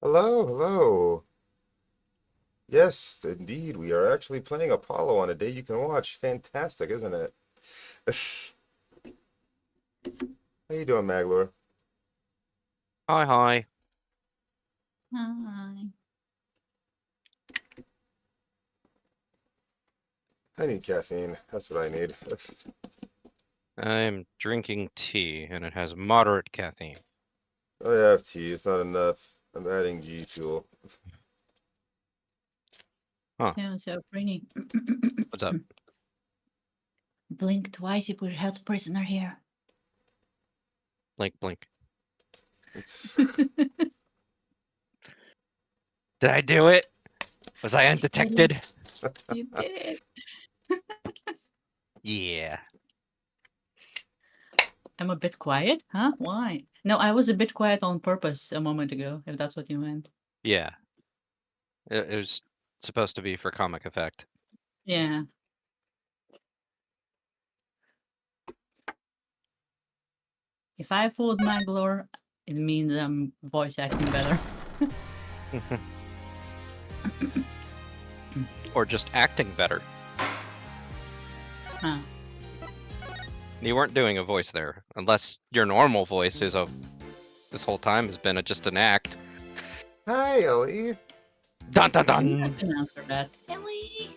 Hello, hello. Yes, indeed, we are actually playing Apollo on a day you can watch. Fantastic, isn't it? How you doing, Maglor? Hi, hi. Hi. I need caffeine. That's what I need. I'm drinking tea, and it has moderate caffeine. I have tea. It's not enough. I'm adding G Fuel. So Brainy. What's up? Blink twice if we're held prisoner here. Blink, blink. It's Did I do it? Was I undetected? You did. Yeah. I'm a bit quiet, huh? Why? No, I was a bit quiet on purpose a moment ago, if that's what you meant. Yeah. It was supposed to be for comic effect. Yeah. If I fooled Maglor, it means I'm voice acting better. Or just acting better. Huh. You weren't doing a voice there, unless your normal voice is this whole time has been just an act. Hi, Ellie. Dun dun I dun. can answer that. Ellie!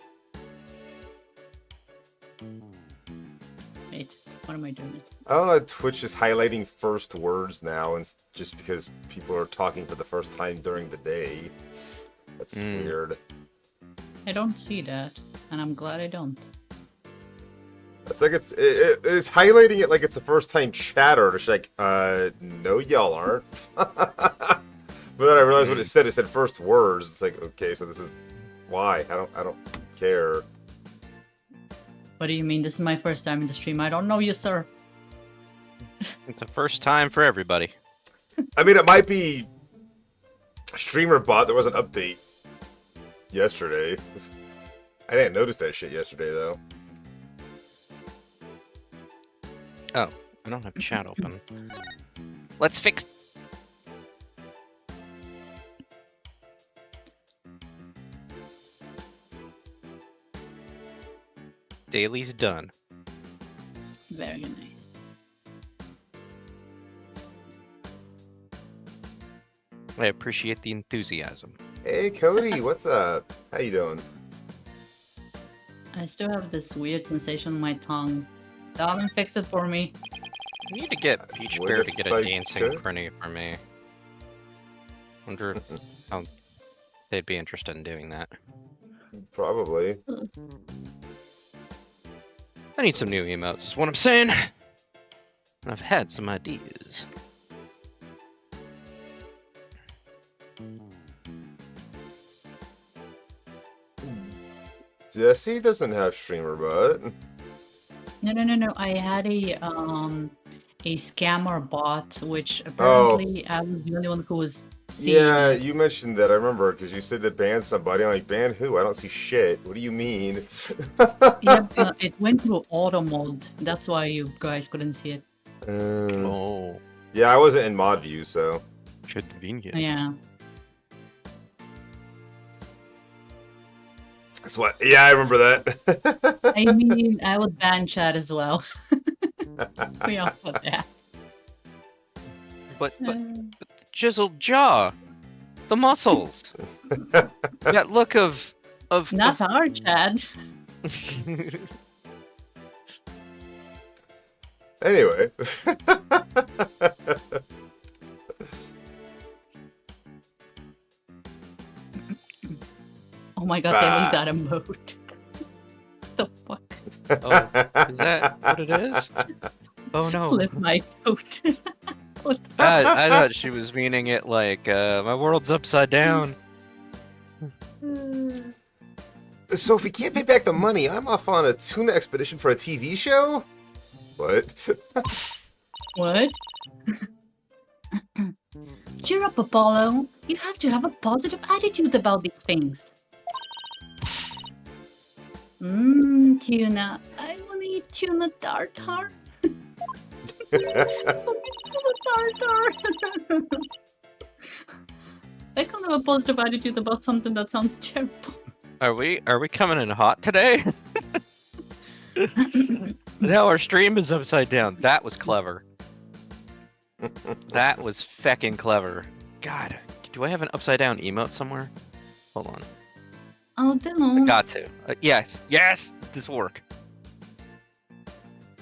Wait, what am I doing? I don't know. Twitch is highlighting first words now, and just because people are talking for the first time during the day. That's weird. I don't see that, and I'm glad I don't. It's like it's highlighting it like it's a first time chatter. It's like, no, y'all aren't. But then I realized what it said. It said first words. It's like, okay, so this is why. I don't care. What do you mean? This is my first time in the stream. I don't know you, sir. It's the first time for everybody. I mean, it might be streamer bot. There was an update yesterday. I didn't notice that shit yesterday though. Oh, I don't have chat open. Let's fix. Daily's done. Very nice. I appreciate the enthusiasm. Hey, Cody, what's up? How you doing? I still have this weird sensation on my tongue. Darling, fix it for me. I need to get Peach What Bear if to get I a dancing could? prinny for me. Wonder how they'd be interested in doing that. Probably. I need some new emotes, is what I'm saying. And I've had some ideas. Jesse doesn't have streamer bot. No. I had a scammer bot, which apparently I was the only one who was seeing Yeah, it. you mentioned that. I remember because you said to ban somebody. I'm like, ban who? I don't see shit. What do you mean? Yeah, it went through auto mode. That's why you guys couldn't see it. Oh, Yeah, I wasn't in mod view, so. convenient. Yeah. That's what. Yeah, I remember that. I mean, I would ban chat as well. We all put that. But the chiseled jaw, the muscles, that look of Not our chat. Anyway. Oh my god, they made that emote. The fuck? Oh, is that what it is? Oh no. Flip my coat. I thought she was meaning it like, my world's upside down. So if we can't pay back the money, I'm off on a tuna expedition for a TV show? What? What? Cheer up, Apollo. You have to have a positive attitude about these things. Tuna. I want to eat tuna tartar. Tuna tartar. I can't have a positive attitude about something that sounds terrible. Are we coming in hot today? Now our stream is upside down. That was clever. That was feckin' clever. God, do I have an upside down emote somewhere? Hold on. Although, I got to. Yes, this will work.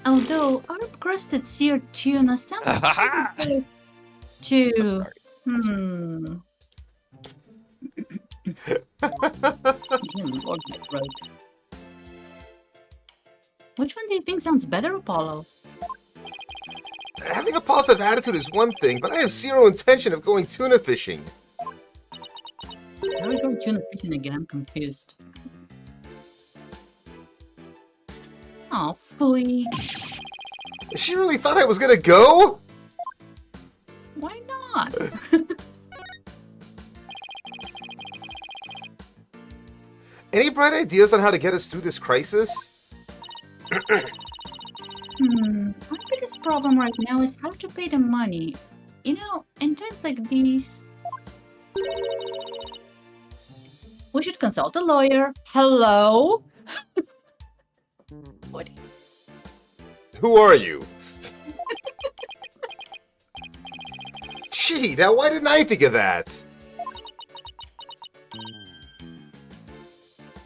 although our crusted seared tuna sounds pretty good to Lord, right. Which one do you think sounds better, Apollo? Having a positive attitude is one thing, but I have zero intention of going tuna fishing. How are we going tuna fishing again? I'm confused. Oh, phooey. She really thought I was gonna go? Why not? Any bright ideas on how to get us through this crisis? Our biggest problem right now is how to pay the money. You know, in times like these, we should consult a lawyer. Hello? What? Who are you? Gee, now why didn't I think of that?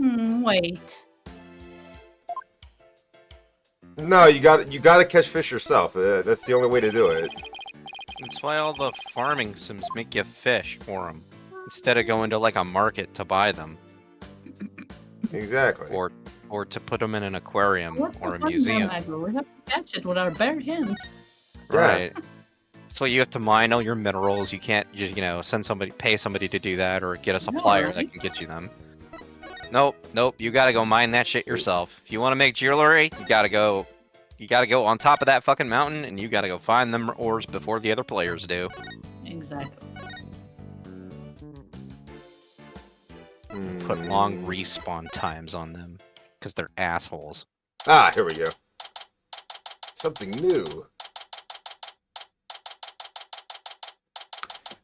Wait. No, you gotta catch fish yourself. That's the only way to do it. That's why all the farming sims make you fish for them, instead of going to like a market to buy them, Exactly. or to put them in an aquarium What's or the a fun museum. then, Michael? We have to catch it with our bare hands. Right. So you have to mine all your minerals. You can't, you know, pay somebody to do that, or get a supplier that can get you them. Nope. You gotta go mine that shit yourself. If you want to make jewelry, you gotta go on top of that fucking mountain, and you gotta go find them ores before the other players do. Exactly. Put long respawn times on them, because they're assholes. Ah, here we go. Something new.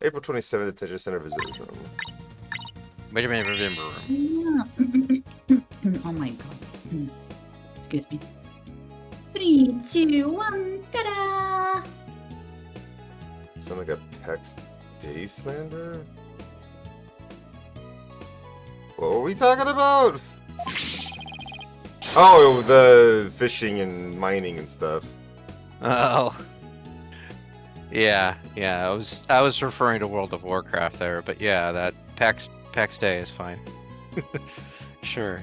April 27th, Detention Center Visitors Room. Wait a minute, remember. Yeah. Oh my god. Excuse me. 3, 2, 1, ta-da! Sound like a Pex Day slander? What were we talking about? Oh, the fishing and mining and stuff. Oh. Yeah. I was referring to World of Warcraft there, but yeah, that PAX Day is fine. Sure.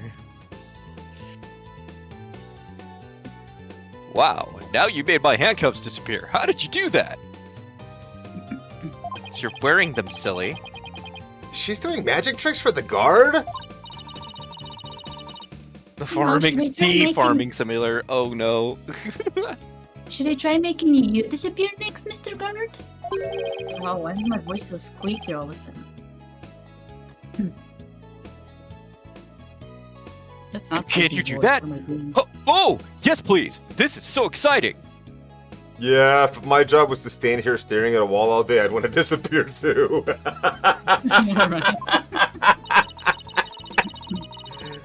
Wow, now you made my handcuffs disappear. How did you do that? You're wearing them, silly. She's doing magic tricks for the guard? The should farming simulator. Oh no. Should I try making you disappear next, Mr. Guard? Wow, why is my voice so squeaky all of a sudden? That's not. Can you squeaky do voice, that? what am I doing? Oh, yes, please. This is so exciting. Yeah, if my job was to stand here staring at a wall all day, I'd want to disappear too. Yeah, right.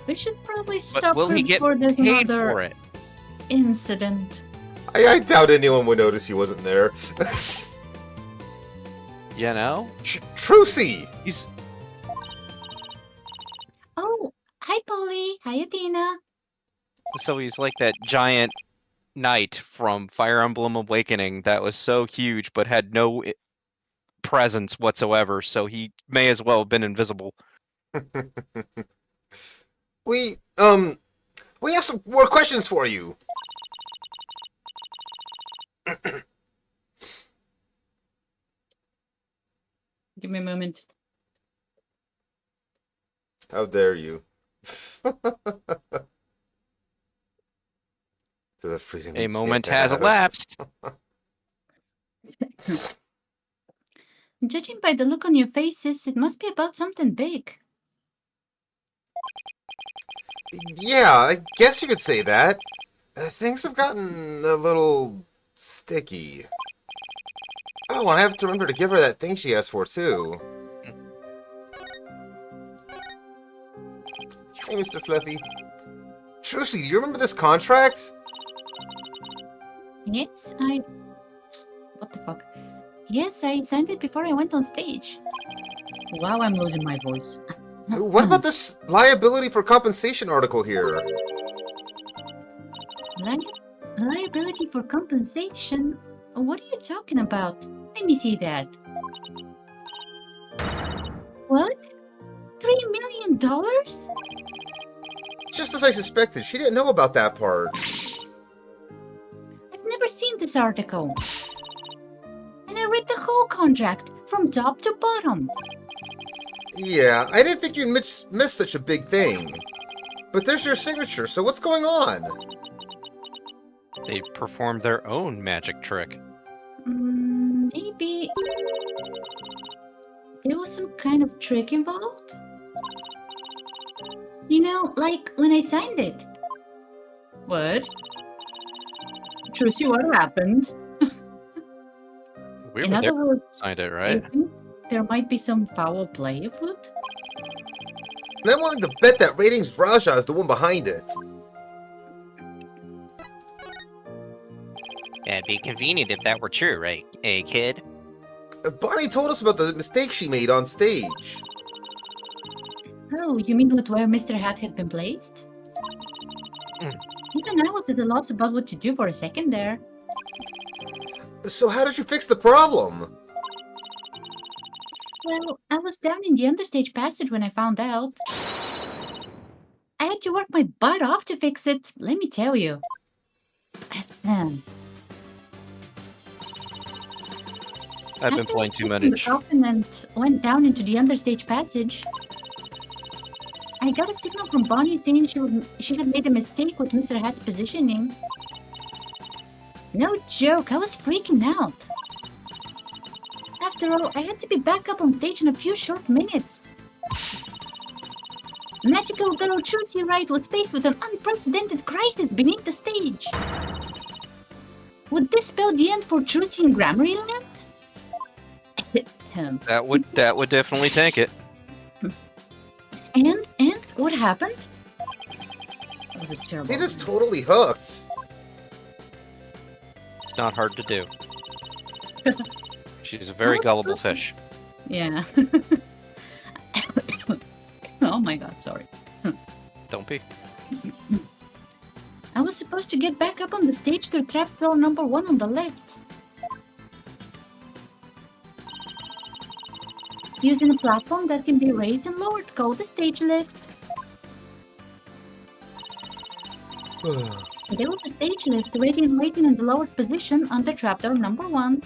We should probably But stop will he him get for this paid another for it? incident. I doubt anyone would notice he wasn't there. You know? Trucy! He's... Oh, hi, Polly. Hi, Athena. So he's like that giant knight from Fire Emblem Awakening that was so huge but had no presence whatsoever, so he may as well have been invisible. We have some more questions for you. Give me a moment. How dare you? To the freedom A we moment can't has have. elapsed. Judging by the look on your faces, it must be about something big. Yeah, I guess you could say that. Things have gotten a little sticky. Oh, and I have to remember to give her that thing she asked for, too. Hey, Mr. Fluffy. Trucy, do you remember this contract? Yes, I... What the fuck? Yes, I signed it before I went on stage. Wow, I'm losing my voice. What about this liability for compensation article here? Liability for compensation? What are you talking about? Let me see that. What? $3 million? Just as I suspected, she didn't know about that part. I've never seen this article. And I read the whole contract, from top to bottom. Yeah, I didn't think you'd miss such a big thing. But there's your signature, so what's going on? They performed their own magic trick. Maybe... there was some kind of trick involved? You know, like when I signed it. What? Trucy, what happened? We In were other there words, signed it, I right? think there might be some foul play afoot? And I'm willing to bet that Ratings Raja is the one behind it. It'd be convenient if that were true, right? Hey, kid? Bonnie told us about the mistake she made on stage. Oh, you mean with where Mr. Hat had been placed? Even I was at a loss about what to do for a second there. So how did you fix the problem? Well, I was down in the understage passage when I found out. I had to work my butt off to fix it, let me tell you. I've been After playing I too stepped from much. the coffin and went down into the understage passage. I got a signal from Bonnie saying she had made a mistake with Mr. Hat's positioning. No joke, I was freaking out. After all, I had to be back up on stage in a few short minutes. Magical girl Trucy Wright was faced with an unprecedented crisis beneath the stage. Would this spell the end for Trucy in Grammary Land? That would definitely take it. And what happened? That was a terrible. It is totally hooked. It's not hard to do. She's a very gullible fish. Yeah. Oh my god, sorry. Don't be. I was supposed to get back up on the stage through trapdoor number 1 on the left. Using a platform that can be raised and lowered called the stage lift. There was a stage lift waiting in the lowered position under trapdoor number 1.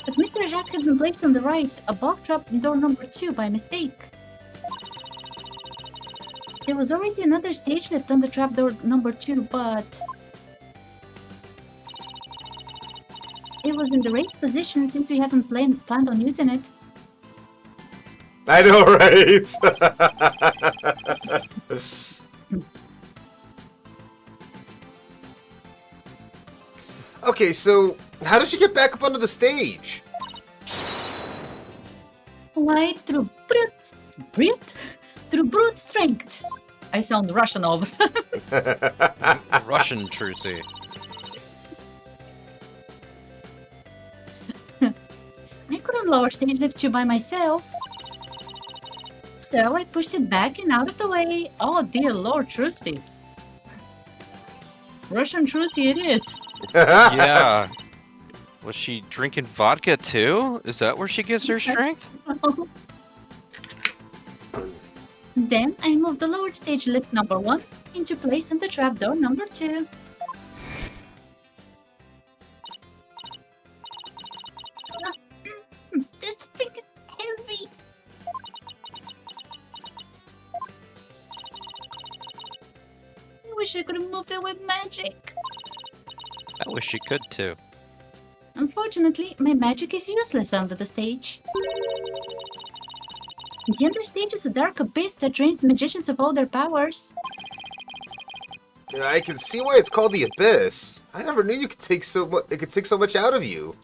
But Mr. Hat had been placed on the right, above trapdoor number 2 by mistake. There was already another stage lift under trapdoor number 2, but it was in the raised position since we hadn't planned on using it. I know, right? Okay, so how did she get back up onto the stage? Why, through brute strength. I sound Russian all of a sudden. Russian Trucy. I couldn't lower stage lift 2 by myself. So I pushed it back and out of the way. Oh dear Lord, Trucy. Russian Trucy it is. Yeah. Was she drinking vodka too? Is that where she gets her strength? Then I moved the lowered stage lift number 1 into place on the trapdoor number 2. This thing is heavy. I wish I could have moved it with magic. I wish you could too. Unfortunately, my magic is useless under the stage. The understage is a dark abyss that drains magicians of all their powers. Yeah, I can see why it's called the Abyss. I never knew you could take so much. It could take so much out of you.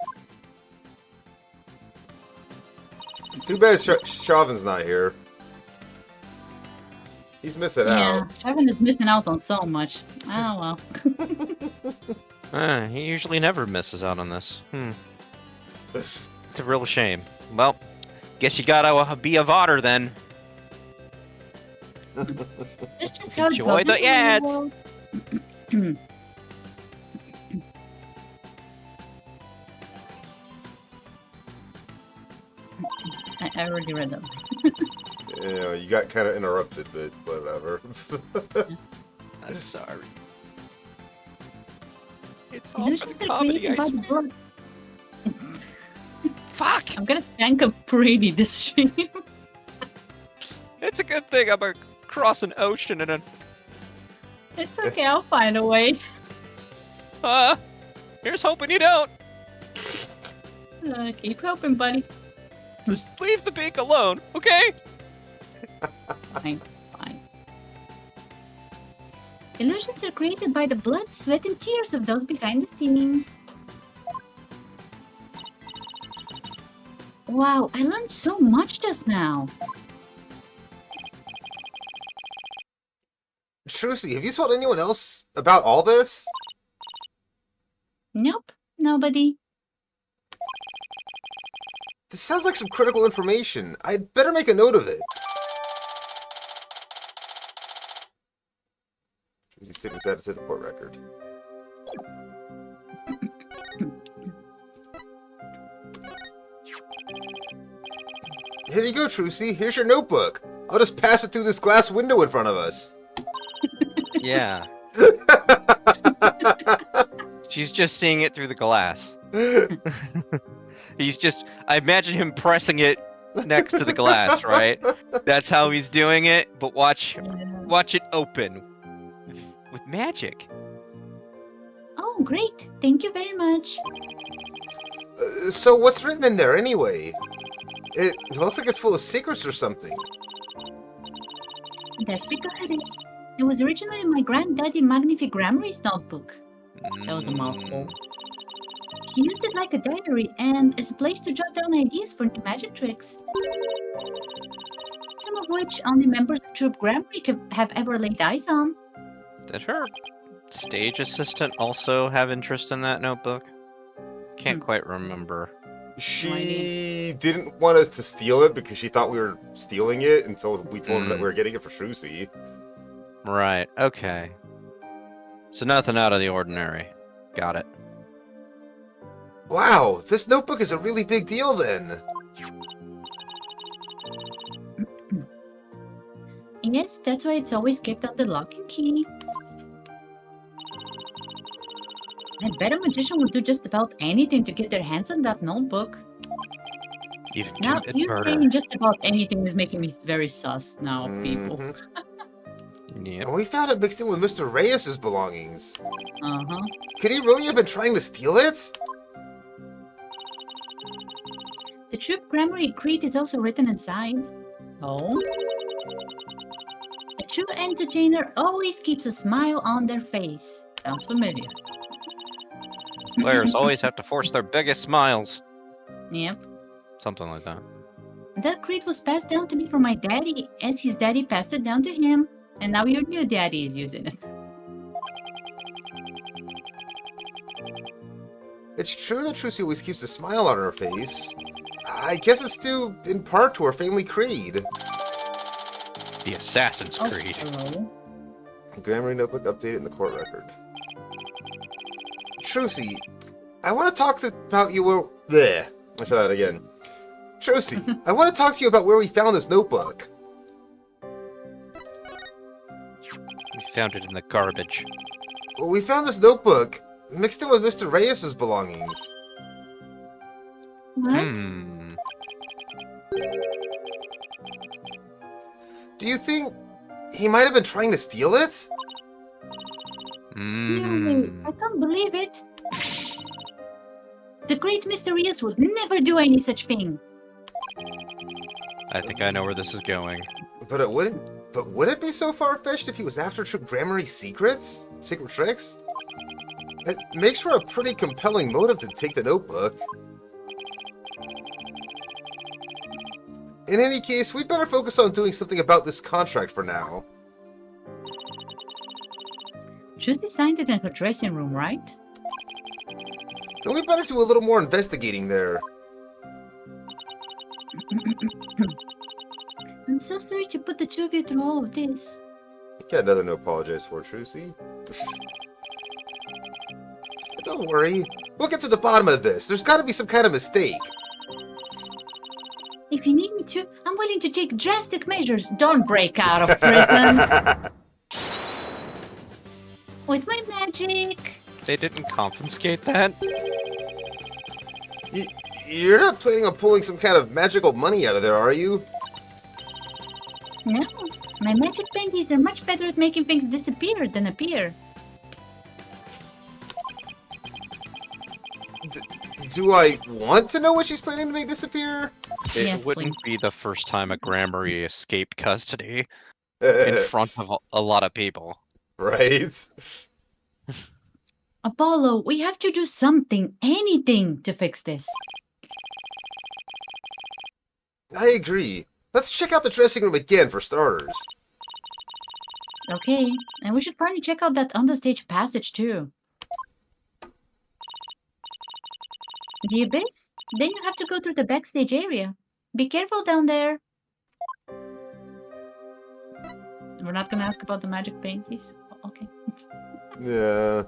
Too bad Chauvin's not here. He's missing out. Chauvin is missing out on so much. Oh well. He usually never misses out on this. It's a real shame. Well, guess you gotta be a voter then. It's just how Enjoy the ads. I already read them. Yeah, you got kind of interrupted, but whatever. I'm sorry. It's all for Illusions the are comedy, created I by the swear. blood. Fuck! I'm gonna thank him pretty this stream. It's a good thing I'm across an ocean and It's okay, I'll find a way. here's hoping you don't. Keep hoping, buddy. Just leave the beak alone, okay? Fine. Illusions are created by the blood, sweat, and tears of those behind the scenes. Wow, I learned so much just now. Trucy, have you told anyone else about all this? Nope, nobody. This sounds like some critical information. I'd better make a note of it. Trucy's statements added to the court record. Here you go, Trucy. Here's your notebook. I'll just pass it through this glass window in front of us. Yeah. She's just seeing it through the glass. I imagine him pressing it next to the glass, right? That's how he's doing it, but watch it open with magic. Oh, great. Thank you very much. So what's written in there anyway? It looks like it's full of secrets or something. That's because it is. It was originally my granddaddy Magnific Grammari's notebook. That was a mouthful. He used it like a diary and as a place to jot down ideas for new magic tricks. Some of which only members of Troop Grammary have ever laid eyes on. Did her stage assistant also have interest in that notebook? Can't quite remember. She didn't want us to steal it because she thought we were stealing it until we told her that we were getting it for Trucy. Right, okay. So nothing out of the ordinary. Got it. Wow, this notebook is a really big deal then. Yes, that's why it's always kept on the lock and key. I bet a magician would do just about anything to get their hands on that notebook. Even Now, commit you murder. saying just about anything is making me very sus now, people. Yep. And we found it mixed in with Mr. Reyes's belongings. Uh-huh. Could he really have been trying to steal it? The Troop Grammary Creed is also written inside. Oh? A true entertainer always keeps a smile on their face. Sounds familiar. Players always have to force their biggest smiles. Yep. Something like that. That creed was passed down to me from my daddy, as his daddy passed it down to him. And now your new daddy is using it. It's true that Trucy always keeps a smile on her face. I guess it's due, in part, to her family creed. The Assassin's Creed. Hello. Grammar notebook updated in the court record. Trucy, I want to talk about you where... Bleh. I'll try that again. Trucy, I want to talk to you about where we found this notebook. We found it in the garbage. Well, we found this notebook mixed in with Mr. Reyes's belongings. What? Do you think he might have been trying to steal it? No, I can't believe it. The great Mr. Rios would never do any such thing. I think I know where this is going. But it wouldn't. But would it be so far-fetched if he was after Troop Grammary's secrets? Secret tricks? It makes for a pretty compelling motive to take the notebook. In any case, we'd better focus on doing something about this contract for now. Josie signed it in her dressing room, right? Then we better do a little more investigating there. I'm so sorry to put the two of you through all of this. Got nothing to apologize for, Trucy. Don't worry. We'll get to the bottom of this. There's got to be some kind of mistake. If you need me to, I'm willing to take drastic measures. Don't break out of prison. With my magic. They didn't confiscate that? You're not planning on pulling some kind of magical money out of there, are you? No, my magic panties are much better at making things disappear than appear. Do I want to know what she's planning to make disappear? It Yes, wouldn't please. be the first time a Grammary escaped custody in front of a lot of people. Right? Apollo, we have to do something, anything to fix this. I agree. Let's check out the dressing room again for starters. Okay, and we should finally check out that understage passage too. The abyss? Then you have to go through the backstage area. Be careful down there. We're not gonna ask about the magic panties? Okay. Yeah.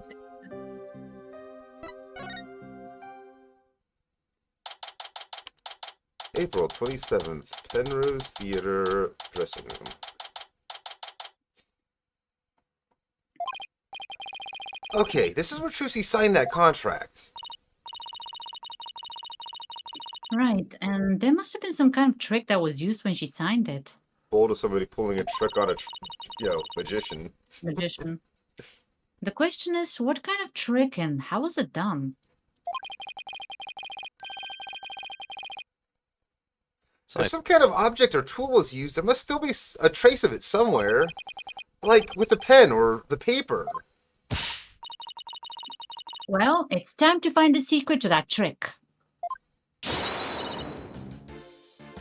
April 27th, Penrose Theater dressing room. Okay, this is where Trucy signed that contract. Right, and there must have been some kind of trick that was used when she signed it. Bold of somebody pulling a trick on a, magician. Magician. The question is, what kind of trick and how was it done? So If some kind of object or tool was used, there must still be a trace of it somewhere. Like with the pen or the paper. Well, it's time to find the secret to that trick.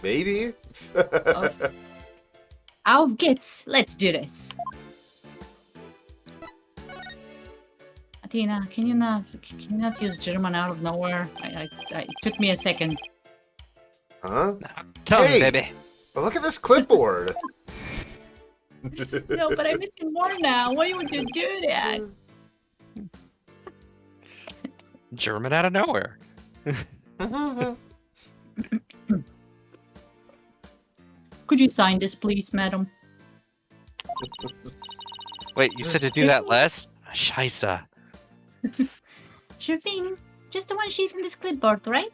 Maybe? Auf geht's! Let's do this. Athena, can you not use German out of nowhere? It took me a second. Huh? tell Hey! me, baby. Look at this clipboard! No, but I'm missing more now. Why would you do that? German out of nowhere. Could you sign this, please, madam? Wait, you said to do that less? Scheisse. Sure thing. Just the one sheet in this clipboard, right?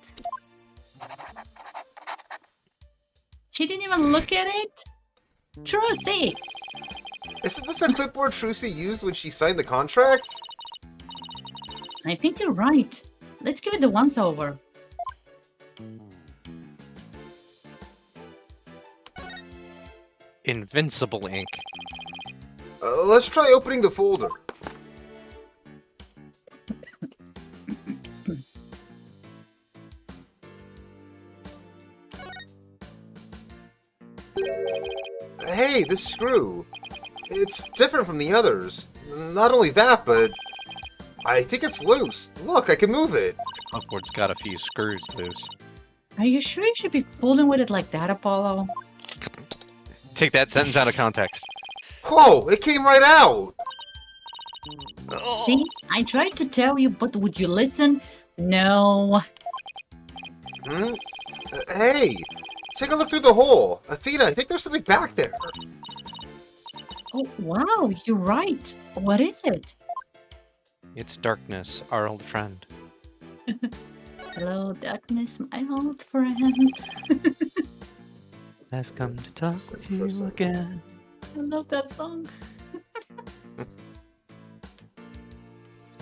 She didn't even look at it? Trucy! Isn't this the clipboard Trucy used when she signed the contract? I think you're right. Let's give it the once-over. Invincible ink. Let's try opening the folder. Hey, this screw. It's different from the others. Not only that, but I think it's loose. Look, I can move it. Upward's got a few screws loose. Are you sure you should be fooling with it like that, Apollo? Take that sentence out of context. Whoa, it came right out. See? I tried to tell you, but would you listen? No. Hmm? Hey, take a look through the hole. Athena, I think there's something back there. Oh, wow, you're right. What is it? It's darkness, our old friend. Hello, darkness, my old friend. I've come to talk with you again. I love that song.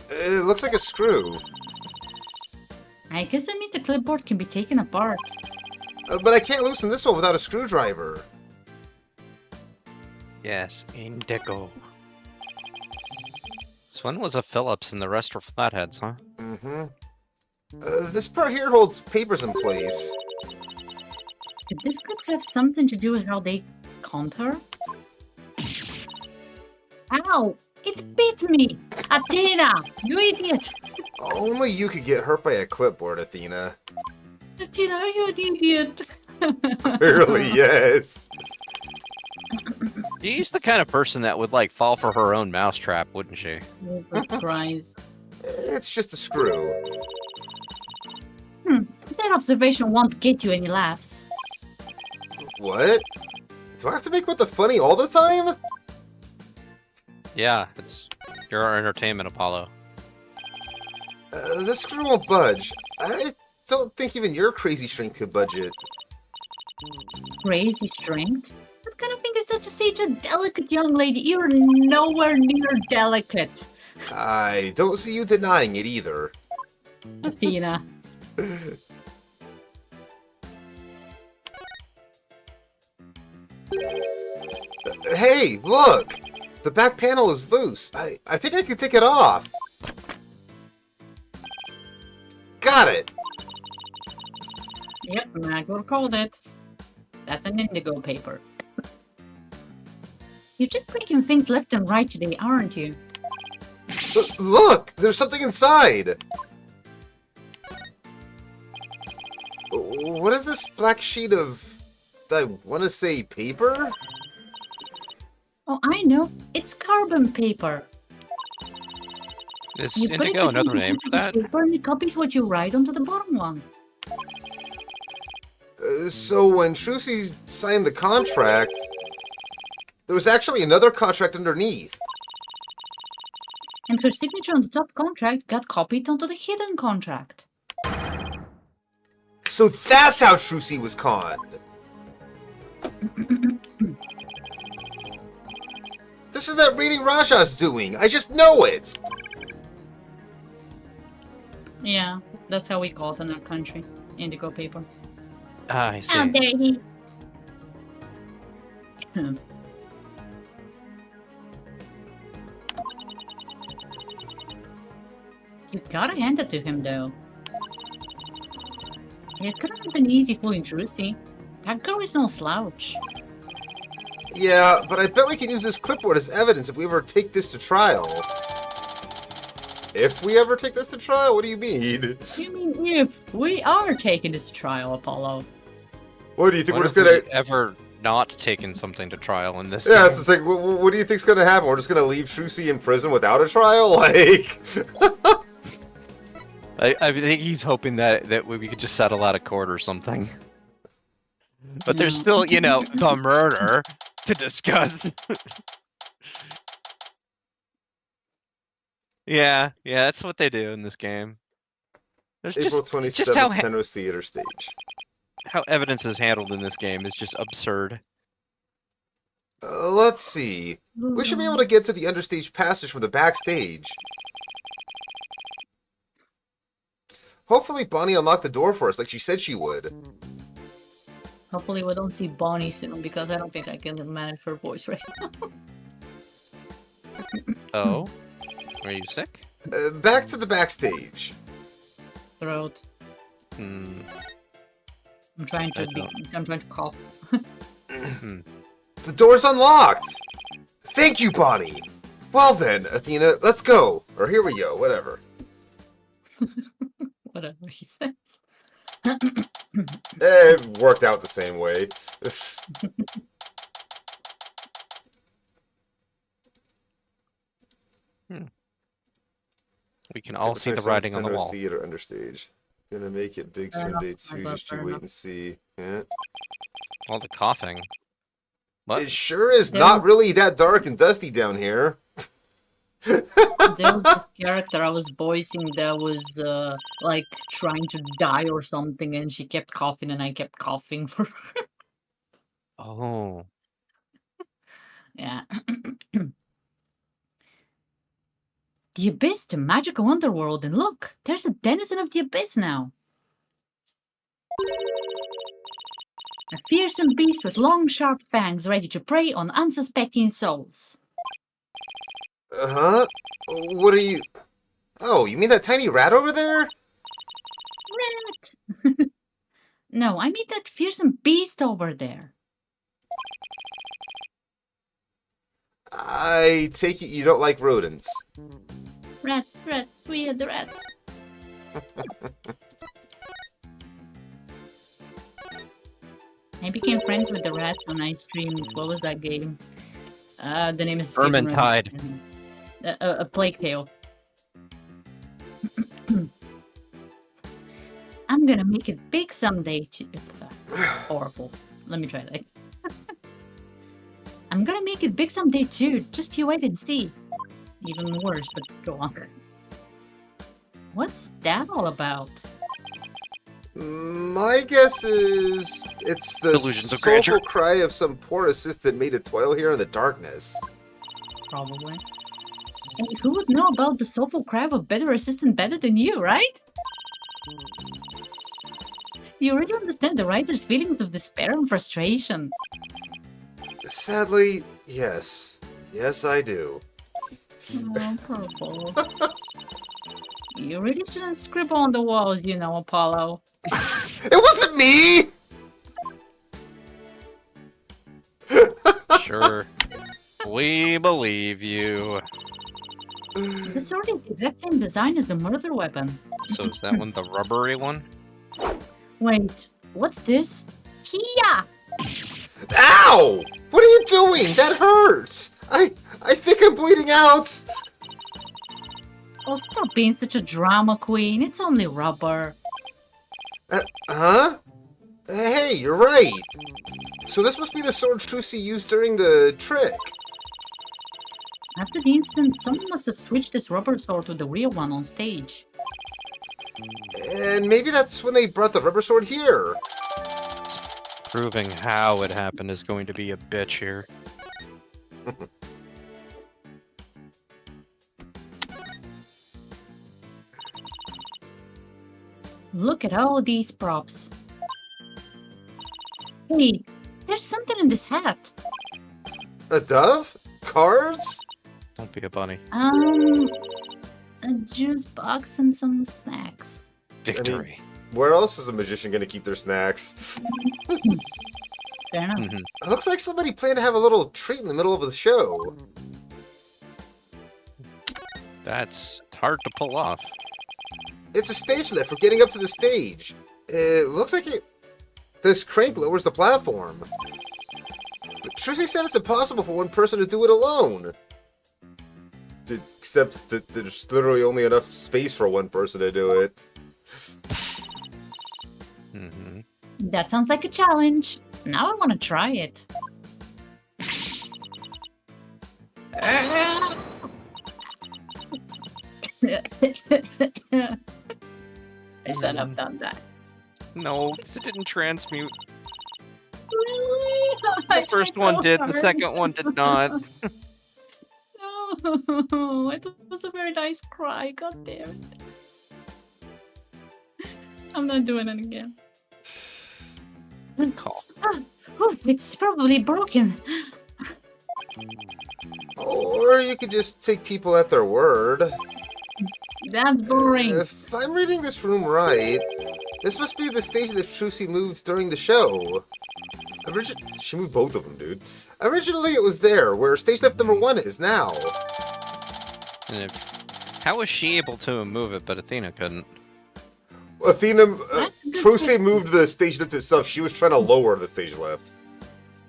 It looks like a screw. I guess that means the clipboard can be taken apart. But I can't loosen this one without a screwdriver. Yes, indigo. This one was a Phillips and the rest were flatheads, huh? Mm-hmm. This part here holds papers in place. Could this clip have something to do with how they conned her? Ow! It bit me! Athena! You idiot! Only you could get hurt by a clipboard, Athena. Athena, are you an idiot? Clearly, yes. She's the kind of person that would, like, fall for her own mousetrap, wouldn't she? Oh, Christ. It's just a screw. That observation won't get you any laughs. What? Do I have to make what the funny all the time? Yeah, you're our entertainment, Apollo. The screw won't budge. I don't think even your crazy strength could budge it. Crazy strength? What kind of thing is that to say to a delicate young lady? You're nowhere near delicate. I don't see you denying it either. Athena. Hey, look! The back panel is loose. I think I can take it off. Got it! Yep, Magor called it. That's an indigo paper. You're just breaking things left and right today, aren't you? Look! There's something inside! What is this black sheet of... I want to say paper? Oh, I know. It's carbon paper. Is You put it indigo another between name for that? paper and it copies what you write onto the bottom one. So when Trucy signed the contract, there was actually another contract underneath. And her signature on the top contract got copied onto the hidden contract. So that's how Trucy was conned. This is that reading Raja's doing. I just know it. Yeah, that's how we call it in our country. Indigo paper. Ah, I see. How dare he? You gotta hand it to him, though. It couldn't have been easy fooling Trucy. That girl is no slouch. Yeah, but I bet we can use this clipboard as evidence if we ever take this to trial. If we ever take this to trial? What do you mean? You mean if we are taking this to trial, Apollo? What do you think When we're just have gonna... we ever not taken something to trial in this Yeah, game? it's just like, what do you think's gonna happen? We're just gonna leave Trucy in prison without a trial? Like... I think he's hoping that we could just settle out of court or something. But there's still, you know, the murder to discuss. Yeah, that's what they do in this game. There's April just 27th, Penrose Theater Stage. how evidence is handled in this game is just absurd. Let's see. We should be able to get to the understage passage from the backstage. Hopefully Bonnie unlocked the door for us like she said she would. Hopefully we don't see Bonnie soon, because I don't think I can manage her voice right now. Oh? Are you sick? Back to the backstage. Throat. Hmm. I'm trying to cough. The door's unlocked! Thank you, Bonnie! Well then, Athena, let's go. Or here we go, whatever. Whatever he says. It worked out the same way. We can all see the writing on the wall. Theater understage. Gonna make it big someday too, just you wait and see. Yeah. All the coughing. What? It sure is not really that dark and dusty down here. There was this character I was voicing that was like trying to die or something, and she kept coughing and I kept coughing for her. Oh. Yeah. The Abyss, the magical underworld, and look, there's a denizen of the Abyss now. A fearsome beast with long, sharp fangs ready to prey on unsuspecting souls. Uh-huh. What are you... Oh, you mean that tiny rat over there? Rat! No, I mean that fearsome beast over there. I take it you don't like rodents. Rats, rats, we are the rats. I became friends with the rats when I streamed. What was that game? The name is escaping right now. Vermintide. A Plague Tale. I'm gonna make it big someday. Horrible. Let me try that. I'm gonna make it big someday too. Just you wait and see. Even worse, but go on. What's that all about? My guess is it's the Delusions of grandeur. soulful cry of some poor assistant made to toil here in the darkness. Probably. And who would know about the soulful cry of a better assistant better than you, right? You already understand the writer's feelings of despair and frustration. Sadly, yes. Yes, I do. Oh, purple. You really shouldn't scribble on the walls, you know, Apollo. It wasn't me! Sure. We believe you. The sword is the exact same design as the murder weapon. So is that one the rubbery one? Wait, what's this? Kia! Ow! What are you doing? That hurts! I think I'm bleeding out! Oh, stop being such a drama queen. It's only rubber. Huh? Hey, you're right. So this must be the sword Trucy used during the trick. After the incident, someone must have switched this rubber sword to the real one on stage. And maybe that's when they brought the rubber sword here. Proving how it happened is going to be a bitch here. Look at all these props. Hey, there's something in this hat. A dove? Cars? Don't be a bunny. A juice box and some snacks. Victory. Where else is a magician gonna keep their snacks? Fair enough. Mhm. It looks like somebody planned to have a little treat in the middle of the show. That's hard to pull off. It's a stage lift for getting up to the stage. It looks like this crank lowers the platform. But Trucy said it's impossible for one person to do it alone. Except that there's literally only enough space for one person to do it. Mm-hmm. That sounds like a challenge. Now I want to try it. I should have done that. No, 'cause it didn't transmute. Really? The first one did, the second one did not. No, it was a very nice cry. God damn it. I'm not doing it again. Good call. Oh, it's probably broken. Or you could just take people at their word. That's boring. If I'm reading this room right, this must be the stage that Trucy moved during the show. She moved both of them, dude. Originally, it was there, where stage left number 1 is now. And how was she able to move it, but Athena couldn't? Athena, That's a good Trucy question. moved the stage lift itself. She was trying to lower the stage lift.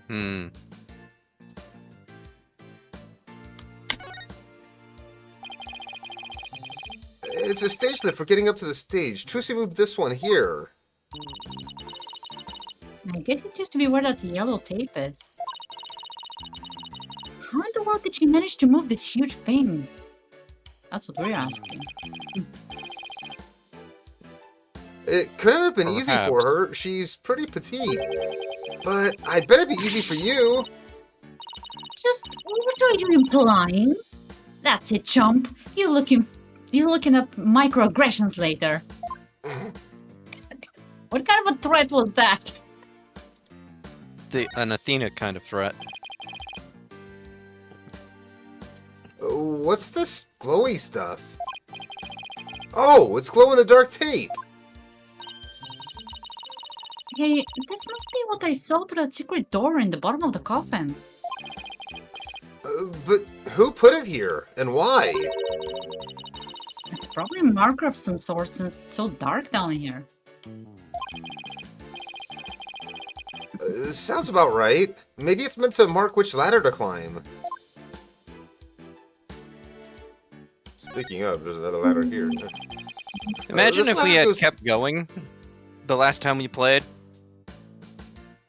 Hmm. It's a stage lift for getting up to the stage. Trucy moved this one here. I guess it used to be where that yellow tape is. How in the world did she manage to move this huge thing? That's what we're asking. It couldn't have been easy for Perhaps. her. She's pretty petite. But I bet it'd be easy for you. Just what are you implying? That's it, chump. You're looking up microaggressions later. What kind of a threat was that? An Athena kind of threat. What's this glowy stuff? Oh, it's glow-in-the-dark tape. Hey, this must be what I saw through that secret door in the bottom of the coffin. But who put it here, and why? It's probably a marker of some sort since it's so dark down here. Sounds about right. Maybe it's meant to mark which ladder to climb. Speaking of, there's another ladder here. Imagine this if we ladder had goes- kept going the last time we played.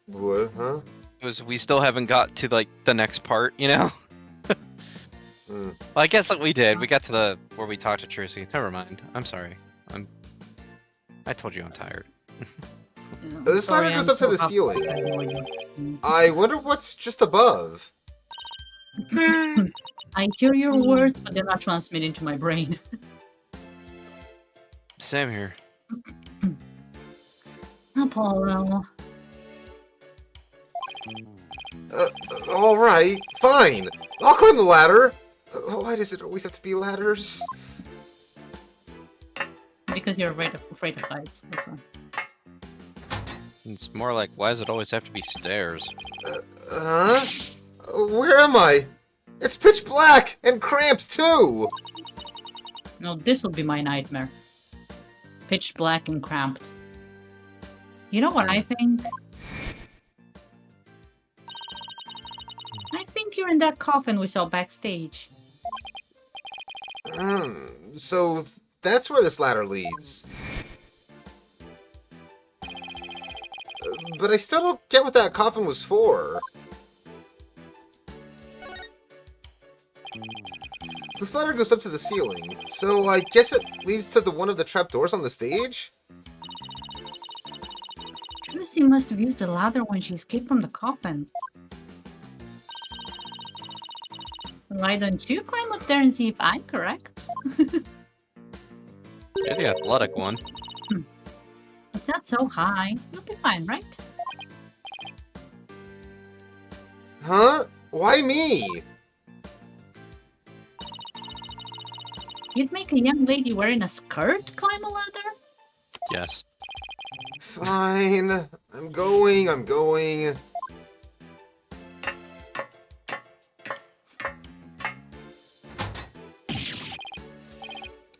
What, huh? Was we still haven't got to like the next part, you know? Mm. Well, I guess that we did. We got to the where we talked to Trucy. Never mind. I'm sorry. I told you I'm tired. This ladder goes up to the ceiling. I wonder what's just above. I hear your words, but they're not transmitting to my brain. Same here. Apollo. Alright, fine. I'll climb the ladder. Why does it always have to be ladders? Because you're afraid of heights. That's why. It's more like, why does it always have to be stairs? Huh? Where am I? It's pitch black and cramped too. No, this will be my nightmare. Pitch black and cramped. You know what I think? I think you're in that coffin we saw backstage. So that's where this ladder leads. But I still don't get what that coffin was for. This ladder goes up to the ceiling, so I guess it leads to one of the trapdoors on the stage? Lucy must have used the ladder when she escaped from the coffin. Why don't you climb up there and see if I'm correct? You're the athletic one. It's not so high. You'll be fine, right? Huh? Why me? You'd make a young lady wearing a skirt climb a ladder? Yes. Fine. I'm going.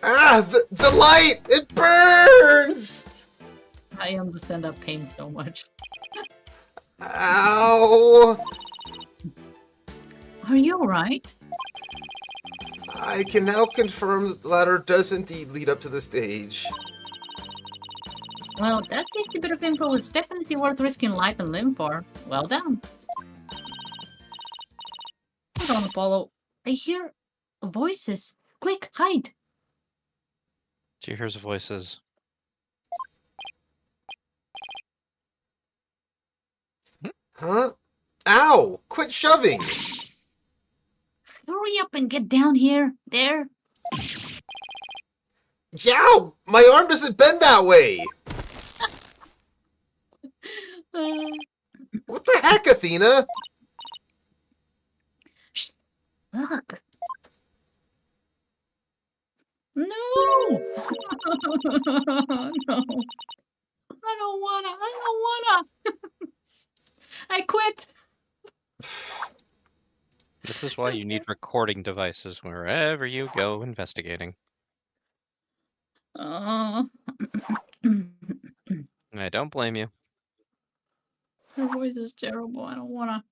Ah, the light! It burns! I understand that pain so much. Ow! Are you alright? I can now confirm that the ladder does indeed lead up to the stage. Well, that tasty bit of info was definitely worth risking life and limb for. Well done. Hold on, Apollo. I hear voices. Quick, hide! She hears voices. Huh? Ow! Quit shoving! Hurry up and get down here. There. Yow! My arm doesn't bend that way! What the heck, Athena? Shh. Look. No! No. I don't wanna. I quit. This is why you need recording devices wherever you go investigating. Oh. I don't blame you. Her voice is terrible. I don't wanna.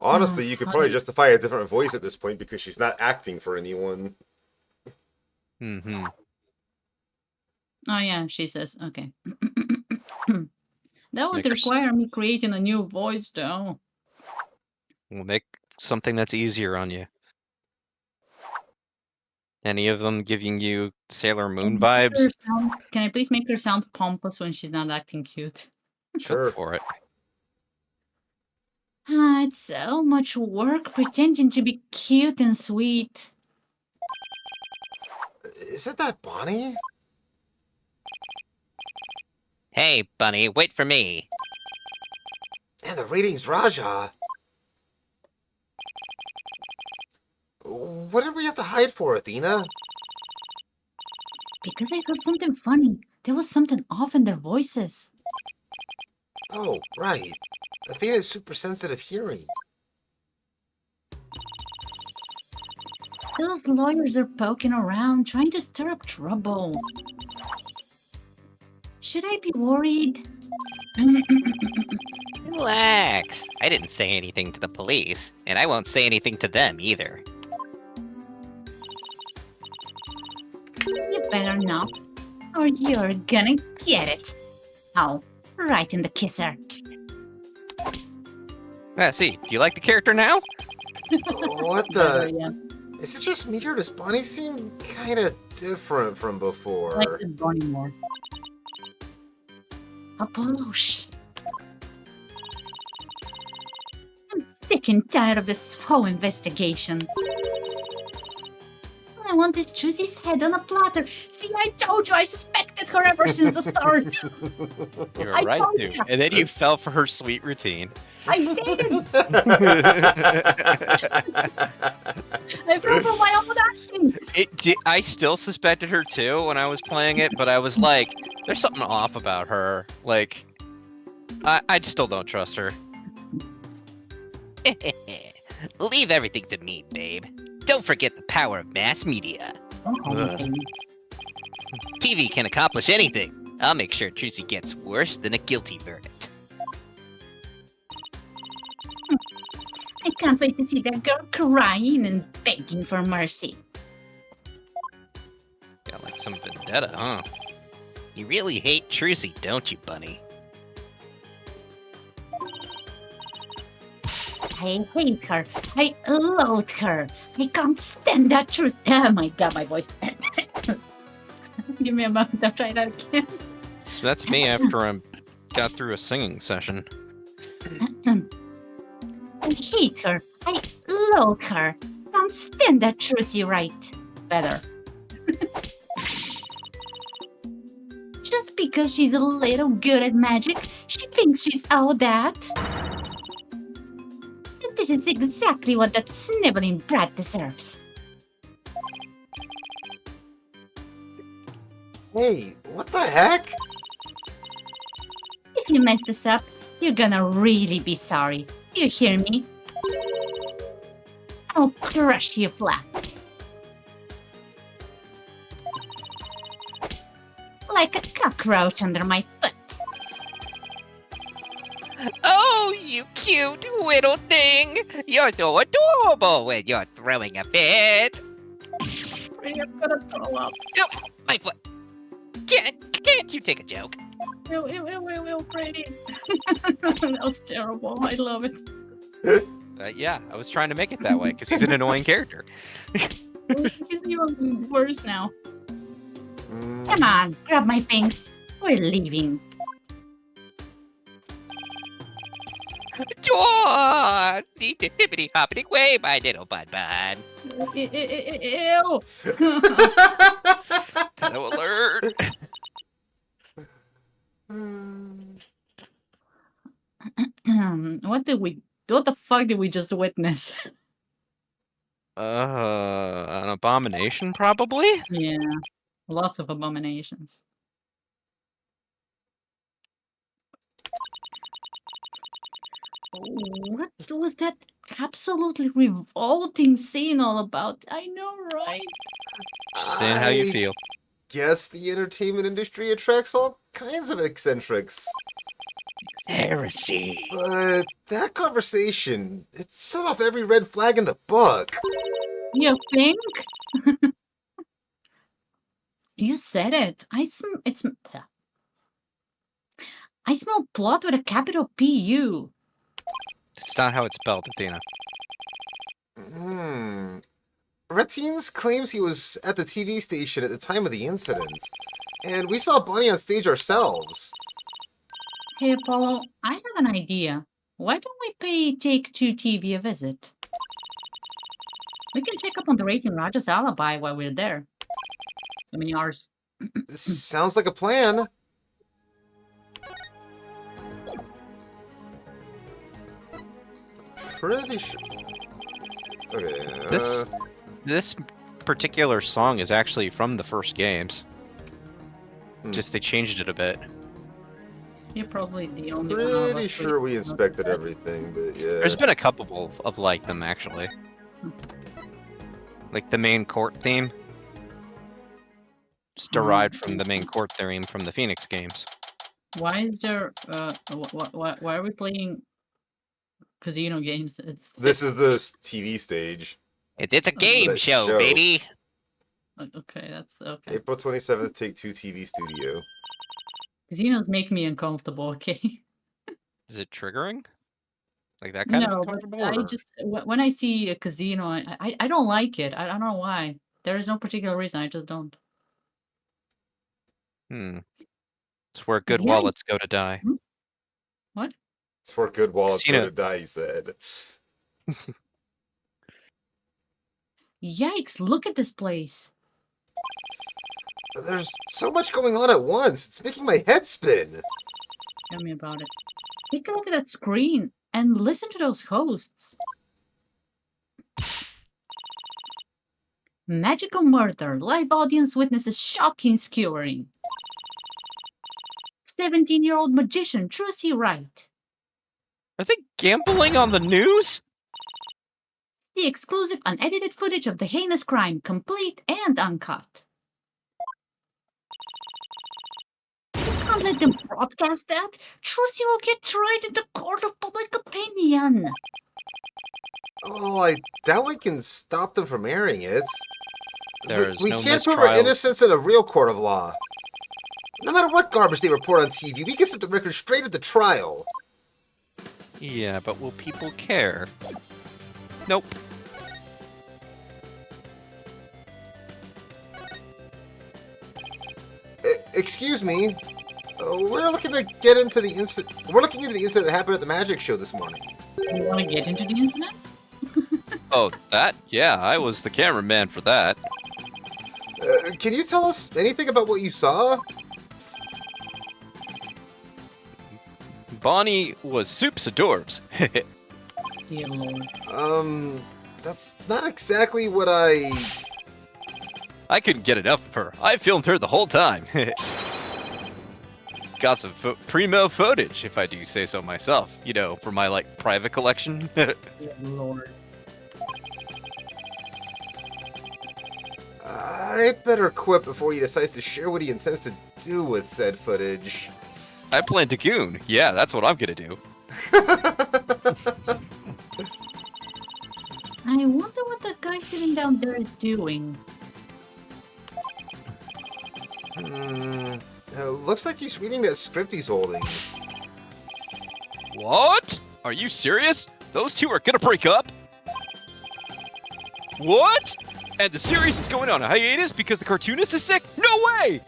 Honestly, you could probably justify a different voice at this point because she's not acting for anyone. Mm-hmm. Oh yeah, she says. Okay. That would Make her require me creating a new voice, though. We'll make something that's easier on you. Any of them giving you Sailor Moon vibes? Can I please make her sound pompous when she's not acting cute? Go Sure. for it. Ah, it's so much work pretending to be cute and sweet. Isn't that Bonnie? Hey, Bunny, wait for me. And the reading's Raja. What did we have to hide for, Athena? Because I heard something funny. There was something off in their voices. Oh, right. Athena's super sensitive hearing. Those lawyers are poking around, trying to stir up trouble. Should I be worried? Relax. I didn't say anything to the police, and I won't say anything to them either. You better not, or you're gonna get it. Oh, right in the kisser. See, do you like the character now? What Better, the? yeah. Is it just me or does Bonnie seem kind of different from before? I like this Bonnie more. Apollo, shh. I'm sick and tired of this whole investigation. I want this Trussy's head on a platter. See, I told you I suspected her ever since the start. You were I right told to. ya. And then you fell for her sweet routine. I didn't. I fell for my own acting. I still suspected her too when I was playing it, but I was like, there's something off about her. Like, I still don't trust her. Leave everything to me, babe. Don't forget the power of mass media. Don't call me Ugh. baby. TV can accomplish anything. I'll make sure Trucy gets worse than a guilty verdict. I can't wait to see that girl crying and begging for mercy. Got like some vendetta, huh? You really hate Trucy, don't you, Bunny? I hate her. I loathe her. I can't stand that truth. Oh my god, my voice. Give me a moment. I'll try that again. So that's me after I got through a singing session. I hate her. I loathe her. Can't stand that Trucy right. Better. Just because she's a little good at magic, she thinks she's all that. So this is exactly what that sniveling brat deserves. Hey, what the heck? If you mess this up, you're gonna really be sorry. You hear me? I'll crush you flat. Like a cockroach under my foot. Oh, you cute little thing! You're so adorable when you're throwing a fit. I'm gonna throw up. Oh, my foot. Can't you take a joke? Ew, Brady. That was terrible. I love it. Yeah, I was trying to make it that way because he's an annoying character. He's even worse now. Come on, grab my things. We're leaving. Oh, the hippity hoppity way, my little bud bud. Ew. Hello alert! What the fuck did we just witness? An abomination, probably? Yeah, lots of abominations. What was that absolutely revolting scene all about? I know, right? Just saying how you feel. Guess the entertainment industry attracts all kinds of eccentrics. Heresy. But that conversation, it set off every red flag in the book. You think? You said it. I smell plot with a capital P-U. It's not how it's spelled, Athena. Ratines claims he was at the TV station at the time of the incident. And we saw Bonnie on stage ourselves. Hey, Apollo, I have an idea. Why don't we pay Take-Two TV a visit? We can check up on the Rating Raja's alibi while we're there. I mean, ours. Sounds like a plan. Pretty sure. Okay. This particular song is actually from the first games. Hmm. Just they changed it a bit. You're probably the only one of Pretty us sure we who- inspected everything, but yeah. There's been a couple of like them actually. Like the main court theme. It's derived from the main court theme from the Phoenix games. Why is there? Why are we playing casino games? This is the TV stage. It's a game That show, show. baby. Okay, that's okay. April 27th, Take Two TV Studio. Casinos make me uncomfortable. Okay. Is it triggering? Like that kind No, of but uncomfortable? I or- just when I see a casino, I don't like it. I don't know why. There is no particular reason. I just don't. It's where good Yeah. wallets go to die. What? It's where good wallets go Casino. to die, he said. Yikes! Look at this place. There's so much going on at once. It's making my head spin. Tell me about it. Take a look at that screen and listen to those hosts. Magical murder. Live audience witnesses shocking skewering. 17-year-old magician Trucy Wright. Are they gambling on the news? The exclusive unedited footage of the heinous crime, complete and uncut. Can't let them broadcast that. Trucy will get tried in the court of public opinion. Oh, I doubt we can stop them from airing it. There's we no can't prove our mistrials. innocence in a real court of law. No matter what garbage they report on TV, we can set the record straight at the trial. Yeah, but will people care? Nope. Excuse me. We're looking to get into the incident. We're looking into the incident that happened at the magic show this morning. You want to get into the incident? Oh, that? Yeah, I was the cameraman for that. Can you tell us anything about what you saw? Bonnie was soups adorbs. Dear Lord. That's not exactly what I couldn't get enough of her. I filmed her the whole time. Got some primo footage, if I do say so myself. You know, for my, like, private collection. Dear Lord. I'd better quit before he decides to share what he intends to do with said footage. I plan to goon. Yeah, that's what I'm gonna do. I wonder what that guy sitting down there is doing. Looks like he's reading that script he's holding. What? Are you serious? Those two are gonna break up? What? And the series is going on a hiatus because the cartoonist is sick? No way!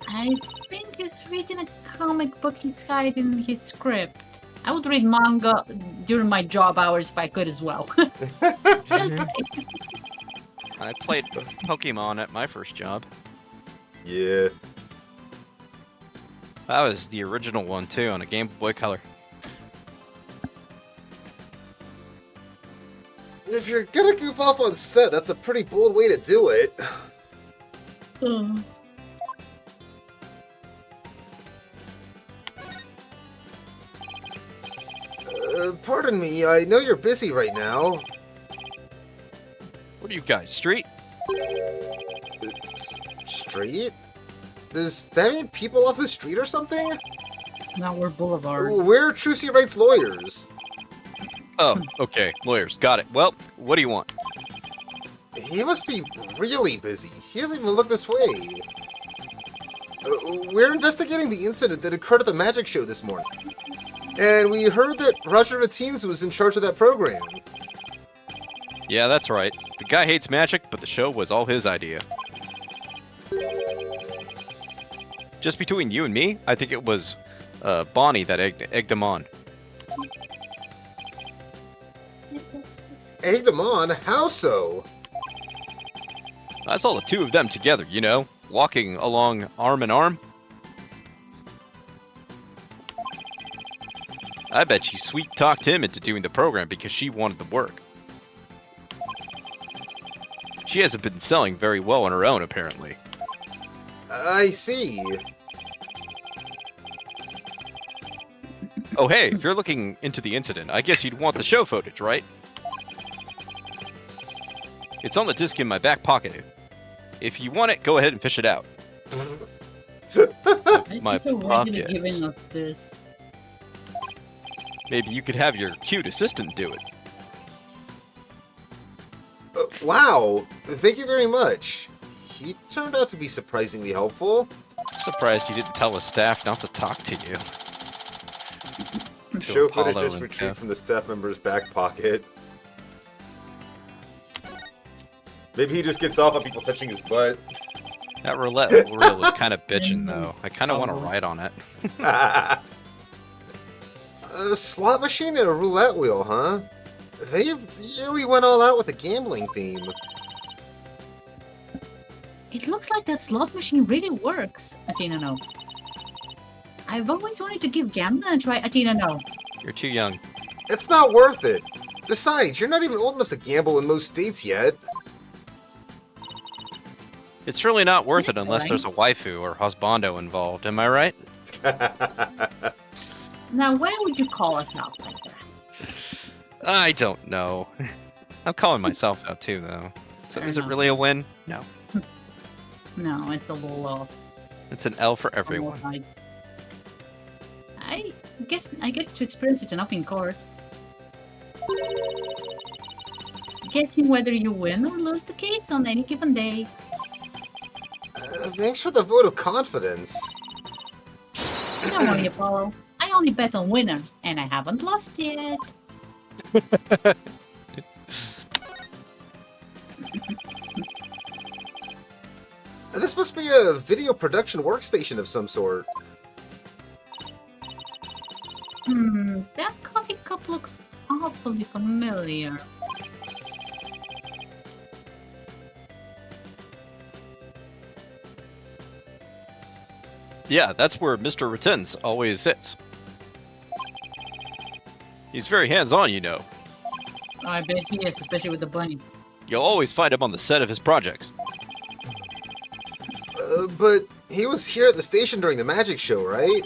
I think he's reading a comic book he's hiding in his script. I would read manga during my job hours if I could as well. Just saying. I played Pokemon at my first job. Yeah. That was the original one too, on a Game Boy Color. If you're gonna goof off on set, that's a pretty bold way to do it. Pardon me, I know you're busy right now. What are you guys, street? Street? Does that mean people off the street or something? Now we're Boulevard. We're Trucy Wright's lawyers. Oh, okay, lawyers, got it. Well, what do you want? He must be really busy. He doesn't even look this way. We're investigating the incident that occurred at the magic show this morning. And we heard that Roger Matines was in charge of that program. Yeah, that's right. The guy hates magic, but the show was all his idea. Just between you and me, I think it was Bonnie that egged him on. Egged him on? How so? I saw the two of them together, you know, walking along arm in arm. I bet she sweet-talked him into doing the program because she wanted the work. She hasn't been selling very well on her own, apparently. I see. Oh, hey, if you're looking into the incident, I guess you'd want the show footage, right? It's on the disc in my back pocket. If you want it, go ahead and fish it out. My pockets. Giving us this. Maybe you could have your cute assistant do it. Wow, thank you very much. He turned out to be surprisingly helpful. Surprised you didn't tell the staff not to talk to you. Show Apollo footage just and retrieved Jeff. from the staff member's back pocket. Maybe he just gets off on people touching his butt. That roulette wheel was kind of bitching, though. I kind of want to ride on it. A slot machine and a roulette wheel, huh? They really went all out with the gambling theme. It looks like that slot machine really works. Athena, no. I've always wanted to give gambling a try. Athena, no. You're too young. It's not worth it. Besides, you're not even old enough to gamble in most states yet. It's really not worth it unless Right. there's a waifu or husbando involved, am I right? Now, why would you call us out like that? I don't know. I'm calling myself out too, though. So Fair is it enough. really a win? No. No, it's a little off. It's an L for everyone. I guess I get to experience it enough in court. Guessing whether you win or lose the case on any given day. Thanks for the vote of confidence. Don't worry, Apollo. I only bet on winners, and I haven't lost yet. This must be a video production workstation of some sort. That coffee cup looks awfully familiar. Yeah, that's where Mr. Retenz always sits. He's very hands-on, you know. I bet he is, especially with the bunny. You'll always find him on the set of his projects. But he was here at the station during the magic show, right?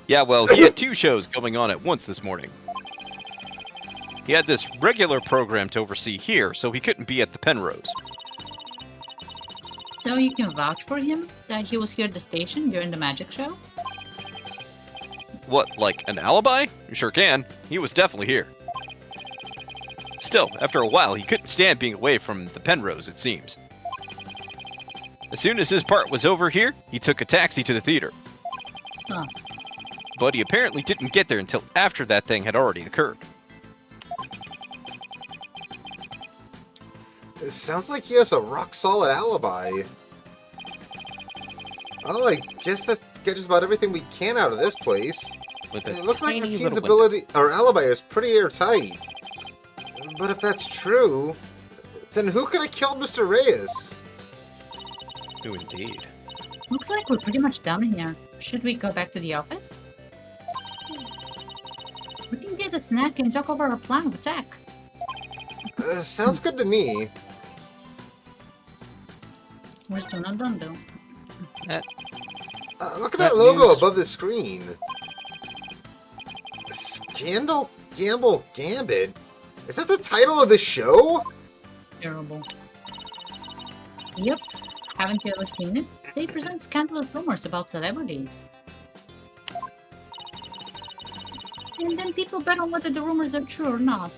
Yeah, well, he had 2 shows going on at once this morning. He had this regular program to oversee here, so he couldn't be at the Penrose. So you can vouch for him that he was here at the station during the magic show? What, like an alibi? You sure can. He was definitely here. Still, after a while, he couldn't stand being away from the Penrose, it seems. As soon as his part was over here, he took a taxi to the theater. Huh. But he apparently didn't get there until after that thing had already occurred. It sounds like he has a rock-solid alibi. Well, I guess that gets just about everything we can out of this place. With this It looks like tiny Christine's little window. ability, or alibi, is pretty airtight. But if that's true, then who could have killed Mr. Reyes? Who indeed? Looks like we're pretty much done here. Should we go back to the office? We can get a snack and talk over our plan of attack. Sounds good to me. We're still not done though. Look at That that logo news- above the screen. Scandal, Gamble, Gambit? Is that the title of the show? Terrible. Yep. Haven't you ever seen it? They present scandalous rumors about celebrities. And then people bet on whether the rumors are true or not.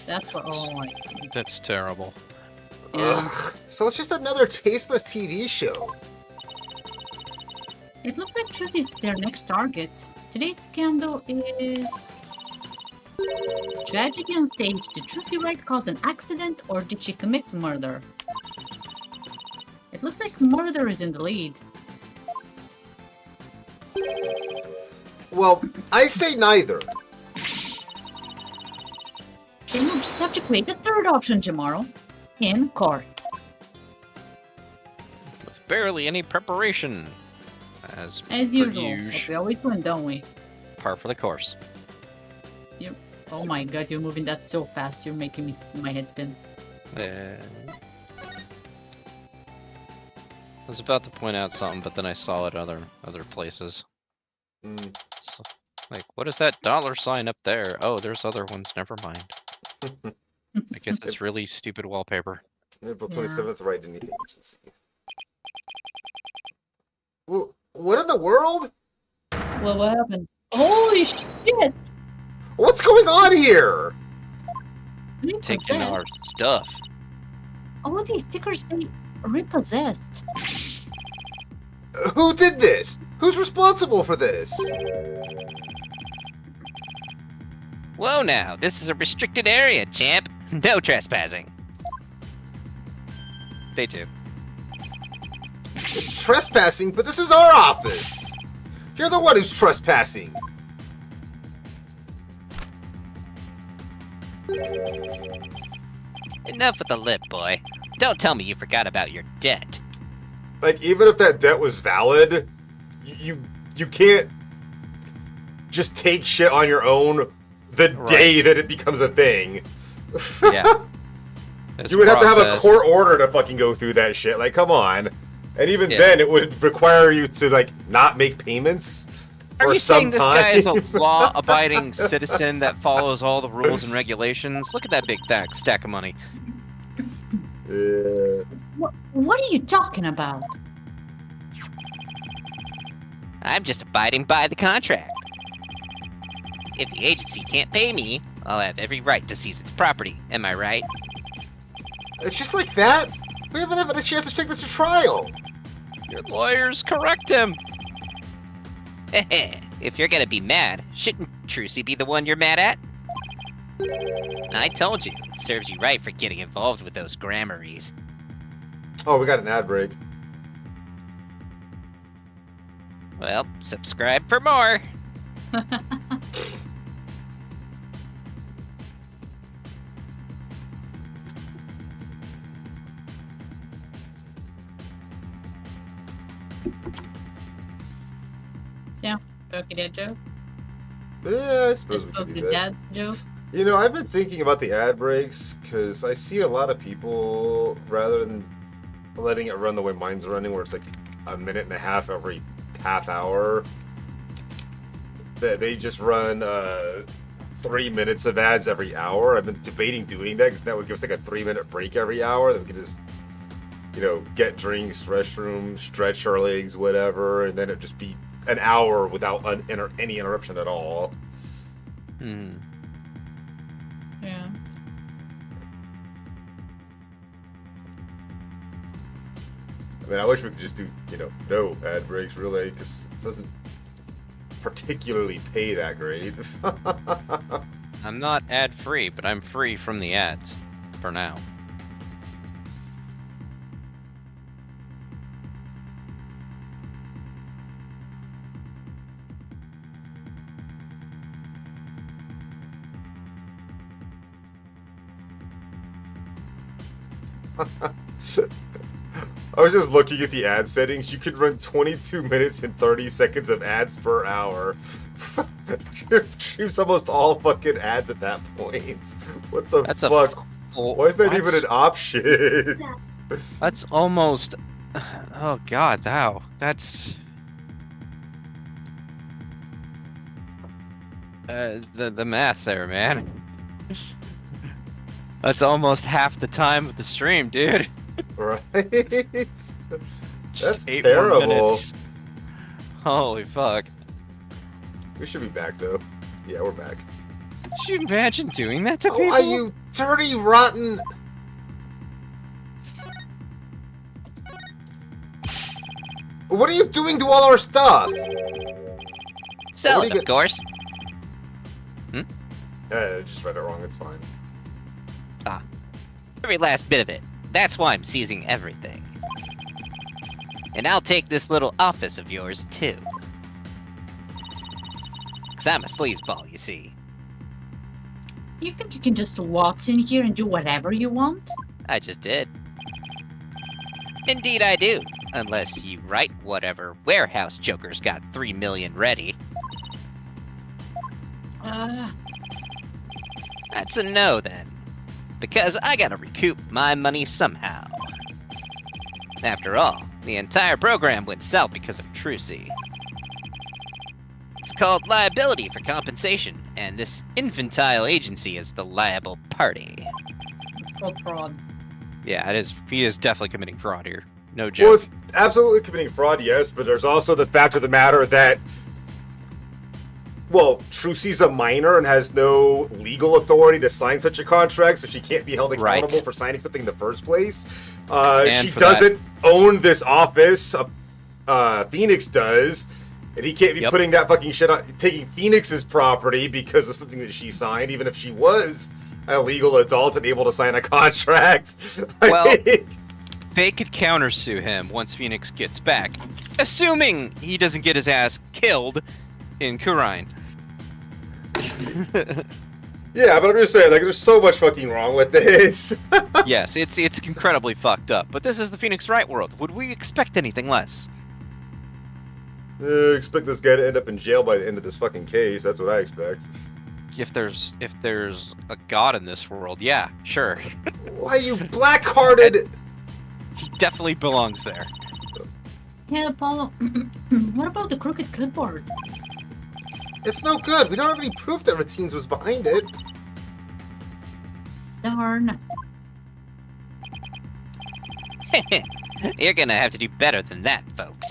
That's what. Oh my. That's terrible. Yeah. Ugh, so it's just another tasteless TV show. It looks like Trussy's their next target. Today's scandal is tragedy on stage. Did Trucy Wright cause an accident or did she commit murder? It looks like murder is in the lead. Well, I say neither. Then we'll just have to create a third option tomorrow. In court. With barely any preparation. As per Usual. usual. Like we always win, don't we? Par for the course. Oh my god, you're moving that so fast. You're making my head spin. was about to point out something, but then I saw it other places. Mm. So, like, what is that dollar sign up there? Oh, there's other ones. Never mind. I guess it's really stupid wallpaper. April Yeah. 27th, right? Anything? Let's see. Well, what in the world? Well, what happened? Holy shit! What's going on here? Taking our stuff. Oh, these stickers say repossessed. Who did this? Who's responsible for this? Whoa now, this is a restricted area, champ. No trespassing. They do. Trespassing? But this is our office. You're the one who's trespassing. Enough with the lip, boy. Don't tell me you forgot about your debt. Like, even if that debt was valid, you can't just take shit on your own the day that it becomes a thing. Yeah. You would have to have a court order to fucking go through that shit. Like, come on. And even then, it would require you to, like, not make payments Are for you some saying this guy is time. a law-abiding citizen that follows all the rules and regulations? Look at that big stack of money. Yeah. What are you talking about? I'm just abiding by the contract. If the agency can't pay me, I'll have every right to seize its property. Am I right? It's just like that? We haven't had a chance to take this to trial. Your lawyers correct him. If you're gonna be mad, shouldn't Trucy be the one you're mad at? I told you, it serves you right for getting involved with those grammaries. Oh, we got an ad break. Well, subscribe for more. Yeah, Turkey Dad joke. Yeah, I suppose we Spoke could the do that. dad's joke. You know, I've been thinking about the ad breaks because I see a lot of people, rather than letting it run the way mine's running, where it's like a minute and a half every half hour, that they just run 3 minutes of ads every hour. I've been debating doing that because that would give us like a 3-minute break every hour. That we could just, you know, get drinks, restroom, stretch our legs, whatever, and then it'd just be an hour without any interruption at all. Hmm. Yeah. I mean, I wish we could just do, you know, no ad breaks, really, because it doesn't particularly pay that great. I'm not ad-free, but I'm free from the ads. For now. I was just looking at the ad settings. You could run 22 minutes and 30 seconds of ads per hour. Your stream's almost all fucking ads at that point. What the That's fuck? Why is that even an option? That's almost... Oh god, wow. That's... the math there, man. That's almost half the time of the stream, dude. Right? Just That's 8 terrible. more minutes. Holy fuck. We should be back, though. Yeah, we're back. Could you imagine doing that to Oh, people? are you dirty, rotten... What are you doing to all our stuff? Sell What do it, you of course. I just read it wrong, it's fine. Every last bit of it. That's why I'm seizing everything. And I'll take this little office of yours, too. 'Cause I'm a sleazeball, you see. You think you can just waltz in here and do whatever you want? I just did. Indeed I do. Unless you write whatever warehouse joker's got 3 million ready. That's a no, then. Because I gotta recoup my money somehow. After all, The entire program went south because of Trucy. It's called liability for compensation, and this infantile agency is the liable party. It's called fraud. Yeah, it is. He is definitely committing fraud here. No Well, joke. it's absolutely committing fraud, yes, but there's also the fact of the matter that, well, Trucy's a minor and has no legal authority to sign such a contract, so she can't be held accountable Right. for signing something in the first place. And She for doesn't own this office. Phoenix does. And he can't be Yep. putting that fucking shit on, taking Phoenix's property because of something that she signed, even if she was a legal adult and able to sign a contract. Well, they could countersue him once Phoenix gets back, assuming he doesn't get his ass killed in Kurine. yeah, but I'm just saying, like, there's so much fucking wrong with this. Yes, it's incredibly fucked up, but this is the Phoenix Wright world. Would we expect anything less? Expect this guy to end up in jail by the end of this fucking case. That's what I expect. If there's a god in this world, yeah, sure. Why, you black-hearted... He definitely belongs there. Hey, Apollo. What about the crooked clipboard? It's no good. We don't have any proof that Ratines was behind it. Darn. You're gonna have to do better than that, folks.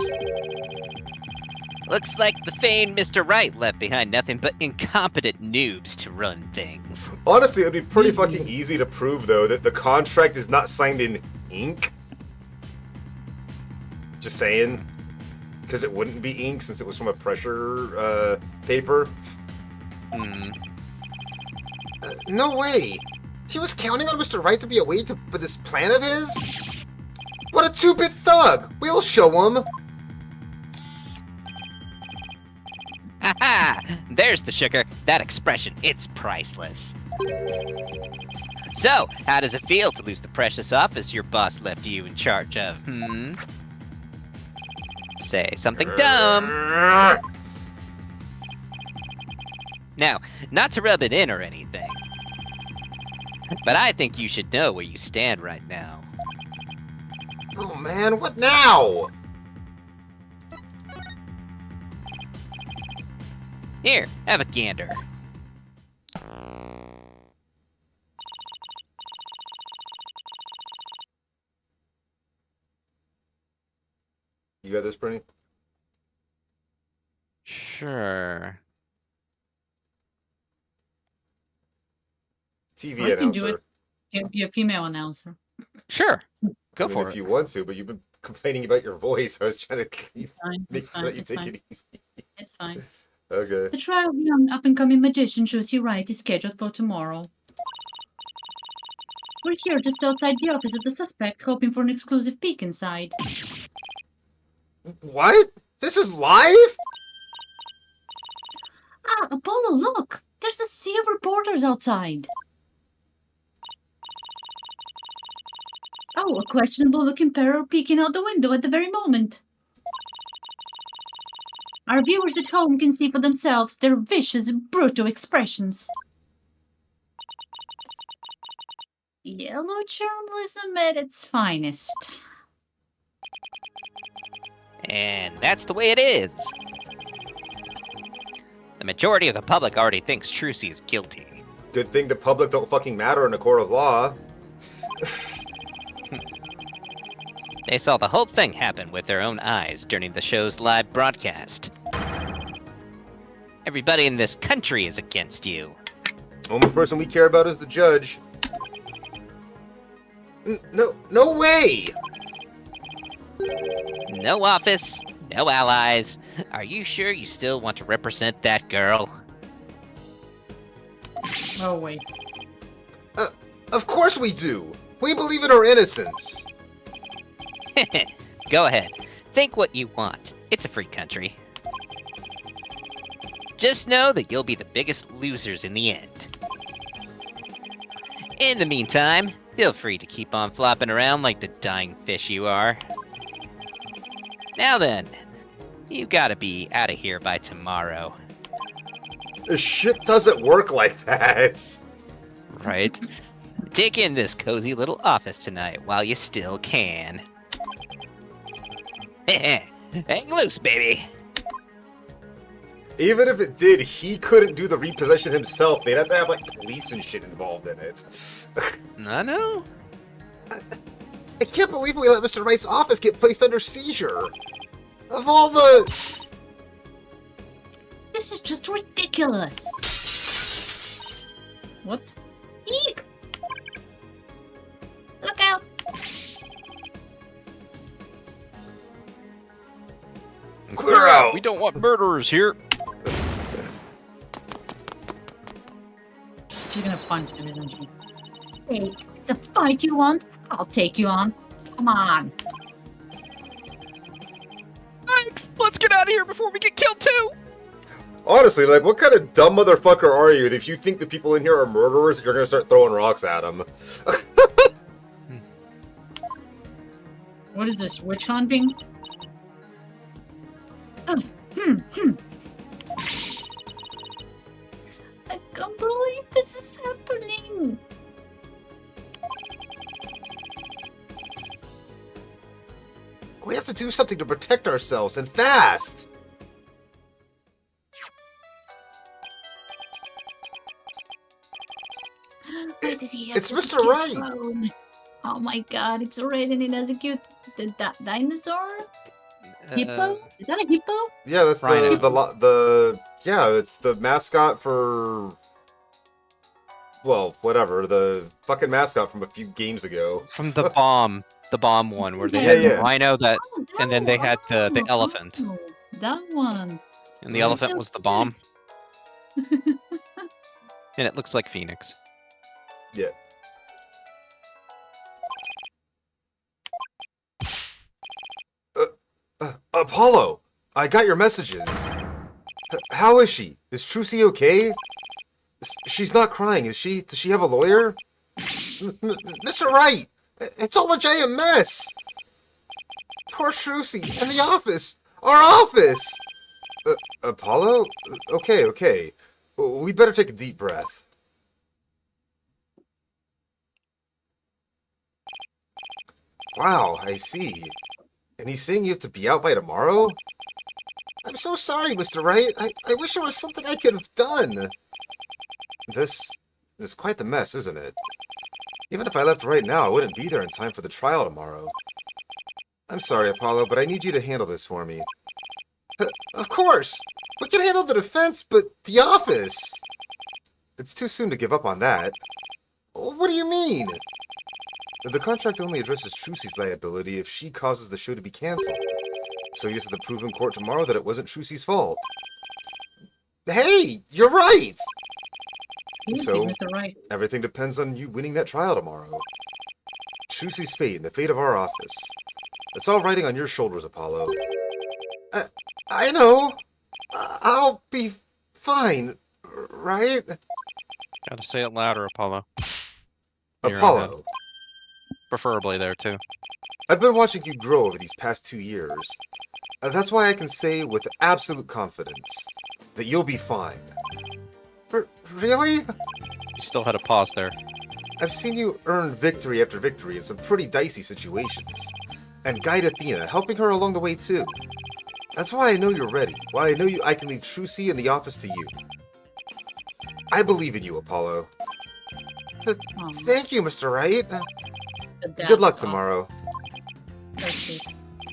Looks like the famed Mr. Wright left behind nothing but incompetent noobs to run things. Honestly, it would be pretty fucking easy to prove, though, that the contract is not signed in ink. Just saying. Because it wouldn't be ink since it was from a pressure paper. No way. He was counting on Mr. Wright to be away for this plan of his? What a two-bit thug! We'll show him! Haha! There's the sugar. That expression, it's priceless. So, how does it feel to lose the precious office your boss left you in charge of, Say something dumb. Now, not to rub it in or anything, but I think you should know where you stand right now. Oh man, what now? Here, have a gander. You got this, Brenny? Sure. TV I can do announcer. it. Can't be a female announcer. Sure. Go I mean, for if it. you want to, but you've been complaining about your voice. I was trying to It's fine. make It's fine. let you It's take fine. it easy. It's fine. Okay. The trial of young up-and-coming magician Josie Wright is scheduled for tomorrow. We're here just outside the office of the suspect, hoping for an exclusive peek inside. What? This is live? Ah, Apollo, look! There's a sea of reporters outside. Oh, a questionable-looking pair are peeking out the window at the very moment. Our viewers at home can see for themselves their vicious, brutal expressions. Yellow journalism at its finest. And that's the way it is. The majority of the public already thinks Trucy is guilty. Good thing the public don't fucking matter in a court of law. They saw the whole thing happen with their own eyes during the show's live broadcast. Everybody in this country is against you. Only person we care about is the judge. No way! No office, no allies. Are you sure you still want to represent that girl? Oh, wait. Of course we do. We believe in her innocence. Go ahead. Think what you want. It's a free country. Just know that you'll be the biggest losers in the end. In the meantime, feel free to keep on flopping around like the dying fish you are. Now then, you gotta be out of here by tomorrow. This shit doesn't work like that. Right? Take in this cozy little office tonight while you still can. Hang loose, baby. Even if it did, he couldn't do the repossession himself. They'd have to have, like, police and shit involved in it. I know. I can't believe we let Mr. Wright's office get placed under seizure. Of all the... This is just ridiculous. What? Eek! Look out! Clear out! We don't want murderers here. She's gonna punch him, isn't she? Hey, it's a fight you want? I'll take you on. Come on. Thanks. Let's get out of here before we get killed too. Honestly, like, what kind of dumb motherfucker are you if you think the people in here are murderers, you're gonna start throwing rocks at them? What is this? Witch hunting? I can't believe this is happening. We have to do something to protect ourselves, and fast! Why does he have It's such a Mr. cute Wright. phone? Oh my god, it's red and it has a cute dinosaur? Hippo? Is that a hippo? Yeah, that's Rhino. it's the mascot for... Well, whatever, the fucking mascot from a few games ago. From the bomb one where they Yeah, had the yeah. rhino that, Oh, that and then they had the one. elephant, Oh, that one. and the elephant was the bomb, and it looks like Phoenix. Yeah. Apollo! I got your messages. How is she? Is Trucy okay? She's not crying, is she? Does she have a lawyer? Mr. Wright! It's all a giant mess! Poor Trucy, and the office! Our office! Apollo? Okay. We'd better take a deep breath. Wow, I see. And he's saying you have to be out by tomorrow? I'm so sorry, Mr. Wright. I wish there was something I could have done. This is quite the mess, isn't it? Even if I left right now, I wouldn't be there in time for the trial tomorrow. I'm sorry, Apollo, but I need you to handle this for me. Of course! We can handle the defense, but the office! It's too soon to give up on that. What do you mean? The contract only addresses Trucy's liability if she causes the show to be cancelled. So you just have to prove in court tomorrow that it wasn't Trucy's fault. Hey! You're right! He's So- Mr. Right. Everything depends on you winning that trial tomorrow. Trucy's fate and the fate of our office. It's all riding on your shoulders, Apollo. I know. I'll be fine, right? Gotta say it louder, Apollo. In your own Apollo, head. Preferably there too. I've been watching you grow over these past 2 years. That's why I can say with absolute confidence that you'll be fine. Really? You still had a pause there. I've seen you earn victory after victory in some pretty dicey situations. And guide Athena, helping her along the way too. That's why I know you're ready. Why I know I can leave Trucy and the office to you. I believe in you, Apollo. Oh, Thank you, Mr. Wright. the dad Good luck talk. tomorrow. That's it.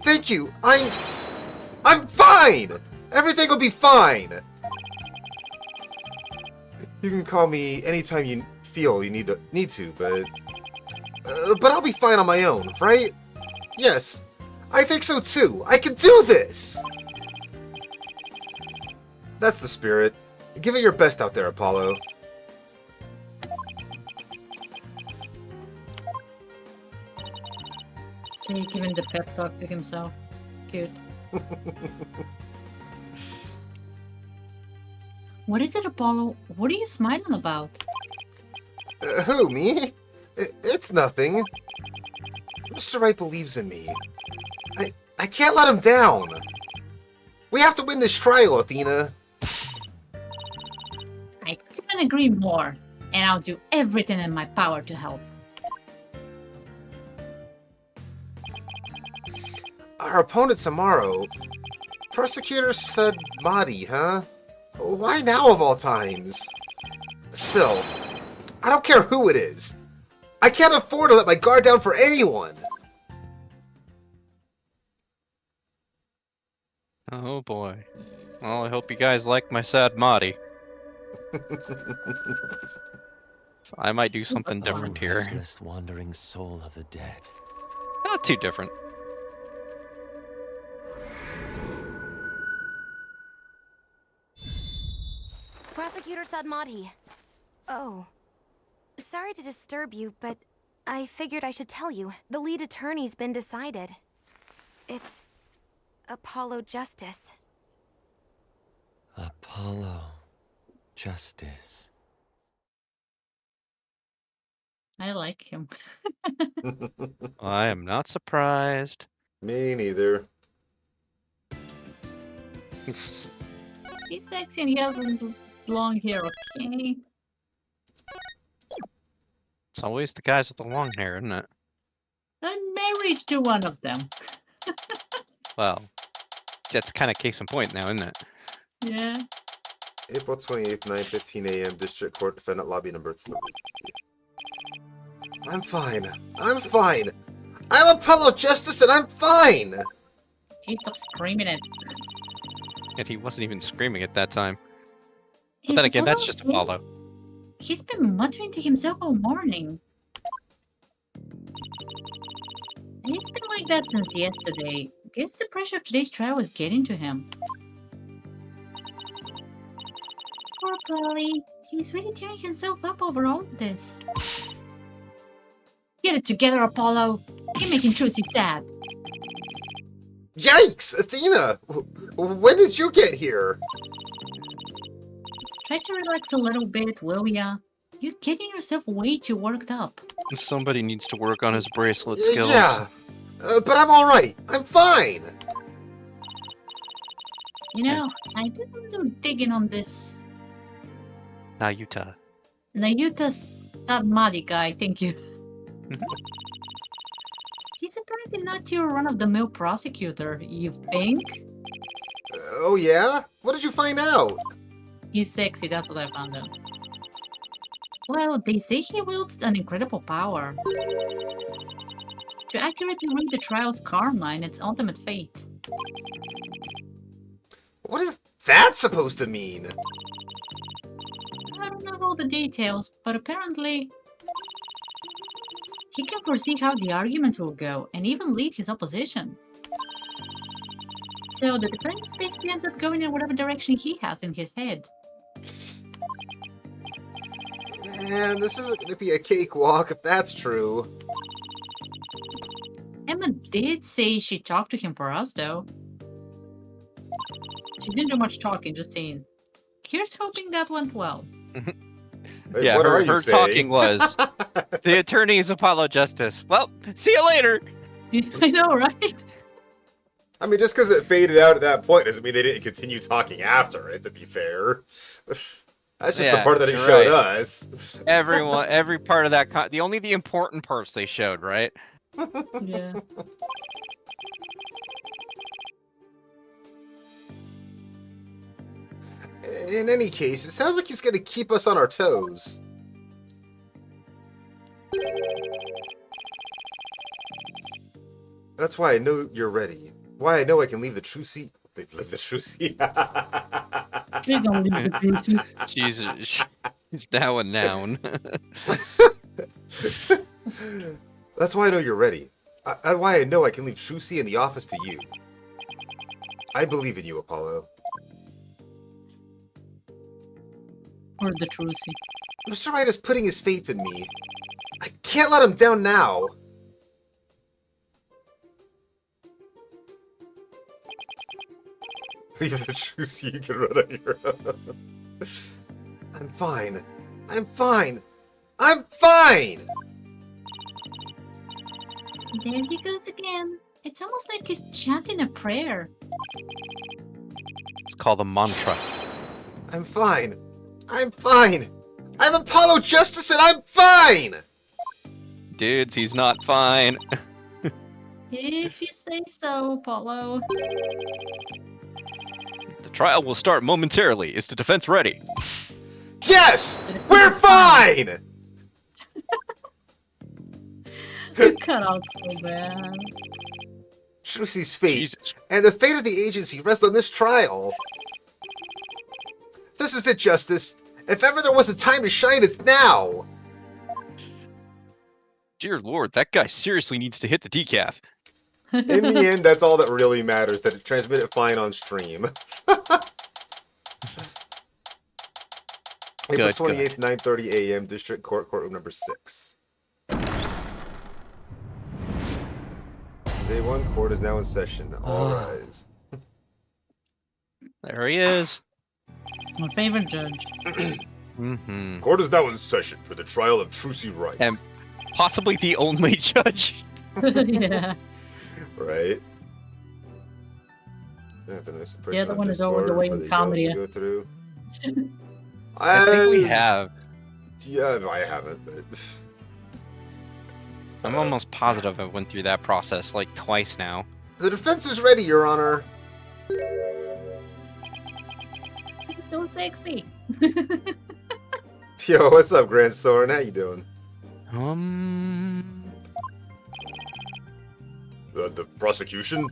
Thank you. I'm fine. Everything will be fine. You can call me anytime you feel you need to, but I'll be fine on my own, right? Yes, I think so too. I can do this. That's the spirit. Give it your best out there, Apollo. Jay giving the pep talk to himself. Cute. What is it, Apollo? What are you smiling about? Who, me? It's nothing. Mr. Wright believes in me. I can't let him down. We have to win this trial, Athena. I couldn't agree more, and I'll do everything in my power to help. Our opponent tomorrow. Prosecutor said Madi, huh? Why now of all times? Still, I don't care who it is. I can't afford to let my guard down for anyone. Oh boy. Well, I hope you guys like my sad Mahdi. I might do something different here. Restless wandering soul of the dead. Not too different. Prosecutor Sadmati. Oh. Sorry to disturb you, but I figured I should tell you. The lead attorney's been decided. It's Apollo Justice. Apollo Justice. I like him. I am not surprised. Me neither. He's sexy and he has long hair, okay? It's always the guys with the long hair, isn't it? I'm married to one of them. Well, that's kind of case in point now, isn't it? Yeah. April 28th, 9:15 a.m. District Court Defendant Lobby number 3. I'm fine. I'm fine. I'm Apollo Justice and I'm fine. He stopped screaming it. And he wasn't even screaming at that time. But Is then again, that's Apollo just okay? Apollo. He's been muttering to himself all morning. And he's been like that since yesterday. Guess the pressure of today's trial was getting to him. Poor Polly. He's really tearing himself up over all of this. Get it together, Apollo. You're making Trucy sad. Yikes! Athena! When did you get here? Try to relax a little bit, will ya? You're getting yourself way too worked up. Somebody needs to work on his bracelet skills. Yeah, but I'm alright. I'm fine. You know, I did a little digging on this Nayuta. Nayuta Sadmadi guy, thank you. Mhm. He's apparently not your run-of-the-mill prosecutor, you think? Oh yeah? What did you find out? He's sexy, that's what I found out. Well, they say he wields an incredible power. To accurately read the trial's karma and its ultimate fate. What is that supposed to mean? I don't know all the details, but apparently he can foresee how the arguments will go and even lead his opposition. So the defense basically ends up going in whatever direction he has in his head. Man, this isn't gonna be a cakewalk if that's true. Emma did say she talked to him for us, though. She didn't do much talking, just saying. Here's hoping that went well. Wait, Yeah, what are you her saying? talking was, the attorney is Apollo Justice. Well, see you later! I know, right? I mean, just because it faded out at that point doesn't mean they didn't continue talking after it, to be fair. That's just the Yeah, part that it you're showed right. us. Everyone, every part of that, only the important parts they showed, right? Yeah. In any case, it sounds like he's gonna keep us on our toes. That's why I know you're ready. Why I know I can leave the true seat. Leave the true seat. Please don't leave the Trucy. Jesus, she's now a noun. That's why I know you're ready. Why I know I can leave Trucy in the office to you. I believe in you, Apollo. Or the Trucy. Mr. Wright is putting his faith in me. I can't let him down now. Leave the Trucy, you can run on your own. I'm fine. I'm fine. I'm fine! There he goes again. It's almost like he's chanting a prayer. It's called a mantra. I'm fine. I'm fine. I'm Apollo Justice and I'm fine! Dudes, he's not fine. If you say so, Paulo. The trial will start momentarily. Is the defense ready? Yes! We're fine! You cut out so bad. Trucy's fate Jesus. and the fate of the agency rest on this trial. This is it, Justice. If ever there was a time to shine, it's now. Dear Lord, that guy seriously needs to hit the decaf. In the end, that's all that really matters, that it transmitted fine on stream. April 28th, 9:30 a.m., District Court, Courtroom number 6. Day 1, court is now in session. All rise. There he is. My favorite judge. Mm-hmm. Court is now in session for the trial of Trucy Wright. And possibly the only judge. Yeah. Right? The Yeah, the one is over the way in comedy. Go through. I think we have. Yeah, I haven't, but... I'm almost positive I went through that process like twice now. The defense is ready, Your Honor. He's so sexy. Yo, what's up, Grand Soren? How you doing? The prosecution?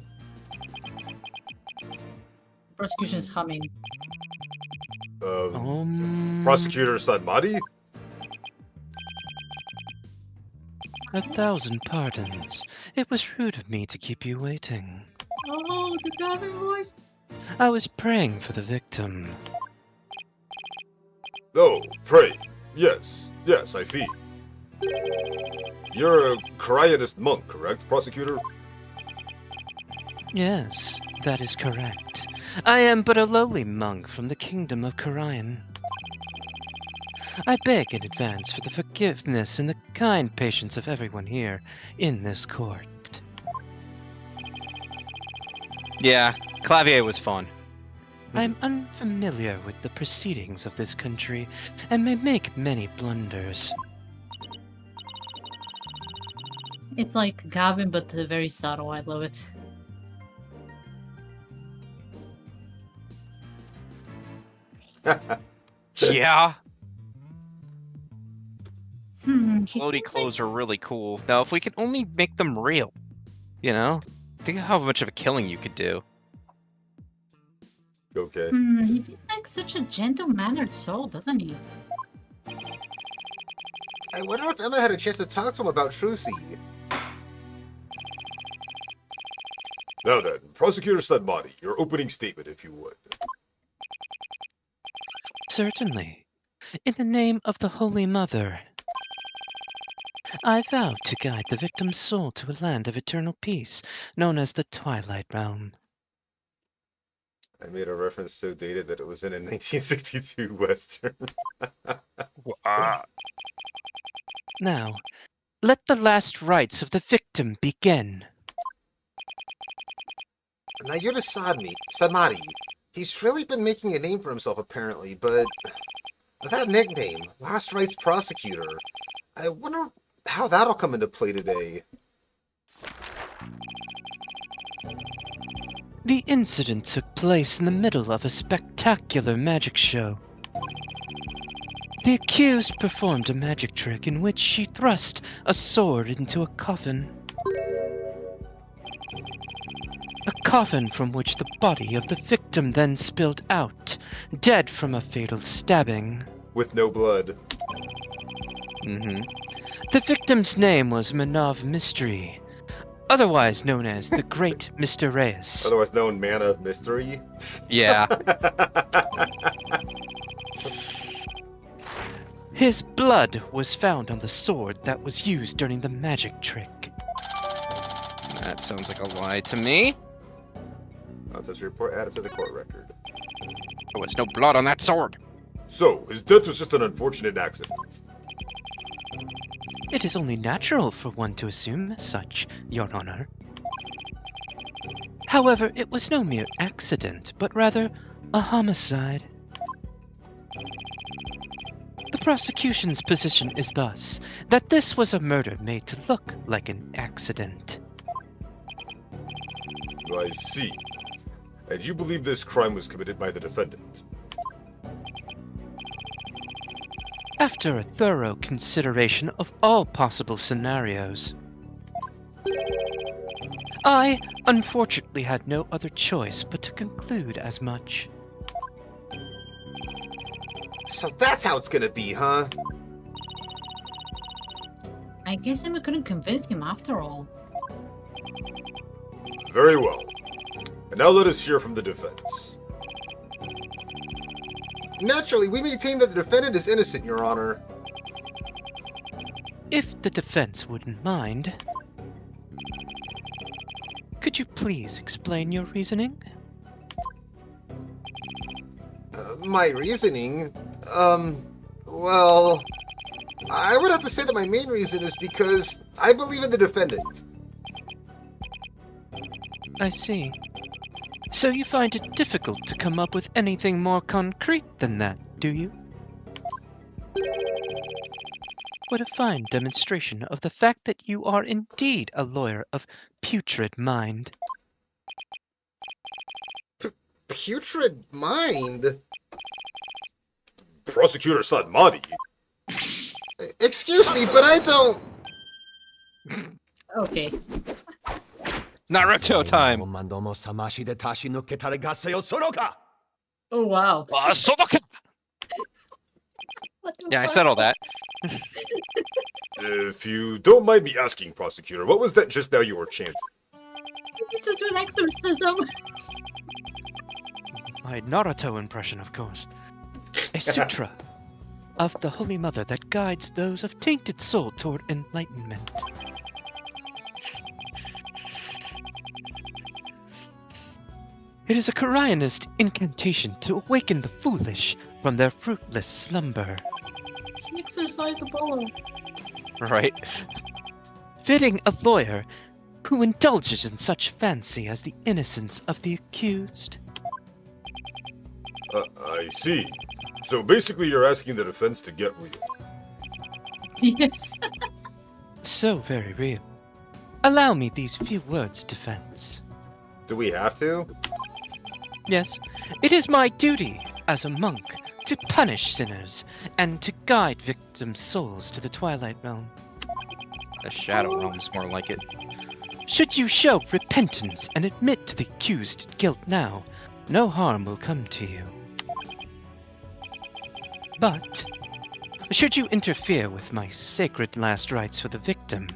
Prosecution is humming. Prosecutor Sadmati? 1,000 pardons. It was rude of me to keep you waiting. Oh, the Gavin voice. I was praying for the victim. Oh, pray. Yes, I see. You're a Koreanist monk, correct, prosecutor? Yes, that is correct. I am but a lowly monk from the kingdom of Korian. I beg in advance for the forgiveness and the kind patience of everyone here in this court. Yeah, Clavier was fun. I am unfamiliar with the proceedings of this country and may make many blunders. It's like Gavin, but very subtle. I love it. Yeah. He Floaty seems clothes are really cool. Now, if we could only make them real, you know? Think of how much of a killing you could do. Okay. He seems like such a gentle-mannered soul, doesn't he? I wonder if Emma had a chance to talk to him about Trucy. Now then, Prosecutor Sadmati, your opening statement, if you would. Certainly. In the name of the Holy Mother, I vow to guide the victim's soul to a land of eternal peace, known as the Twilight Realm. I made a reference so dated that it was in a 1962 Western. Now, let the last rites of the victim begin. Now you're to Sadmati. He's really been making a name for himself, apparently, but that nickname, Last Rites Prosecutor, I wonder how that'll come into play today. The incident took place in the middle of a spectacular magic show. The accused performed a magic trick in which she thrust a sword into a coffin. A coffin from which the body of the victim then spilled out, dead from a fatal stabbing. With no blood. The victim's name was Manav Mystery, otherwise known as the Great Mr. Reyes. Otherwise known Man of Mystery. Yeah. His blood was found on the sword that was used during the magic trick. That sounds like a lie to me. Autopsy report added to the court record. There was no blood on that sword. So, his death was just an unfortunate accident. It is only natural for one to assume as such, Your Honor. However, it was no mere accident, but rather a homicide. The prosecution's position is thus that this was a murder made to look like an accident. I see. And you believe this crime was committed by the defendant? After a thorough consideration of all possible scenarios, I unfortunately had no other choice but to conclude as much. So that's how it's gonna be, huh? I guess Emma couldn't convince him after all. Very well. And now let us hear from the defense. Naturally, we maintain that the defendant is innocent, Your Honor. If the defense wouldn't mind, could you please explain your reasoning? My reasoning? Well... I would have to say that my main reason is because I believe in the defendant. I see. So you find it difficult to come up with anything more concrete than that, do you? What a fine demonstration of the fact that you are indeed a lawyer of putrid mind. Putrid mind? Prosecutor Sadmati? Excuse me, but I don't... Okay. Naruto time! Oh wow. Sodoka! What the Yeah, I fuck? said all that. If you don't mind me asking, Prosecutor, what was that just now you were chanting? You just do an exorcism. My Naruto impression, of course. A sutra of the Holy Mother that guides those of tainted soul toward enlightenment. It is a Koreanist incantation to awaken the foolish from their fruitless slumber. He exorcised Apollo. Right. Fitting a lawyer who indulges in such fancy as the innocence of the accused. I see. So basically you're asking the defense to get real. Yes. So very real. Allow me these few words, defense. Do we have to? Yes, it is my duty as a monk to punish sinners and to guide victims' souls to the Twilight Realm. The Shadow Realm's more like it. Should you show repentance and admit to the accused guilt now, no harm will come to you. But, should you interfere with my sacred last rites for the victim,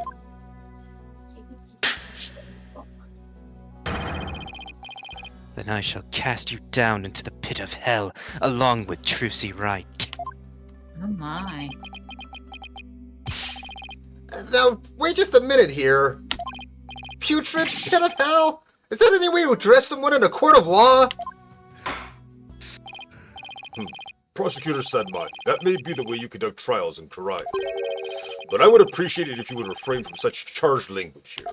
then I shall cast you down into the pit of hell along with Trucy Wright. Oh my. Now, wait just a minute here. Putrid pit of hell? Is that any way to address someone in a court of law? Prosecutor Sadmati, that may be the way you conduct trials in Korea. But I would appreciate it if you would refrain from such charged language here.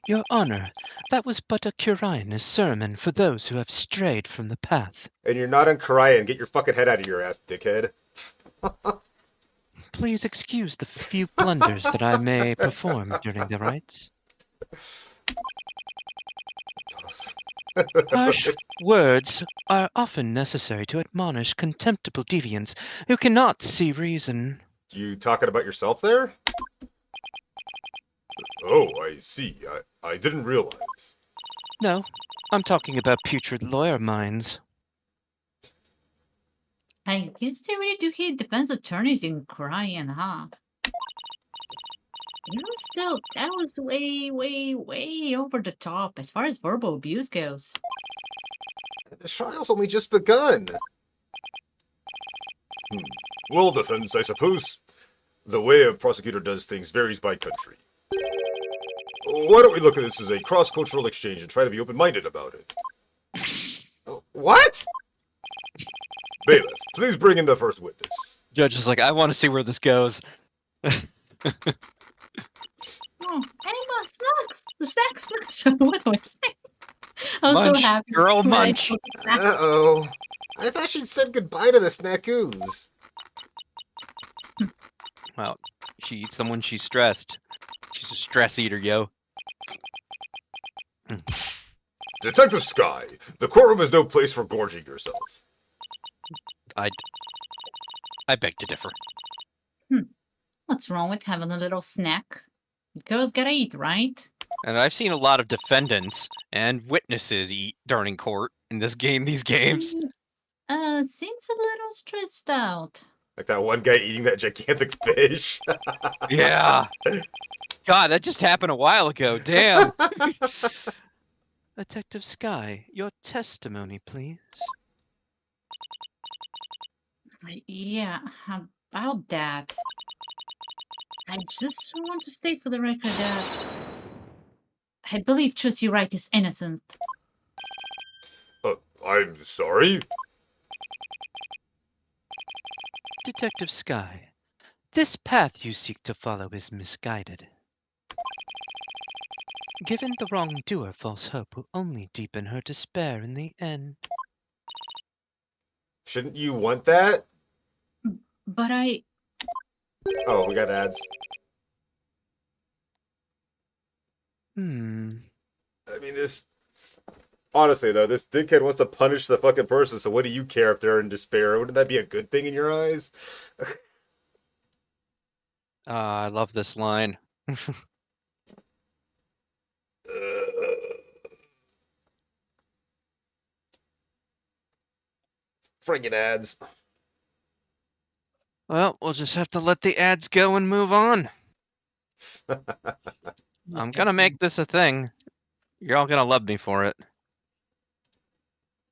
Your Honor, that was but a Koreanist sermon for those who have strayed from the path. And you're not in Korean. Get your fucking head out of your ass, dickhead. Please excuse the few blunders that I may perform during the rites. Harsh words are often necessary to admonish contemptible deviants who cannot see reason. You talking about yourself there? Oh, I see. I didn't realize. No, I'm talking about putrid lawyer minds. I guess they really do hate defense attorneys in Korean, huh? Even still, that was way over the top as far as verbal abuse goes. The trial's only just begun. Well, defense, I suppose the way a prosecutor does things varies by country. Why don't we look at this as a cross-cultural exchange and try to be open-minded about it? What? Bailiff, please bring in the first witness. Judge is like, I want to see where this goes. Oh, Emma, snacks! The snacks! What do I say? I was Munch, so happy. girl, when I munch. saw the snacks. Uh-oh. I thought she'd said goodbye to the snackoos. Well, she eats them when she's stressed. She's a stress eater, yo. Detective Sky, the courtroom is no place for gorging yourself. I beg to differ. What's wrong with having a little snack? Girls gotta eat, right? And I've seen a lot of defendants and witnesses eat during court in this game, these games. Seems a little stressed out. Like that one guy eating that gigantic fish. Yeah. God, that just happened a while ago. Damn. Detective Sky, your testimony, please. Yeah, how about that? I just want to state for the record that I believe Chusi Wright is innocent. I'm sorry? Detective Sky, this path you seek to follow is misguided. Giving the wrongdoer false hope will only deepen her despair in the end. Shouldn't you want that? But I... Oh, we got ads. Hmm. I mean, this... Honestly, though, this dickhead wants to punish the fucking person, so what do you care if they're in despair? Wouldn't that be a good thing in your eyes? I love this line. Friggin' ads. Well, we'll just have to let the ads go and move on. I'm gonna make this a thing. You're all gonna love me for it.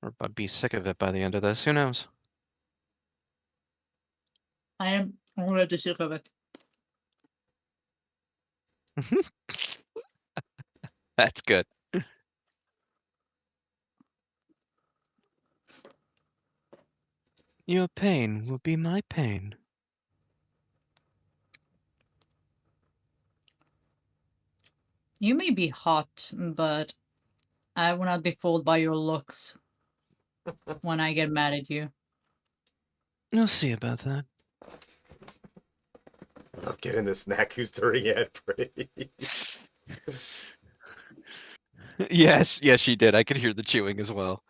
Or I'd be sick of it by the end of this. Who knows? I am already sick of it. That's good. Your pain will be my pain. You may be hot, but I will not be fooled by your looks when I get mad at you. We'll see about that. I'll get in the snack who's during ad break. Yes, she did. I could hear the chewing as well.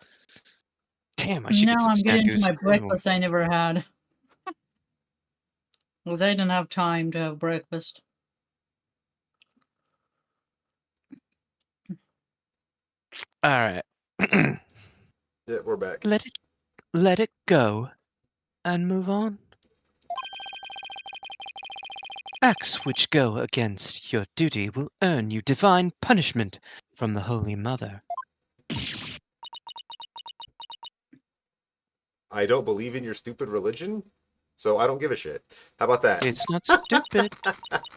Damn, I should Now get some I'm snack getting into goose. my breakfast I never had. Because I didn't have time to have breakfast. All right. Yeah, we're back. Let it go and move on. Acts which go against your duty will earn you divine punishment from the Holy Mother. I don't believe in your stupid religion, so I don't give a shit. How about that? It's not stupid.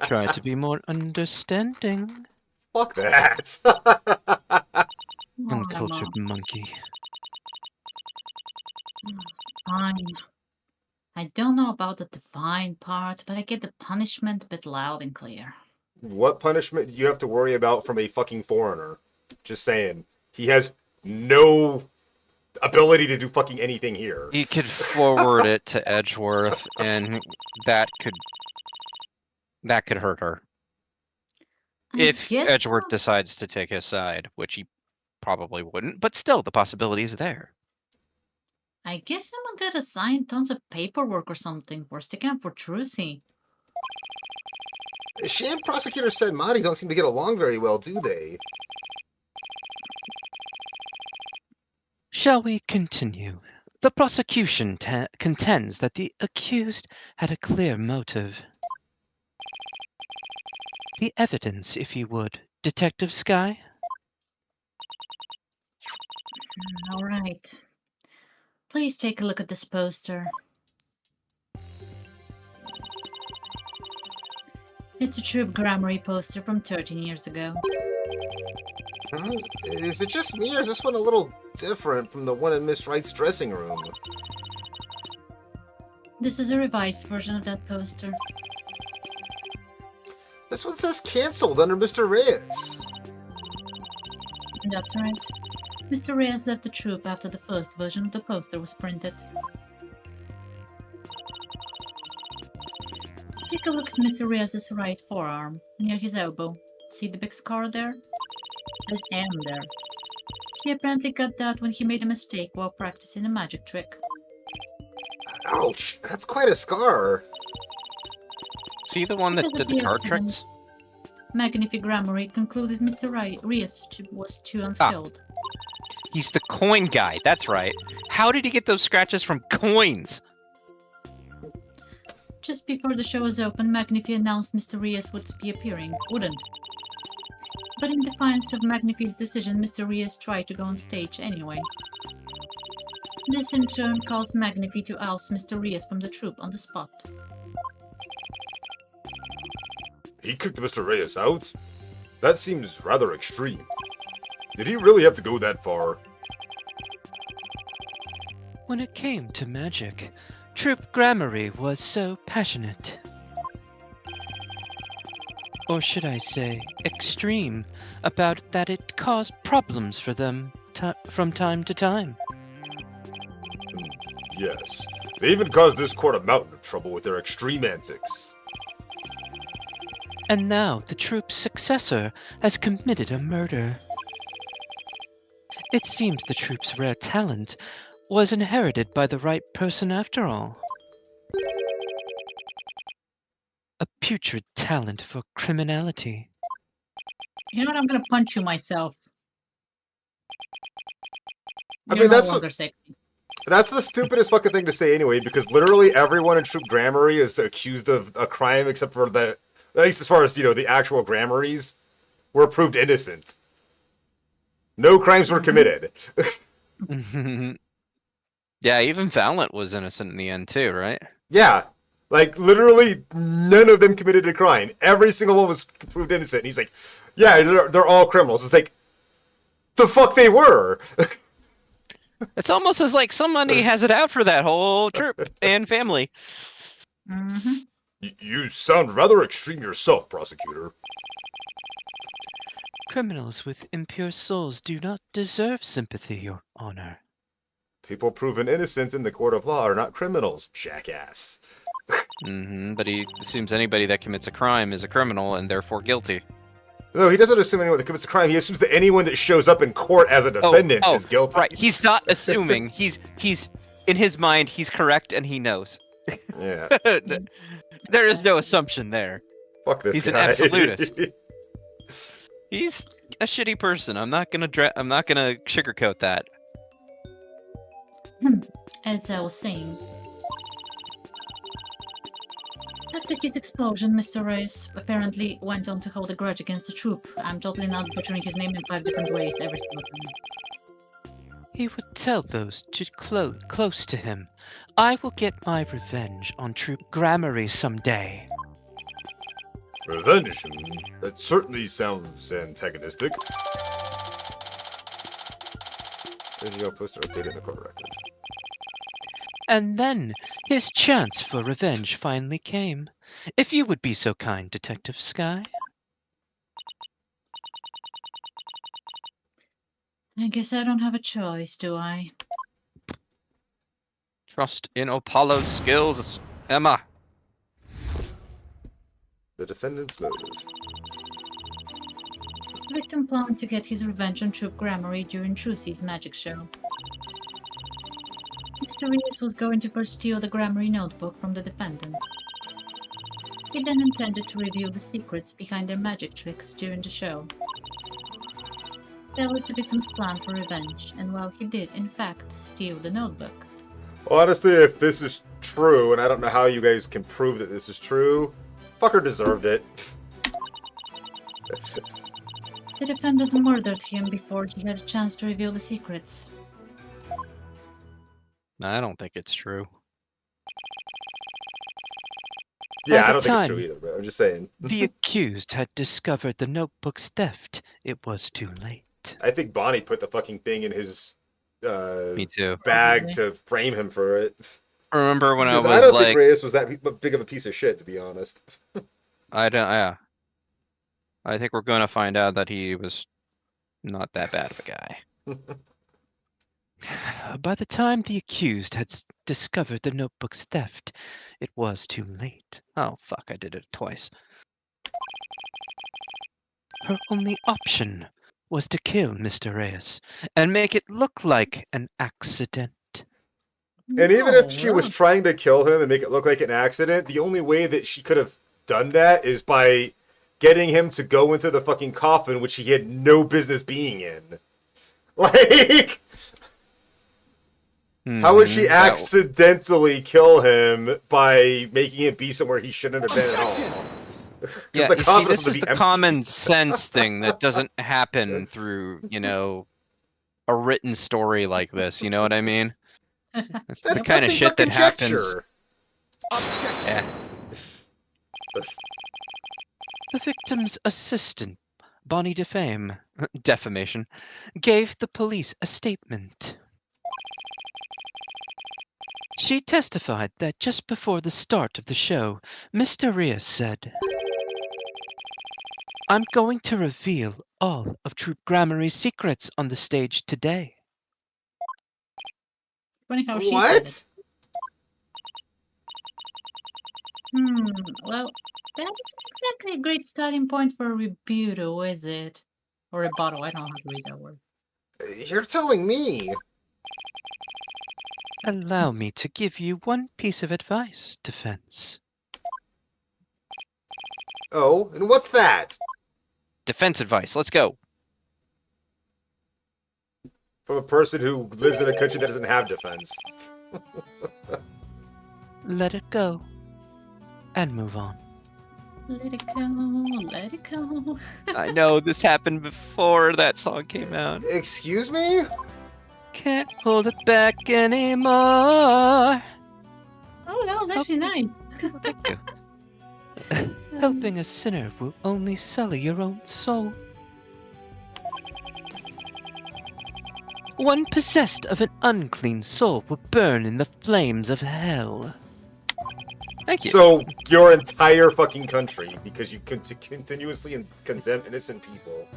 Try to be more understanding. Fuck that. Uncultured monkey. Fine. I don't know about the divine part, but I get the punishment a bit loud and clear. What punishment do you have to worry about from a fucking foreigner? Just saying. He has no ability to do fucking anything here. He could forward it to Edgeworth, and that could hurt her. If Edgeworth decides to take his side, which he probably wouldn't, but still, the possibility is there. I guess someone got assigned tons of paperwork or something for sticking up for Trucy. She and Prosecutor Senmati don't seem to get along very well, do they? Shall we continue? The prosecution contends that the accused had a clear motive. The evidence, if you would, Detective Sky? All right. Please take a look at this poster. It's a Troop Grammary poster from 13 years ago. Is it just me, or is this one a little different from the one in Miss Wright's dressing room? This is a revised version of that poster. This one says cancelled under Mr. Reyes. That's right. Mr. Reyes left the troop after the first version of the poster was printed. Chief Take a look at Mr. Reyes' right forearm, near his elbow. See the big scar there? There's M there. He apparently got that when he made a mistake while practicing a magic trick. Ouch! That's quite a scar. Is he the one that Because of did the the card accident, tricks? Magnific Grammary concluded Mr. Reyes was too unskilled. He's the coin guy, that's right. How did he get those scratches from coins? Just before the show was open, Magnifi announced Mr. Reyes would be appearing. Wouldn't. But in defiance of Magnifi's decision, Mr. Reyes tried to go on stage anyway. This in turn caused Magnifi to oust Mr. Reyes from the troupe on the spot. He kicked Mr. Reyes out? That seems rather extreme. Did he really have to go that far? When it came to magic, Troop Grammary was so passionate. Or should I say, extreme, about that it caused problems for them from time to time. Yes. They even caused this court a mountain of trouble with their extreme antics. And now the troop's successor has committed a murder. It seems the troop's rare talent was inherited by the right person after all. A putrid talent for criminality. You know what? I'm gonna punch you myself. I You're mean, no that's longer sexy. That's the stupidest fucking thing to say anyway, because literally everyone in Troop Grammary is accused of a crime except for at least as far as, the actual Grammaries, were proved innocent. No crimes were committed. Yeah, even Valiant was innocent in the end too, right? Yeah. Like, literally, none of them committed a crime. Every single one was proved innocent. And he's like, yeah, they're all criminals. It's like, the fuck they were! It's almost as like somebody has it out for that whole troop and family. Mm-hmm. You sound rather extreme yourself, prosecutor. Criminals with impure souls do not deserve sympathy, Your Honor. People proven innocent in the court of law are not criminals, jackass. But he assumes anybody that commits a crime is a criminal and therefore guilty. No, he doesn't assume anyone that commits a crime. He assumes that anyone that shows up in court as a defendant is guilty. Right, he's not assuming. He's in his mind, he's correct and he knows. Yeah. There is no assumption there. Fuck this He's guy. an absolutist. He's a shitty person. I'm not gonna sugarcoat that. As I was saying. After his explosion, Mr. Reyes apparently went on to hold a grudge against the troop. I'm totally not butchering his name in 5 different ways every single time. He would tell those close to him, I will get my revenge on Troop Grammary someday. Revenge? That certainly sounds antagonistic. There you go, poster update in the court record. And then his chance for revenge finally came. If you would be so kind, Detective Sky. I guess I don't have a choice, do I? Trust in Apollo's skills, Emma. The defendant's motive. The victim planned to get his revenge on Troop Grammary during Trucy's magic show. Mr. Reyes was going to first steal the Grammary notebook from the defendant. He then intended to reveal the secrets behind their magic tricks during the show. That was the victim's plan for revenge, and while he did, in fact, steal the notebook. Honestly, if this is true, and I don't know how you guys can prove that this is true, fucker deserved it. The defendant murdered him before he had a chance to reveal the secrets. I don't think it's true. Yeah, By I the don't think it's true time either, but I'm just saying. the accused had discovered the notebook's theft, it was too late. I think Bonnie put the fucking thing in his Me too. bag to frame him for it. Remember when I was Because I don't like, think Reyes was that big of a piece of shit, to be honest. yeah. I think we're gonna find out that he was not that bad of a guy. by the time the accused had discovered the notebook's theft, it was too late. Oh, fuck, I did it twice. Her only option was to kill Mr. Reyes and make it look like an accident. And even if she No, was trying to kill him and make it look like an accident, the only way that she could have done that is by getting him to go into the fucking coffin, which he had no business being in. Like, how would she accidentally kill him by making him be somewhere he shouldn't have been at all? Yeah, the you see, coffin this was is gonna the be empty. common sense thing that doesn't happen through, a written story like this. You know what I mean? It's That's the kind of nothing shit but that happens. conjecture. Yeah. The victim's assistant, Bonnie Defamation, gave the police a statement. She testified that just before the start of the show, Mr. Reyes said, "I'm going to reveal all of Troop Gramarye's secrets on the stage today." funny how she said What? it. Well, that isn't exactly a great starting point for a rebuttal, is it? Or rebuttal, I don't know how to read that word. You're telling me. Allow me to give you one piece of advice, defense. Oh, and what's that? Defense advice. Let's go. From a person who lives in a country that doesn't have defense. Let it go and move on. Let it go, let it go. I know this happened before that song came out. Excuse me? Can't hold it back anymore. Oh, that was actually nice. Thank you. Helping a sinner will only sully your own soul. One possessed of an unclean soul will burn in the flames of hell. Thank you. So, your entire fucking country, because you continuously condemn innocent people.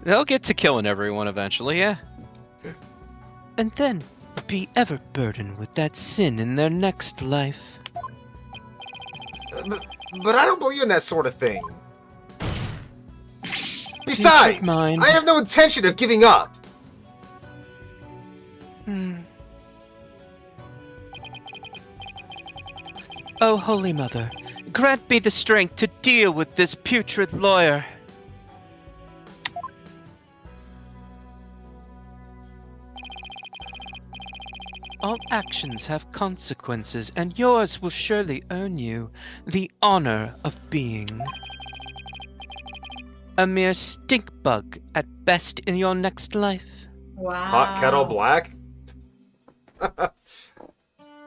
They'll get to killing everyone eventually, yeah. And then be ever burdened with that sin in their next life. But I don't believe in that sort of thing. Besides, mind. I have no intention of giving up. Oh, Holy Mother, grant me the strength to deal with this putrid lawyer. All actions have consequences, and yours will surely earn you the honor of being a mere stink bug at best in your next life. Wow. Hot kettle black?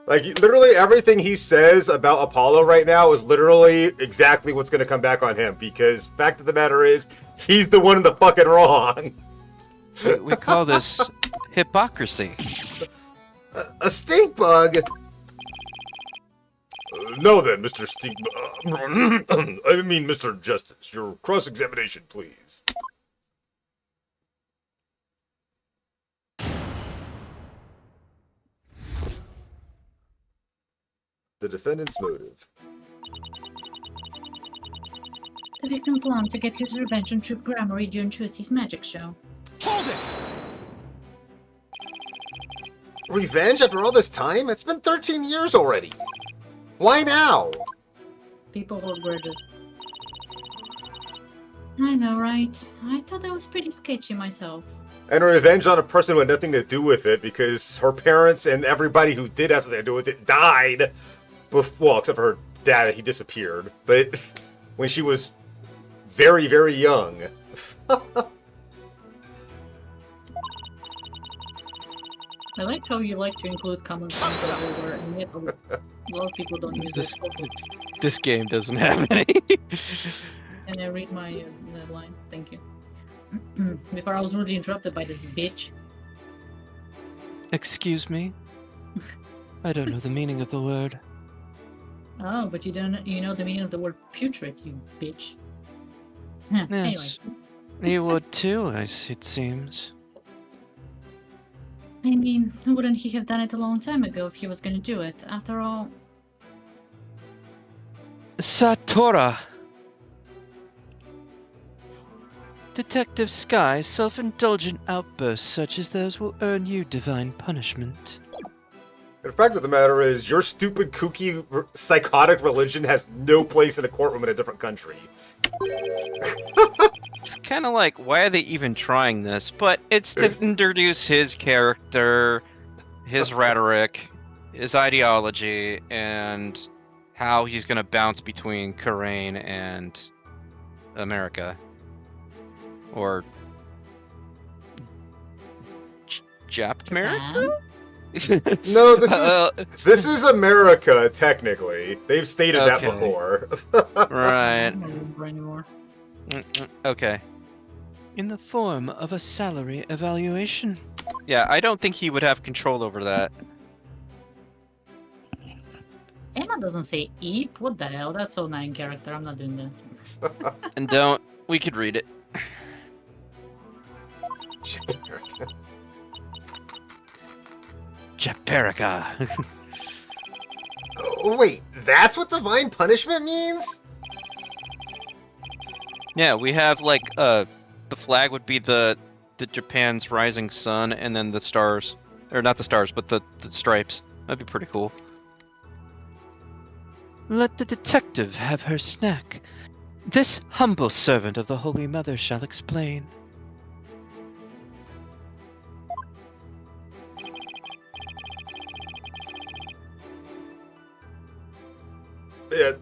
Like, literally everything he says about Apollo right now is literally exactly what's going to come back on him, because fact of the matter is, he's the one in the fucking wrong. We call this hypocrisy. A stink bug? No then, Mr. Stink... I mean, Mr. Justice, your cross-examination, please. The defendant's motive. The victim planned to get his revenge on Troop Gramarye during Tuesday's magic show. Hold it! Revenge after all this time? It's been 13 years already. Why now? People hold grudges. I know, right? I thought that was pretty sketchy myself. And revenge on a person who had nothing to do with it, because her parents and everybody who did have something to do with it died. Well, except for her dad, he disappeared. But when she was very, very young. I like how you like to include common sense everywhere, and yet a lot of people don't use This, it. this game doesn't have any. Can I read my line? Thank you. Before I was rudely interrupted by this bitch. Excuse me? I don't know the meaning of the word. Oh, but you don't. You know the meaning of the word putrid, you bitch. Huh, Yes. You would too, it seems. I mean, wouldn't he have done it a long time ago if he was going to do it? After all, Satora! Detective Sky's self-indulgent outbursts such as those will earn you divine punishment. The fact of the matter is, your stupid, kooky, psychotic religion has no place in a courtroom in a different country. It's kind of like, why are they even trying this? But it's to introduce his character, his rhetoric, his ideology, and how he's going to bounce between Karain and America. Or Jap America? No, this is America, technically. They've stated that Okay. before. I Right. don't remember anymore. Okay. In the form of a salary evaluation. Yeah, I don't think he would have control over that. Emma doesn't say eep. What the hell? That's so 9 character. I'm not doing that. And don't. We could read it. Japerica. Oh, wait, that's what divine punishment means? Yeah, we have like the flag would be the Japan's rising sun, and then the stars, or not the stars, but the stripes. That'd be pretty cool. Let the detective have her snack. This humble servant of the Holy Mother shall explain. Yeah,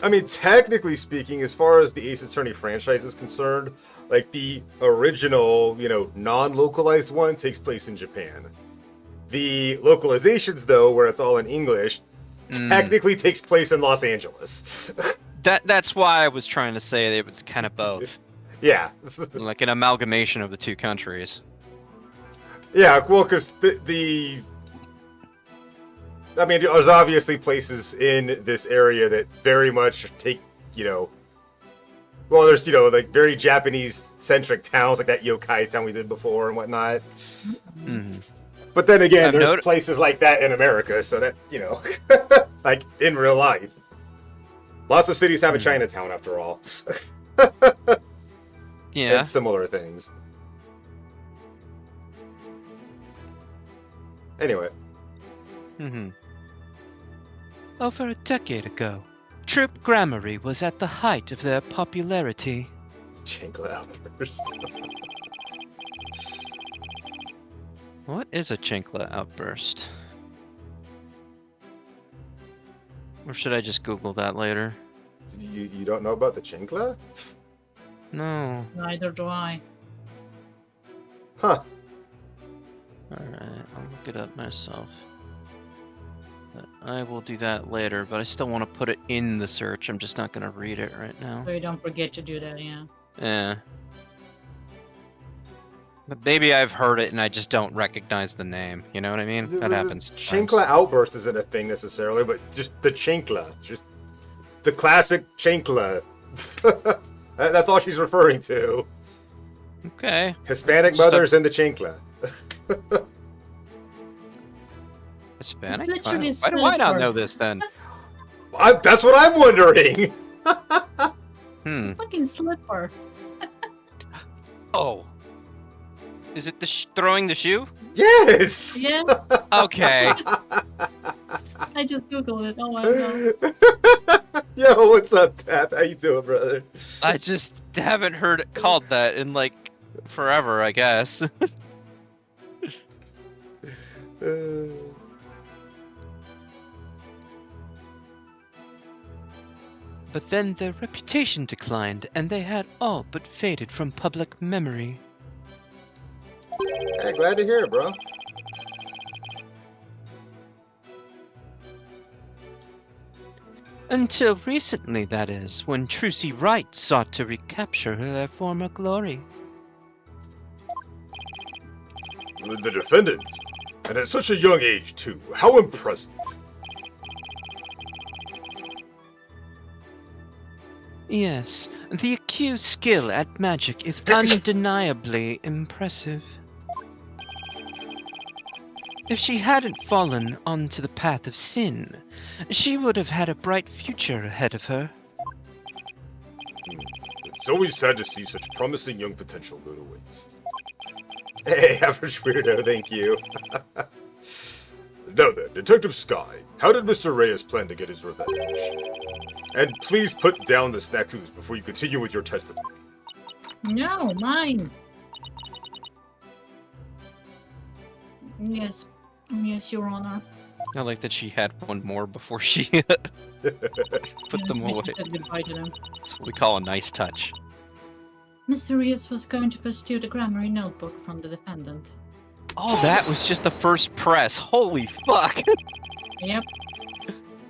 I mean, technically speaking, as far as the Ace Attorney franchise is concerned, like the original, non-localized one takes place in Japan. The localizations, though, where it's all in English, technically takes place in Los Angeles. That's why I was trying to say that it was kind of both, Yeah. like an amalgamation of the two countries. Yeah, well, because I mean, there's obviously places in this area that very much take, well, there's, like very Japanese-centric towns, like that yokai town we did before and whatnot. Mm-hmm. But then again, I've there's places like that in America, so that, like in real life. Lots of cities have a Chinatown, after all. Yeah. And similar things. Anyway. Mm-hmm. Over a decade ago, Troop Grammary was at the height of their popularity. Chancla outburst. What is a Chancla outburst? Or should I just Google that later? You don't know about the Chancla? No. Neither do I. Huh. Alright, I'll look it up myself. But I will do that later, but I still want to put it in the search. I'm just not going to read it right now. So you don't forget to do that, yeah. Yeah. But maybe I've heard it and I just don't recognize the name. You know what I mean? That happens. Chancla outburst isn't a thing necessarily, but just the Chancla. Just the classic Chancla. That's all she's referring to. Okay. Hispanic Just a- mothers and the Chancla. Hispanic? It's Why literally why do I not silver. know this then? That's what I'm wondering. Hmm. Fucking slipper. Oh. Is it the throwing the shoe? Yes. Yeah, Okay. I just googled it. Oh my god. Yo, what's up, Tap? How you doing, brother? I just haven't heard it called that in like forever, I guess. But then their reputation declined, and they had all but faded from public memory. Hey, glad to hear it, bro. Until recently, that is, when Trucy Wright sought to recapture their former glory. The defendant, and at such a young age too. How impressive. Yes, the accused's skill at magic is undeniably impressive. If she hadn't fallen onto the path of sin, she would have had a bright future ahead of her. It's always sad to see such promising young potential go to waste. Hey, average weirdo, thank you. Now then, Detective Sky, how did Mr. Reyes plan to get his revenge? And please put down the snackoos before you continue with your testimony. No, mine. Yes, yes, Your Honor. I like that she had one more before she put them away. Said goodbye to them. That's what we call a nice touch. Mr. Reyes was going to first steal the grammary notebook from the defendant. Oh, that was just the first press. Holy fuck! Yep.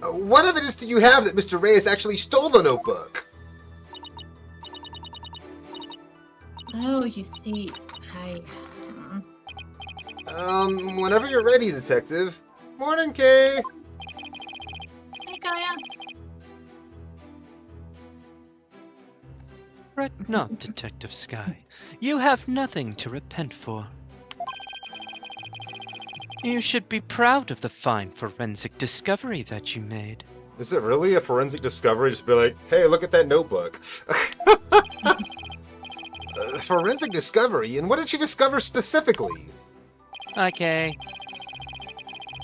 What evidence do you have that Mr. Reyes actually stole the notebook? Oh, you see, Whenever you're ready, Detective. Morning, Kay. Hey, Kaya. Fret not, Detective Sky. You have nothing to repent for. You should be proud of the fine forensic discovery that you made. Is it really a forensic discovery? Just be like, hey, look at that notebook. Forensic discovery? And what did she discover specifically? Okay.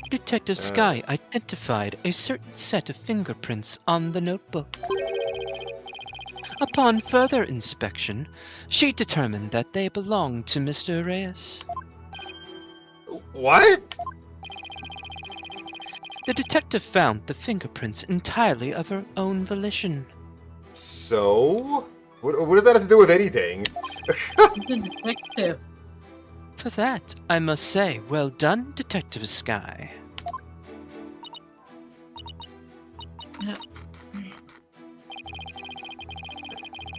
Detective Sky identified a certain set of fingerprints on the notebook. Upon further inspection, she determined that they belonged to Mr. Reyes. What? The detective found the fingerprints entirely of her own volition. So? What does that have to do with anything? He's a detective. For that, I must say, well done, Detective Sky.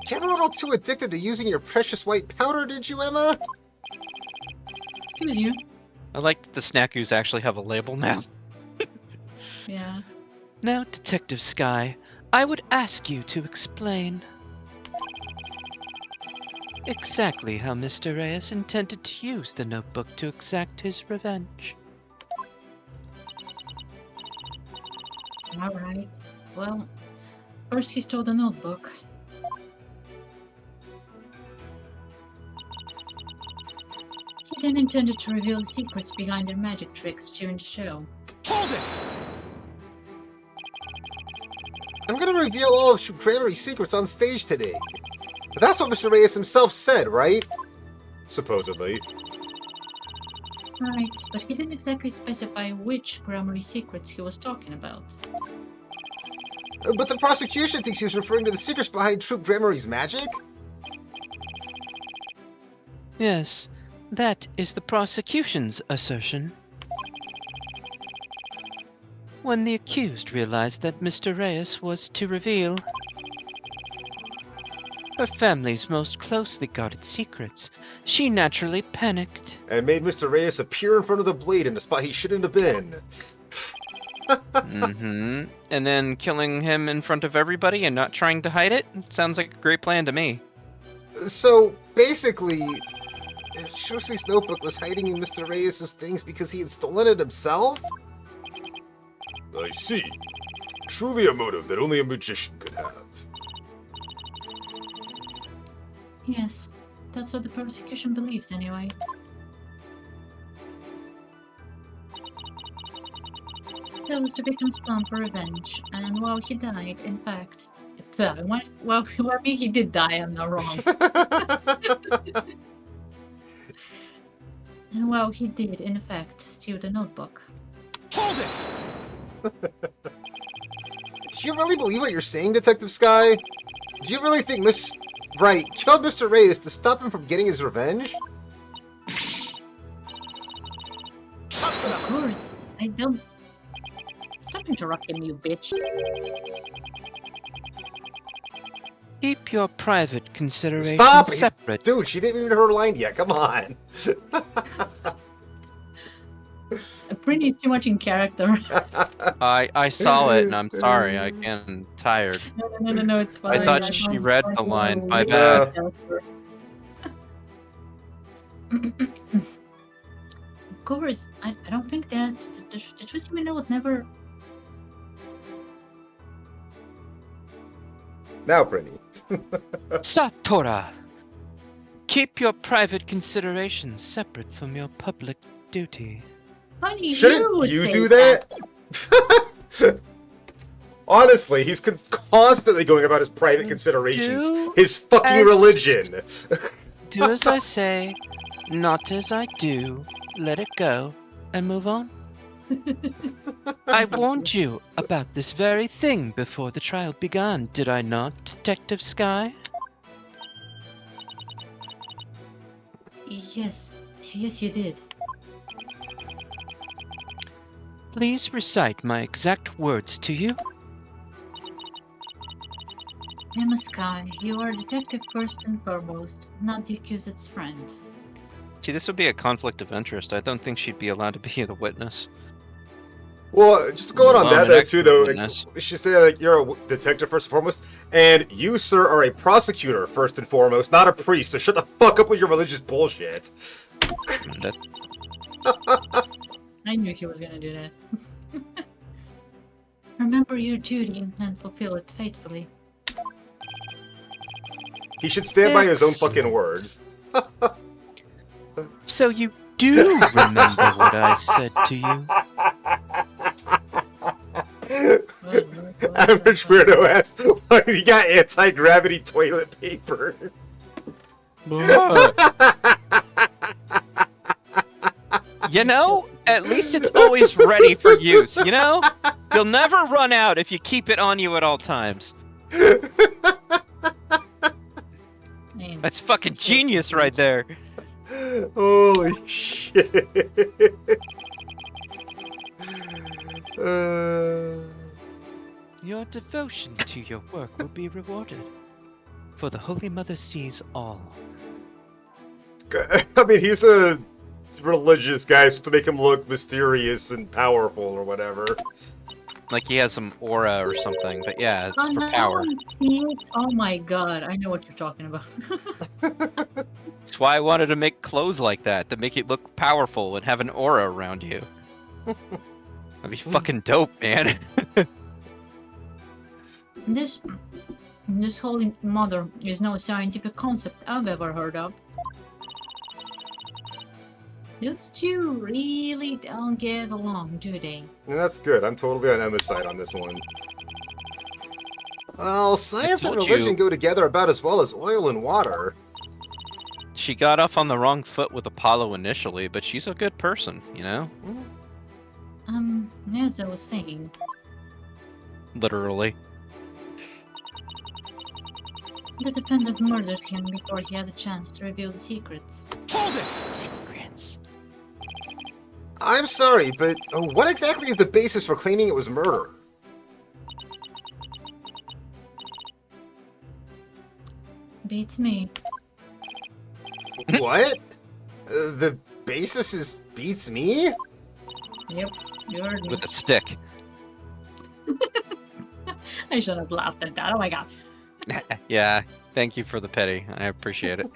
Get a little too addicted to using your precious white powder, did you, Emma? Excuse you. I like that the snackoos actually have a label now. Yeah. Now, Detective Sky, I would ask you to explain exactly how Mr. Reyes intended to use the notebook to exact his revenge. Alright. Well, first he stole the notebook. He then intended to reveal the secrets behind their magic tricks during the show. Hold it! I'm gonna reveal all of Grammy's secrets on stage today. But that's what Mr. Reyes himself said, right? Supposedly. Right, but he didn't exactly specify which grammary secrets he was talking about. But the prosecution thinks he was referring to the secrets behind Troop Grammy's magic? Yes, that is the prosecution's assertion. When the accused realized that Mr. Reyes was to reveal her family's most closely guarded secrets, she naturally panicked. And made Mr. Reyes appear in front of the blade in a spot he shouldn't have been. Mm-hmm. And then killing him in front of everybody and not trying to hide it? Sounds like a great plan to me. So, basically, Shoshi's notebook was hiding in Mr. Reyes' things because he had stolen it himself? I see. Truly a motive that only a magician could have. Yes, that's what the prosecution believes anyway. That was the victim's plan for revenge, and while he died, in fact... Well, he did die, I'm not wrong. And while he did, in fact, steal the notebook. Hold it! Do you really believe what you're saying, Detective Sky? Do you really think Miss Wright killed Mr. Reyes to stop him from getting his revenge? Of course, I don't... Stop interrupting me, you bitch. Keep your private considerations Stop! separate. Dude, she didn't even hear her line yet. Come on. Pretty too much in character. I saw it and I'm sorry. I'm tired. No, it's fine. I thought she read the line. My bad. course, I don't think that the truth criminal would never. Now, Brittany. Satora! Keep your private considerations separate from your public duty. Honey, you Shouldn't would you say do that? Honestly, he's constantly going about his private considerations. Do His fucking as- religion. Do as I say, not as I do. Let it go and move on. I warned you about this very thing before the trial began, did I not, Detective Sky? Yes, yes, you did. Please recite my exact words to you. Emma Sky, you are a detective first and foremost, not the accused's friend. See, this would be a conflict of interest. I don't think she'd be allowed to be the witness. Well, just going on Well, that an though expert too, though, like, witness. we should say like you're a detective first and foremost, and you, sir, are a prosecutor first and foremost, not a priest. So shut the fuck up with your religious bullshit. That- I knew he was gonna do that. Remember your duty and fulfill it faithfully. He should stand by his own fucking words. So you do remember what I said to you? Average weirdo asked, "Why you got anti-gravity toilet paper?" You know, at least it's always ready for use, you know? You'll never run out if you keep it on you at all times. Man, That's fucking genius right there. Holy shit. Your devotion to your work will be rewarded, for the Holy Mother sees all. I mean, he's a religious guy, so to make him look mysterious and powerful or whatever. Like he has some aura or something, but yeah, it's for now power. I see it. Oh my god, I know what you're talking about. That's why I wanted to make clothes like that, to make it look powerful and have an aura around you. That'd be fucking dope, man. This Holy Mother is no scientific concept I've ever heard of. Those two really don't get along, do they? And that's good. I'm totally on Emma's side on this one. Well, science and told religion you. go together about as well as oil and water. She got off on the wrong foot with Apollo initially, but she's a good person, you know? As I was saying, Literally. the defendant murdered him before he had a chance to reveal the secrets. Secrets. I'm sorry, but what exactly is the basis for claiming it was murder? Beats me. What? The basis is beats me? Yep, you heard me. With a stick. I should have laughed at that. Oh my god. Yeah, thank you for the pity. I appreciate it.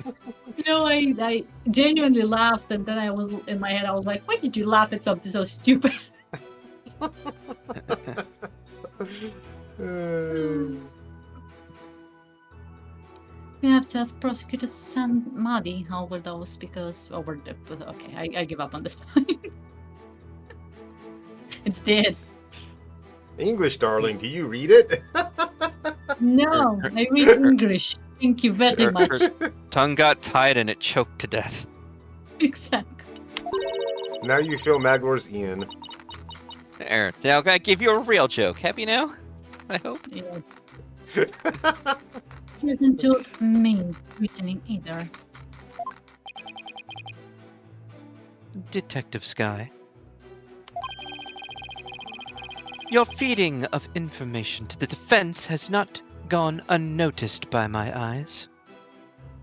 You know, I genuinely laughed, and then I was in my head. I was like, "Why did you laugh at something so stupid?" We have to ask Prosecutor Sanmadi over those because okay, I give up on this time. It's dead. English, darling, do you read it? No, I read English. Thank you very Her- much. her tongue got tied and it choked to death. Exactly. Now you feel Magor's Ian. There, now I give you a real joke. Happy now? I hope. Yeah. He isn't too mean reasoning either. Detective Sky. Your feeding of information to the defense has not gone unnoticed by my eyes.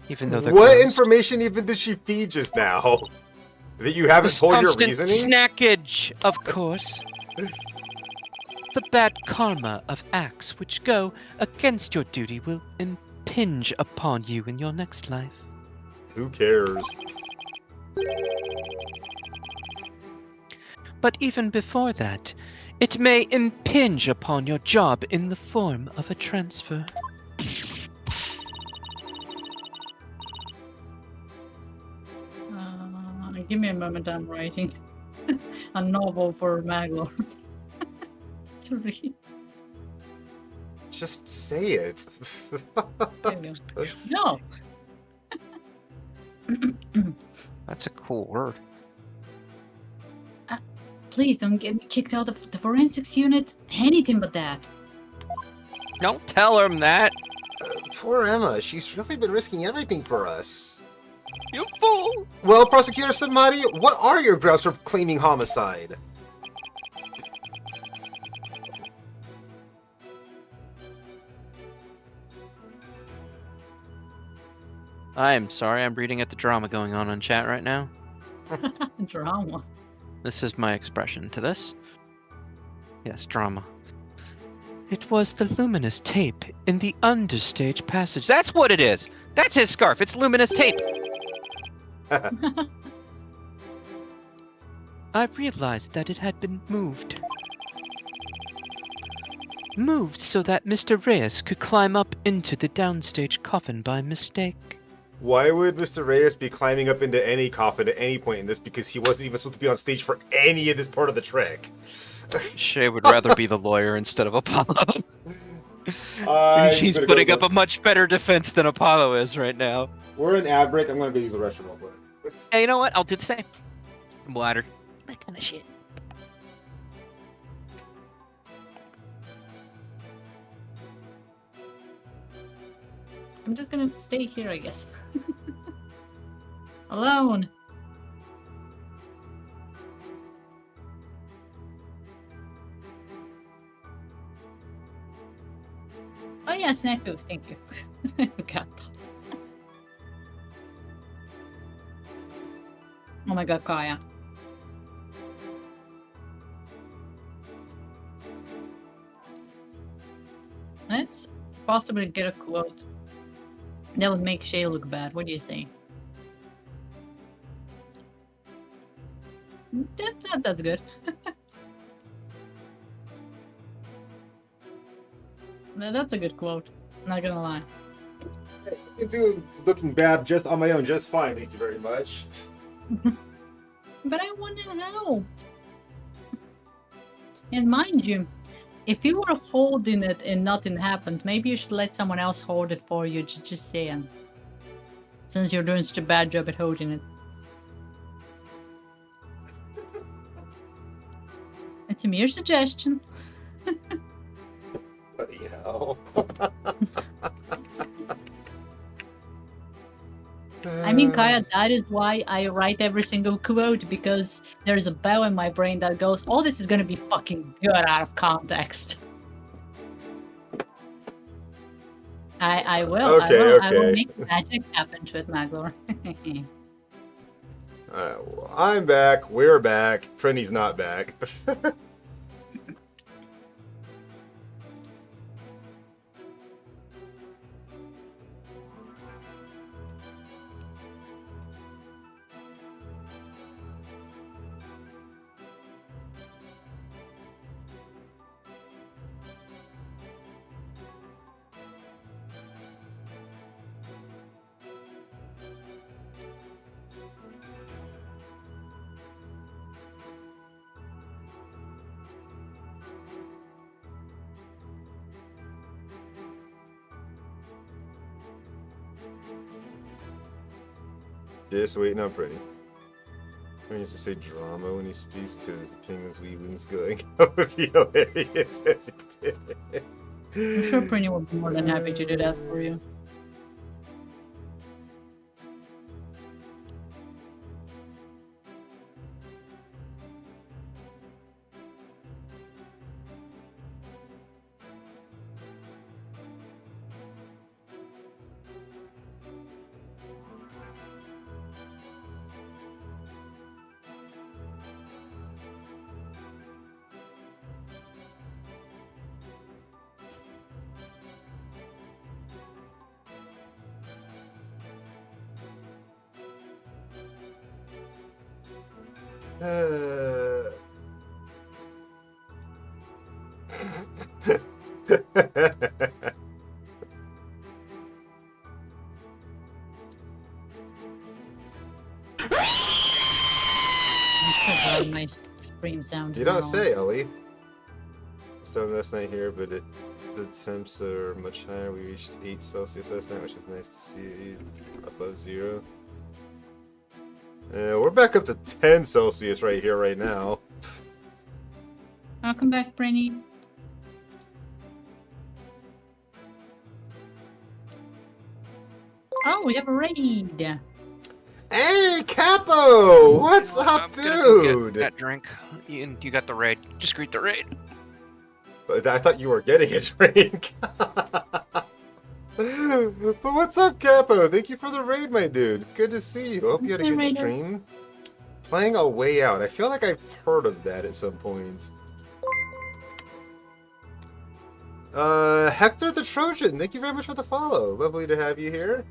Even though they're What closed. information even did she feed just now? That you haven't This told your constant reasoning? snackage, of course. The bad karma of acts which go against your duty will impinge upon you in your next life. Who cares? But even before that, it may impinge upon your job in the form of a transfer. Give me a moment, I'm writing a novel for Maglor to read. Just say it. No! That's a cool word. Please don't get me kicked out of the forensics unit. Anything but that. Don't tell him that. Poor Emma. She's really been risking everything for us. You fool! Well, Prosecutor Sunmari, what are your grounds for claiming homicide? I'm sorry, I'm reading at the drama going on in chat right now. Drama. This is my expression to this. Yes, drama. It was the luminous tape in the understage passage. That's what it is! That's his scarf! It's luminous tape! I realized that it had been moved. Moved so that Mr. Reyes could climb up into the downstage coffin by mistake. Why would Mr. Reyes be climbing up into any coffin at any point in this? Because he wasn't even supposed to be on stage for any of this part of the trick. Shay would rather be the lawyer instead of Apollo. She's gonna putting go up a much better defense than Apollo is right now. We're in ad break. I'm gonna go use the restroom real quick. Hey, you know what? I'll do the same. Some bladder. That kind of shit. I'm just gonna stay here, I guess. Alone. Oh yeah, snack foods, thank you. I forgot. Oh my god, Kaya. Let's possibly get a quote. That would make Shay look bad. What do you think? That's good. That's a good quote. Not gonna lie. I can do looking bad just on my own, just fine. Thank you very much. But I want to help. And mind you, if you were holding it and nothing happened, maybe you should let someone else hold it for you. Just saying. Since you're doing such a bad job at holding it. It's a mere suggestion. Bloody hell. I mean, Kaya, that is why I write every single quote, because there's a bell in my brain that goes, oh, this is gonna be fucking good out of context. I will. Okay, I will okay. make magic happen with Maglor. Alright, well, I'm back. We're back. Prinny's not back. Just waiting on Pretty. He used to say drama when he speaks to his penguins, weavings going. That would be hilarious as he did. I'm sure Prinny will be more than happy to do that for you. That's a nice stream sound. You don't say, Ellie. So last night here, but the temps are much higher. We reached 8 Celsius last night, which is nice to see above 0. We're back up to 10 Celsius right here, right now. Welcome back, Brenny. Oh, we have a raid. Hey, Capo! What's up, I'm gonna go dude? get that drink. You got the raid. Just greet the raid. But I thought you were getting a drink. But what's up, Capo? Thank you for the raid, my dude. Good to see you. Hope you had a good stream. Playing A Way Out. I feel like I've heard of that at some point. Hector the Trojan, thank you very much for the follow. Lovely to have you here.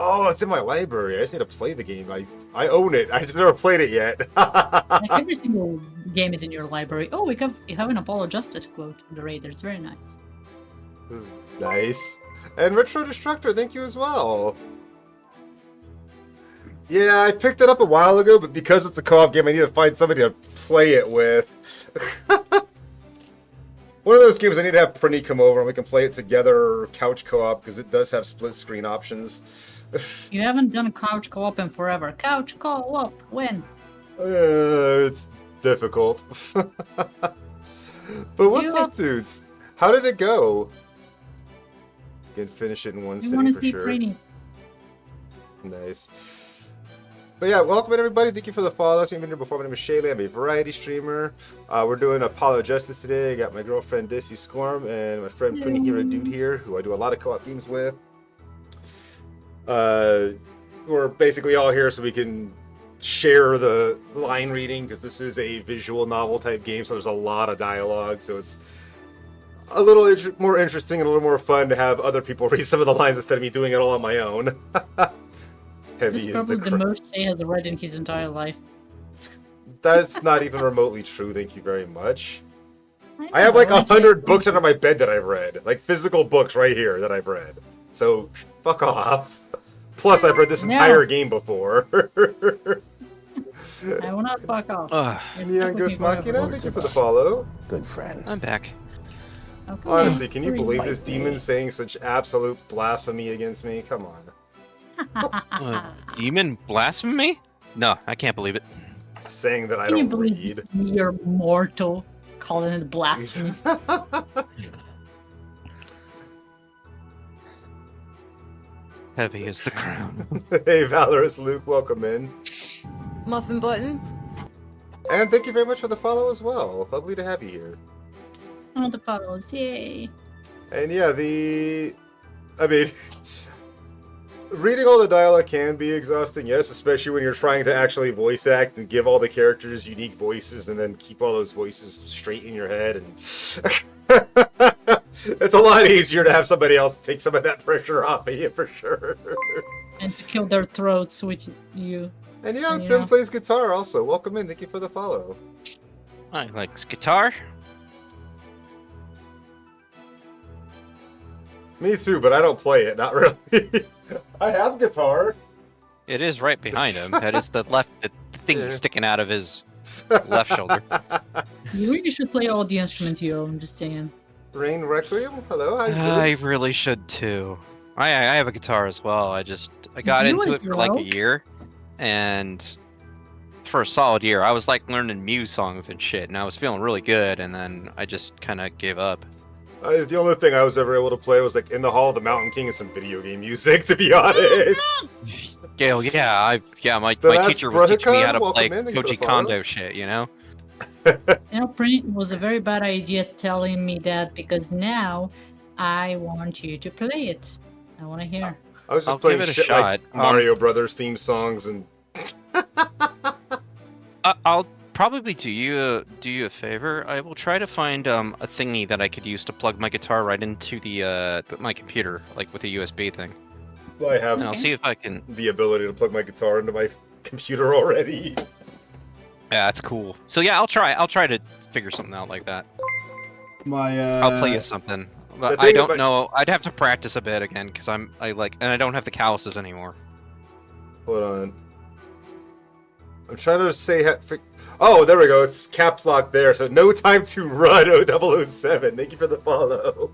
Oh, it's in my library. I just need to play the game. I own it. I just never played it yet. Like every single game is in your library. Oh, you have an Apollo Justice quote from the Raiders. Very nice. Nice. And Retro Destructor, thank you as well. Yeah, I picked it up a while ago, but because it's a co-op game, I need to find somebody to play it with. One of those games I need to have Prinny come over and we can play it together, couch co-op, because it does have split screen options. You haven't done a couch co-op in forever. Couch co-op, when? It's difficult. But what's up, dudes? How did it go? You can finish it in one We sitting want to for see sure. Prinny. Nice. But yeah, welcome everybody. Thank you for the follow. I've been here before. My name is Shaylee. I'm a variety streamer. We're doing Apollo Justice today. I got my girlfriend Dissy Scorm and my friend Prinny Hero Dude here, who I do a lot of co-op games with. We're basically all here so we can share the line reading because this is a visual novel type game, so there's a lot of dialogue. So it's a little more interesting and a little more fun to have other people read some of the lines instead of me doing it all on my own. This Heavy is is probably the the most he has read in his entire life. That's not even remotely true. Thank you very much. I have like 100 books under my bed that I've read, like physical books right here that I've read. So fuck off. Plus, I've read this entire game before. I will not fuck off. Neon Ghost Machina, thank you for the follow. Good friend. I'm back. Honestly, can you believe this demon saying such absolute blasphemy against me? Come on. Demon blasphemy? No, I can't believe it. Saying that I Can you don't believe read. you're mortal calling it blasphemy? Heavy is the crown. Hey, Valorous Luke, welcome in. Muffin button. And thank you very much for the follow as well. Lovely to have you here. All the follows, yay. And yeah, I mean, reading all the dialogue can be exhausting, yes, especially when you're trying to actually voice act and give all the characters unique voices and then keep all those voices straight in your head. And it's a lot easier to have somebody else take some of that pressure off of you, for sure. And to kill their throats with you. And yeah, Tim plays guitar also. Welcome in. Thank you for the follow. I likes guitar. Me too, but I don't play it. Not really. I have guitar. It is right behind him. That is the thing sticking out of his left shoulder. You really should play all the instruments you own, just saying. Rain Requiem, hello, how you doing? I really should too. I have a guitar as well. I got into it for like a year, and for a solid year, I was like learning Muse songs and shit, and I was feeling really good, and then I just kind of gave up. The only thing I was ever able to play was like In the Hall of the Mountain King and some video game music, to be honest. Gail, my The teacher was teaching me how to Welcome play in, thank you for the Koji follow. Kondo shit, you know? Print was a very bad idea telling me that because now I want you to play it. I want to hear. I was just I'll playing give it a shit shot. like Mario Brothers theme songs and. I'll probably do you a favor. I will try to find a thingy that I could use to plug my guitar right into the my computer, like with a USB thing. I have And I'll see if I can. the ability to plug my guitar into my computer already. Yeah, that's cool. So yeah, I'll try to figure something out like that. I'll play you something. But the I thing don't about- know. I'd have to practice a bit again because and I don't have the calluses anymore. Hold on. I'm trying to say. Oh, there we go. It's caps lock there. So no time to run. 007. Thank you for the follow.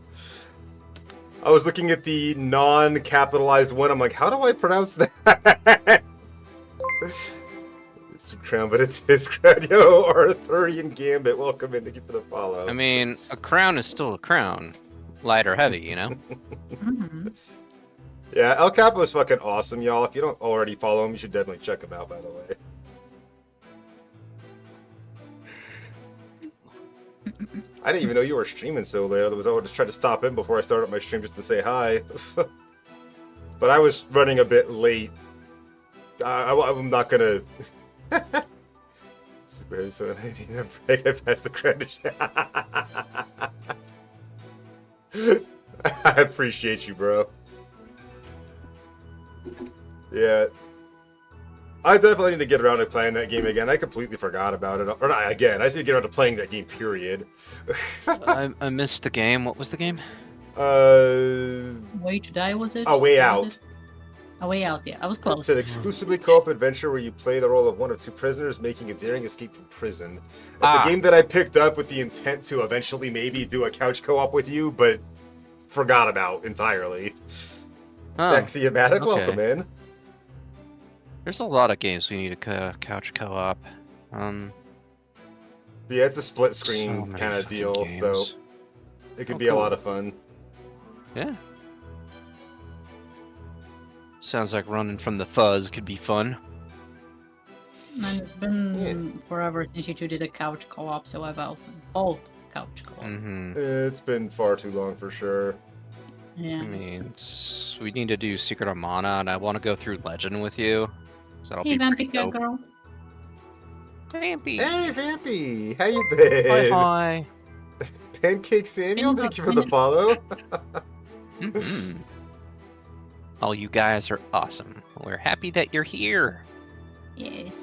I was looking at the non-capitalized one. I'm like, how do I pronounce that? It's a crown, but it's his crown. Yo, Arthurian Gambit. Welcome in. Thank you for the follow. I mean, a crown is still a crown, light or heavy, you know. Mhm. Yeah, El Capo is fucking awesome, y'all. If you don't already follow him, you should definitely check him out, by the way. I didn't even know you were streaming so late. Otherwise, I would just try to stop in before I started my stream just to say hi. But I was running a bit late. I'm not gonna... Super, so I need a break. I passed the credit. I appreciate you, bro. Yeah. I definitely need to get around to playing that game again. I completely forgot about it. Or not again. I just need to get around to playing that game, period. I missed the game. What was the game? Way to Die, was it? A Way Was Out. it? A Way Out, yeah. I was It's close. an exclusively co-op adventure where you play the role of one or two prisoners making a daring escape from prison. It's a game that I picked up with the intent to eventually maybe do a couch co-op with you, but forgot about entirely. Oh, Axiomatic, okay. welcome in. there's a lot of games we need a couch co-op. Yeah, it's a split so screen many kind of fucking deal, games. so it could Oh, be a cool. lot of fun. Yeah. Sounds like running from the fuzz could be fun. And it's been forever since you two did a couch co-op, so I've both couch co-op. Mm-hmm. It's been far too long for sure. Yeah. I mean, we need to do Secret of Mana, and I want to go through Legend with you. So that'll Hey, be pretty Vampika dope. girl. Vampy. Hey, Vampy! How you been? Hi. Pancake Samuel, Been thank you for about the follow. Mhm. All you guys are awesome. We're happy that you're here. Yes.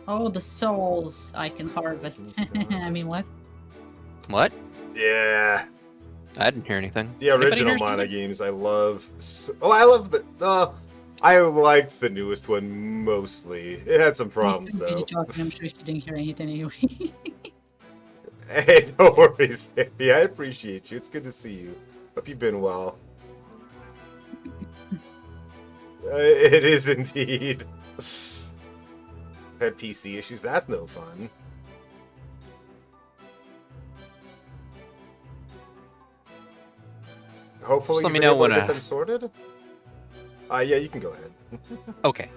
Oh, the souls I can harvest. I mean, what? What? Yeah. I didn't hear anything. The Anybody original hear Mana anything? games I love. I love I liked the newest one mostly. It had some problems Nice to though. be talking. I'm sure she didn't hear anything anyway. Hey, no worries, baby. I appreciate you. It's good to see you. Hope you've been well. It is indeed. Had PC issues. That's no fun. Hopefully, Just let me you've know been able when to get them sorted. Yeah, you can go ahead. Okay.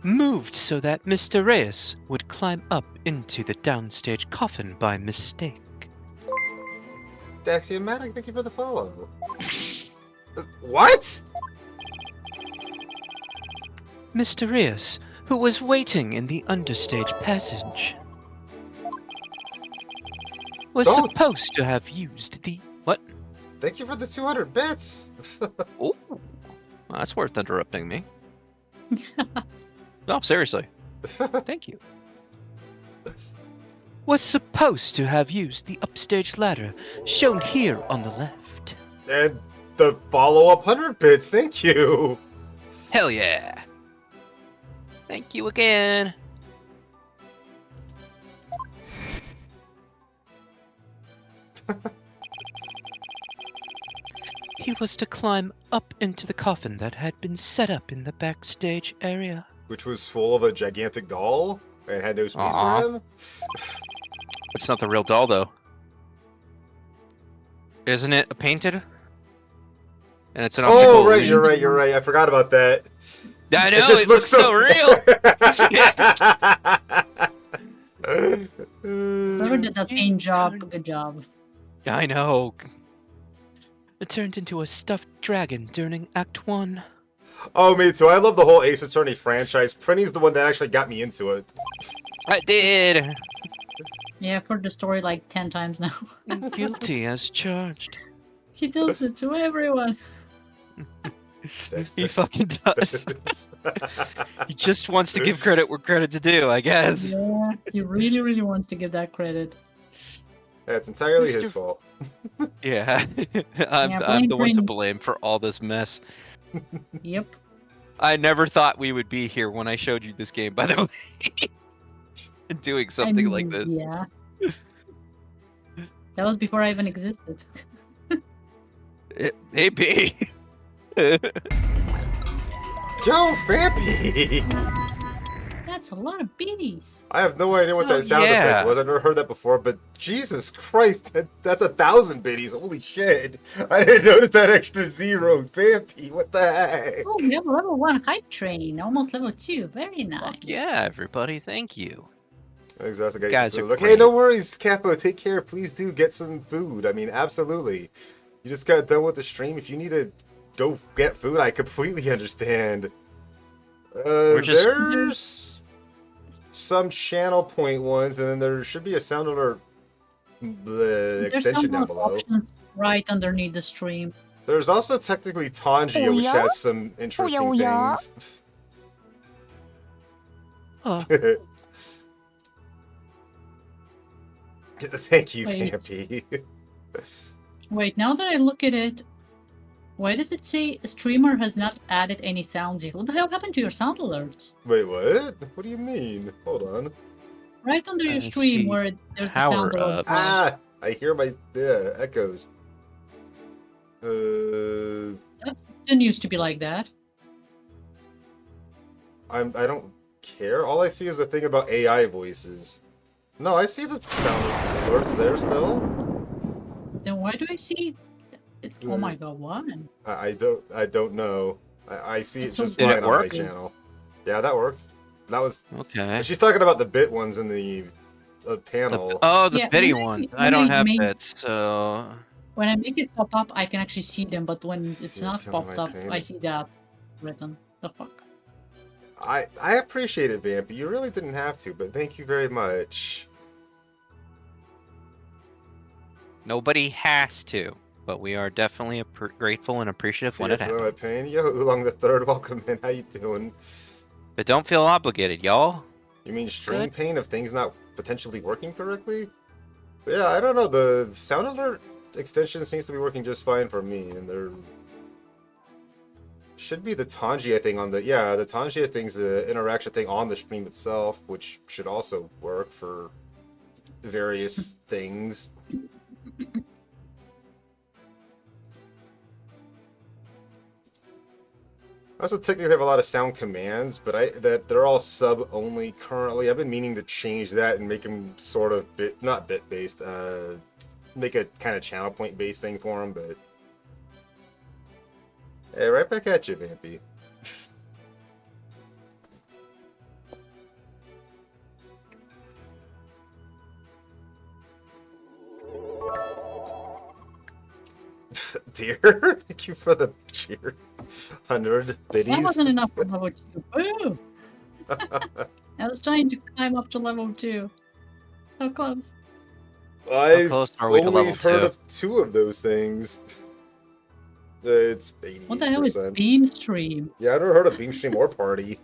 Moved so that Mr. Reyes would climb up into the downstage coffin by mistake. Daxiomatic, thank you for the follow. What? Mr. Reyes, who was waiting in the understage passage, was Oh. supposed to have used the... What? Thank you for the 200 bits. Ooh. Well, that's worth interrupting me. No, seriously. Thank you. Was supposed to have used the upstage ladder shown here on the left. And the follow-up 100 bits, thank you. Hell yeah. Thank you again. He was to climb up into the coffin that had been set up in the backstage area. Which was full of a gigantic doll and had no space Aw. for him. It's not the real doll, though. Isn't it painted? And it's an optical Oh, right, illusion. you're right. I forgot about that. I know, It just looks so real. Whoever did that paint job, good job. I know. It turned into a stuffed dragon during Act 1. Oh, me too. I love the whole Ace Attorney franchise. Prinny's the one that actually got me into it. I did. Yeah, I've heard the story like 10 times now. Guilty as charged. He tells it to everyone. He fucking does. He just wants to give credit where credit's due, I guess. Yeah, he really, really wants to give that credit. Yeah, it's entirely his Mr. fault. Yeah, I'm blame the one to Brain. blame for all this mess. Yep. I never thought we would be here when I showed you this game, by the way. Doing something like this. Yeah. That was before I even existed. It may be. Joe Vampy! That's a lot of bees. I have no idea what Oh, that sound yeah. effect was. I've never heard that before, but Jesus Christ, that's 1,000 biddies. Holy shit. I didn't notice that extra zero. Vampy, what the heck? Oh, we have a level 1 hype train. Almost level 2. Very nice. Yeah, everybody, thank you. Exhausted, got Guys some are food. Okay, great. no worries, Capo. Take care. Please do get some food. I mean, absolutely. You just got done with the stream. If you need to go get food, I completely understand. just- There's some channel point ones, and then there should be a sound alert There's extension some down below. options right underneath the stream. There's also technically Tangia, Oh, which yeah? has some interesting Oh, yeah? things. Oh, Thank you, Wait. Vampy. Wait, now that I look at it, why does it say streamer has not added any sounds yet? What the hell happened to your sound alerts? Wait, what? What do you mean? Hold on. Right under your I stream see. where there's the Power sound alert. up. button. Ah, I hear my echoes. Uh, That didn't used to be like that. I don't care. All I see is a thing about AI voices. No, I see the sound alerts there still. Then why do I see? Oh my god, what? I don't know. I see it That's so just Did it fine on my work? channel. Yeah, that worked. That was. okay. She's talking about the bit ones in the panel. Oh, the Yeah, bitty when I- ones. I when don't I have made- bits, so... When I make it pop up, I can actually see them, but when it's See, not feeling popped my up, pain. I see that written. The fuck? I appreciate it, Vampy. You really didn't have to, but thank you very much. Nobody has to, but we are definitely grateful and appreciative See when if it you know happens. my pain. Yo, Oolong the Third, welcome in. How you doing? But don't feel obligated, y'all. You mean stream Good. pain of things not potentially working correctly? But yeah, I don't know. The sound alert extension seems to be working just fine for me, and there should be the Tangia thing on the the Tangia thing's the interaction thing on the stream itself, which should also work for various things. I also technically have a lot of sound commands, but they're all sub only currently. I've been meaning to change that and make them sort of not bit based, make a kind of channel point based thing for them. But hey, right back at you, Vampy. Dear, thank you for the cheer. 100 biddies. That wasn't enough for level 2. Boo! I was trying to climb up to level 2. So close. I've close are we to only level heard 2? of 2 of those things. It's 80%. What the hell is Beam Stream? Yeah, I've never heard of Beamstream or Party.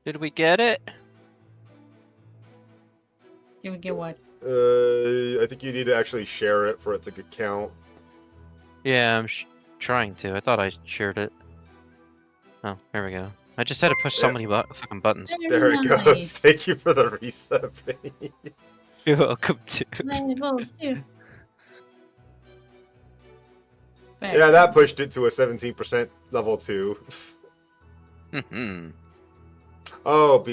Did we get it? Did we get what? I think you need to actually share it for it to count. Yeah, I'm trying to. I thought I shared it. Oh, there we go. I just had to push so Yeah. many fucking buttons. There it Very goes. nice. Thank you for the reset. Brady. You're welcome to. Level 2. Very Yeah, that pushed it to a 17% level 2. Mhm. Oh,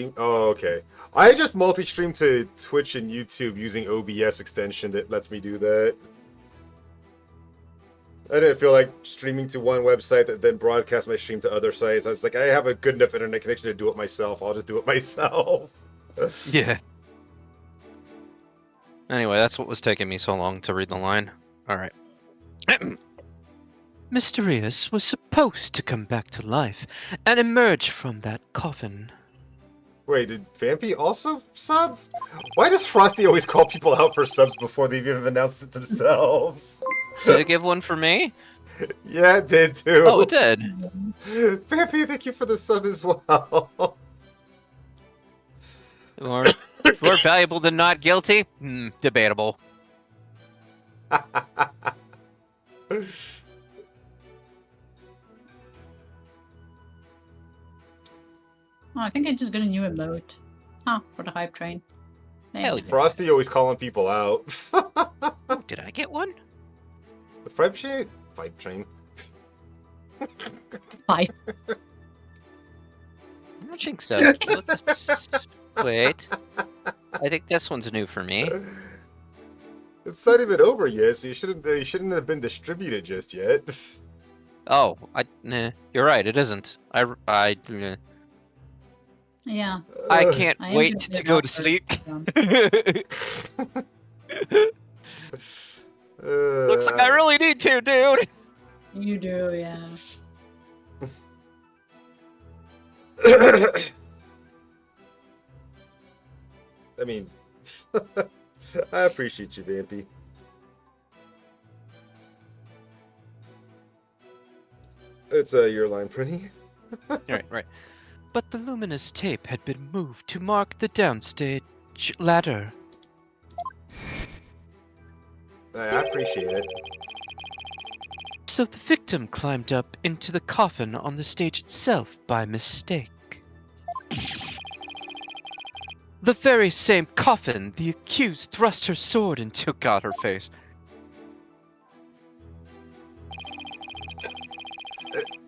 okay. I just multi-stream to Twitch and YouTube using OBS extension that lets me do that. I didn't feel like streaming to one website that then broadcast my stream to other sites. I was like, I have a good enough internet connection to do it myself. I'll just do it myself. Yeah. Anyway, that's what was taking me so long to read the line. Alright. Mysterious was supposed to come back to life and emerge from that coffin. Wait, did Vampy also sub? Why does Frosty always call people out for subs before they've even announced it themselves? Did it give one for me? Yeah, it did too. Oh, it did. Vampy, thank you for the sub as well. More valuable than not guilty? Debatable. Oh, I think I just got a new emote. Huh, for the hype train. Hell yeah. Frosty always calling people out. Oh, did I get one? The Vibe train. Hype. I don't think so. Wait. I think this one's new for me. It's not even over yet, so they shouldn't have been distributed just yet. Oh, nah, you're right. It isn't. Yeah. I can't I wait entered to it go to after, sleep. Looks like I really need to, dude. You do, yeah. I mean, I appreciate you, Vampy. It's your line, Prinny. Right. But the luminous tape had been moved to mark the downstage ladder. I appreciate it. So the victim climbed up into the coffin on the stage itself by mistake. The very same coffin the accused thrust her sword and took out her face.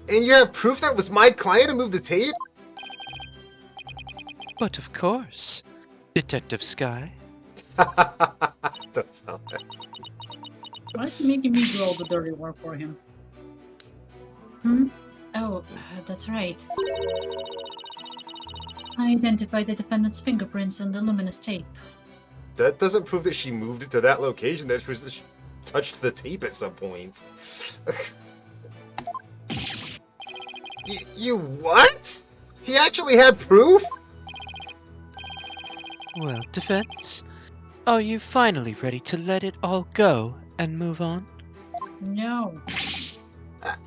And you have proof that was my client who moved the tape? But of course, Detective Sky. Don't tell that. Why is he making me do all the dirty work for him? Oh, that's right. I identified the defendant's fingerprints on the luminous tape. That doesn't prove that she moved it to that location. That proves that she touched the tape at some point. You what? He actually had proof? Well, defense, are you finally ready to let it all go and move on? No.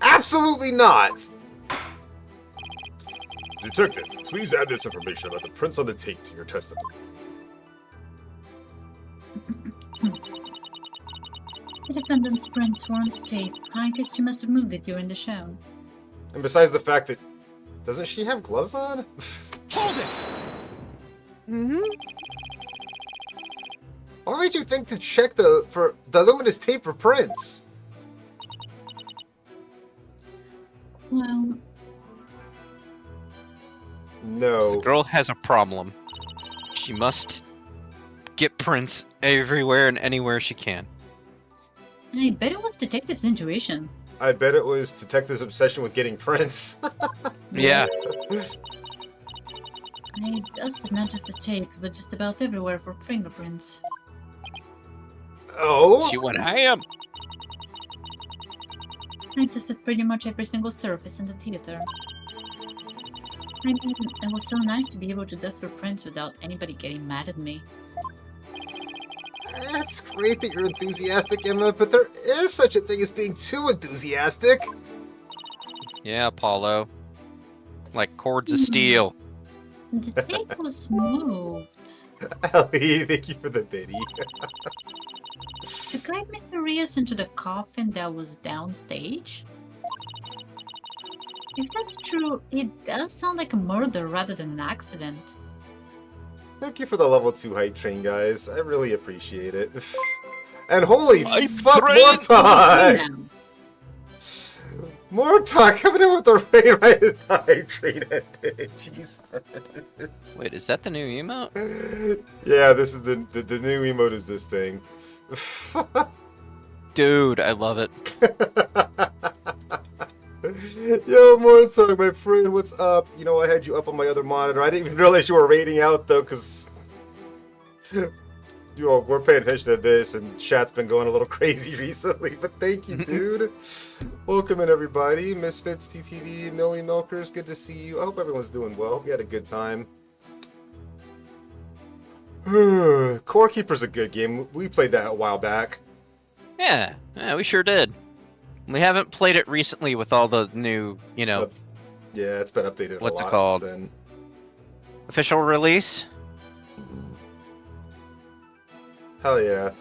Absolutely not! Detective, please add this information about the prints on the tape to your testimony. The defendant's prints were on the tape. I guess she must have moved it during the show. And besides the fact that... Doesn't she have gloves on? Hold it! What made you think to check for the luminous tape for prints? Well, No. The girl has a problem. She must get prints everywhere and anywhere she can. I bet it was Detective's intuition. I bet it was Detective's obsession with getting prints. Yeah. I dusted not just the tape, but just about everywhere for fingerprints. Oh? She went ham. I dusted pretty much every single surface in the theater. I mean, it was so nice to be able to dust for prints without anybody getting mad at me. That's great that you're enthusiastic, Emma, but there is such a thing as being too enthusiastic. Yeah, Apollo. Like cords of steel. The tape was moved. Ellie, thank you for the biddy. To guide Mr. Rios into the coffin that was downstage? If that's true, it does sound like a murder rather than an accident. Thank you for the level 2 hype train, guys. I really appreciate it. And holy fuck, Mortok! Mortok coming in with the rain right as the hype train ended. Jesus. Wait, is that the new emote? Yeah, this is the new emote is this thing. Dude, I love it. Yo, Mortok, my friend, what's up? You know, I had you up on my other monitor. I didn't even realize you were raiding out, though, because... You know, we're paying attention to this, and chat's been going a little crazy recently, but thank you, dude. Welcome in, everybody. Misfits, TTV, Millie Milkers, good to see you. I hope everyone's doing well. We had a good time. Core Keeper's a good game. We played that a while back. Yeah, we sure did. We haven't played it recently with all the new, you know, Yeah, it's been updated What's a it lot called? since then. official release. Hell yeah.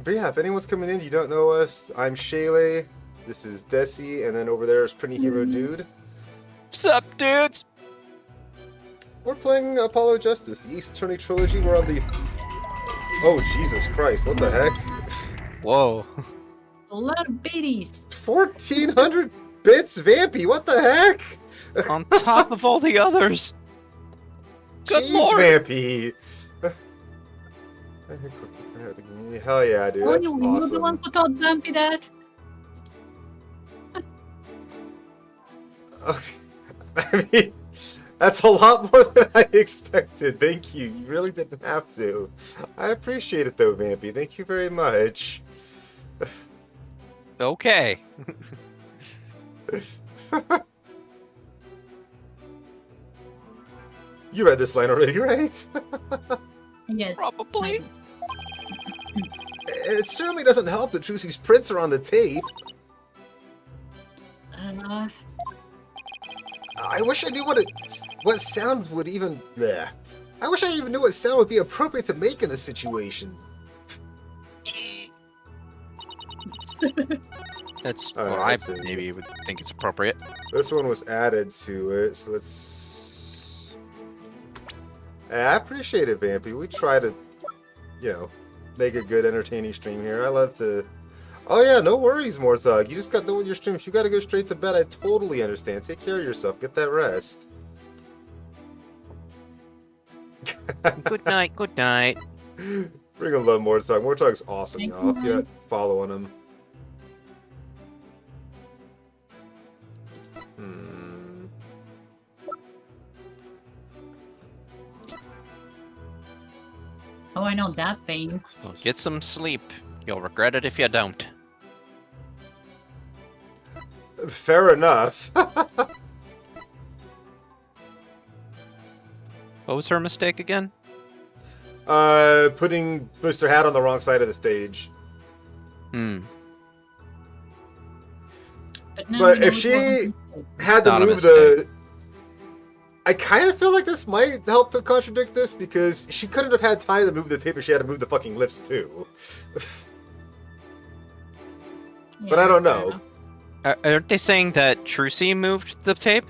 But yeah, if anyone's coming in, you don't know us, I'm Shayley, this is Desi, and then over there is Pretty Hero Dude. Sup, dudes? We're playing Apollo Justice, the Ace Attorney trilogy. We're on the... Oh, Jesus Christ, what the heck? Whoa. A lot of biddies. 1400 bits, Vampy, what the heck? On top of all the others. Good Jeez, lord. Vampy. Hell yeah, dude, Oh, that's you were the one awesome. who taught Vampy that? I mean, that's a lot more than I expected. Thank you. You really didn't have to. I appreciate it though, Vampy. Thank you very much. Okay. You read this line already, right? Yes. Probably. It certainly doesn't help that Trucy's prints are on the tape. I wish I knew what sound would even... Bleh. I wish I even knew what sound would be appropriate to make in this situation. That's All right, what I let's see. maybe would think it's appropriate. This one was added to it, so let's... I appreciate it, Vampy. We try to, you know, make a good, entertaining stream here. I love to... Oh yeah, no worries, Morthog. You just got done with your stream. If you gotta go straight to bed, I totally understand. Take care of yourself. Get that rest. Good night, good night. Bring a love, Morthog. Morthog's awesome, y'all. If you're not following him. Oh, I know that vein. Well, get some sleep. You'll regret it if you don't. Fair enough. What was her mistake again? Putting Booster Hat on the wrong side of the stage. Hmm. now But we know if it she wasn't- had to Not a move the... I kind of feel like this might help to contradict this, because she couldn't have had time to move the tape if she had to move the fucking lifts too. But I don't fair know. enough. Aren't they saying that Trucy moved the tape?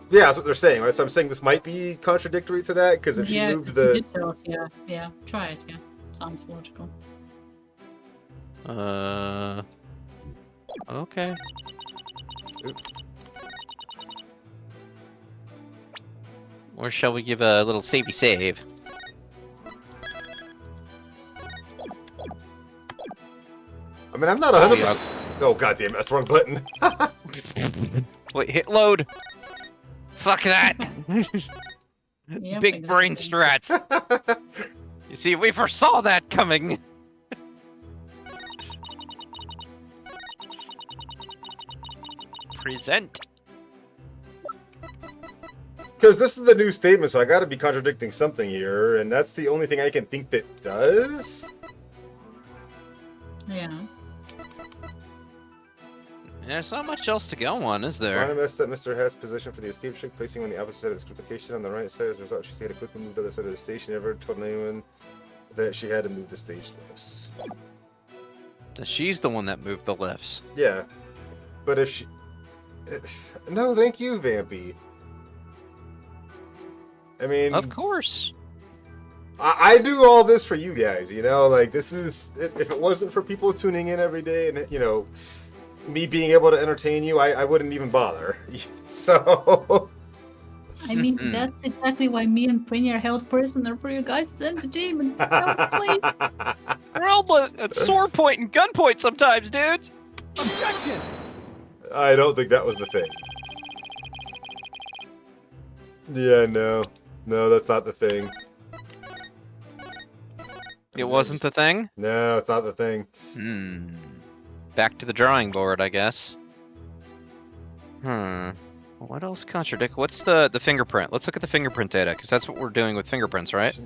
Yeah, that's what they're saying, right? So I'm saying this might be contradictory to that, because if she Yeah, moved you the... did tell us, yeah. Try it, yeah. Sounds logical. Okay. Or shall we give a little savey save? I mean, I'm not 100%... Oh, goddamn, that's the wrong button. Wait, hit load! Fuck that! Yeah, Big figured brain it out. strats! You see, we foresaw that coming! Present. Because this is the new statement, so I gotta be contradicting something here, and that's the only thing I can think that does? Yeah. There's not much else to go on, is there? Rhonda messed up Mr. Hess' position for the escape trick, placing on the opposite side of the location on the right side. As a result, she had to quickly move to the other side of the station. Never told anyone that she had to move the stage lifts. So she's the one that moved the lifts. Yeah. But if she... No, thank you, Vampy. I mean... Of course. I do all this for you guys, you know? Like, this is... If it wasn't for people tuning in every day and, you know, me being able to entertain you, I wouldn't even bother. So... I mean, that's exactly why me and Prinny are held prisoner for you guys' entertainment. Don't play. We're all at sword point and gunpoint sometimes, dudes! Objection! I don't think that was the thing. Yeah, no. No, that's not the thing. It wasn't the thing? No, it's not the thing. Back to the drawing board, I guess. What else contradict? What's the fingerprint? Let's look at the fingerprint data, because that's what we're doing with fingerprints, right?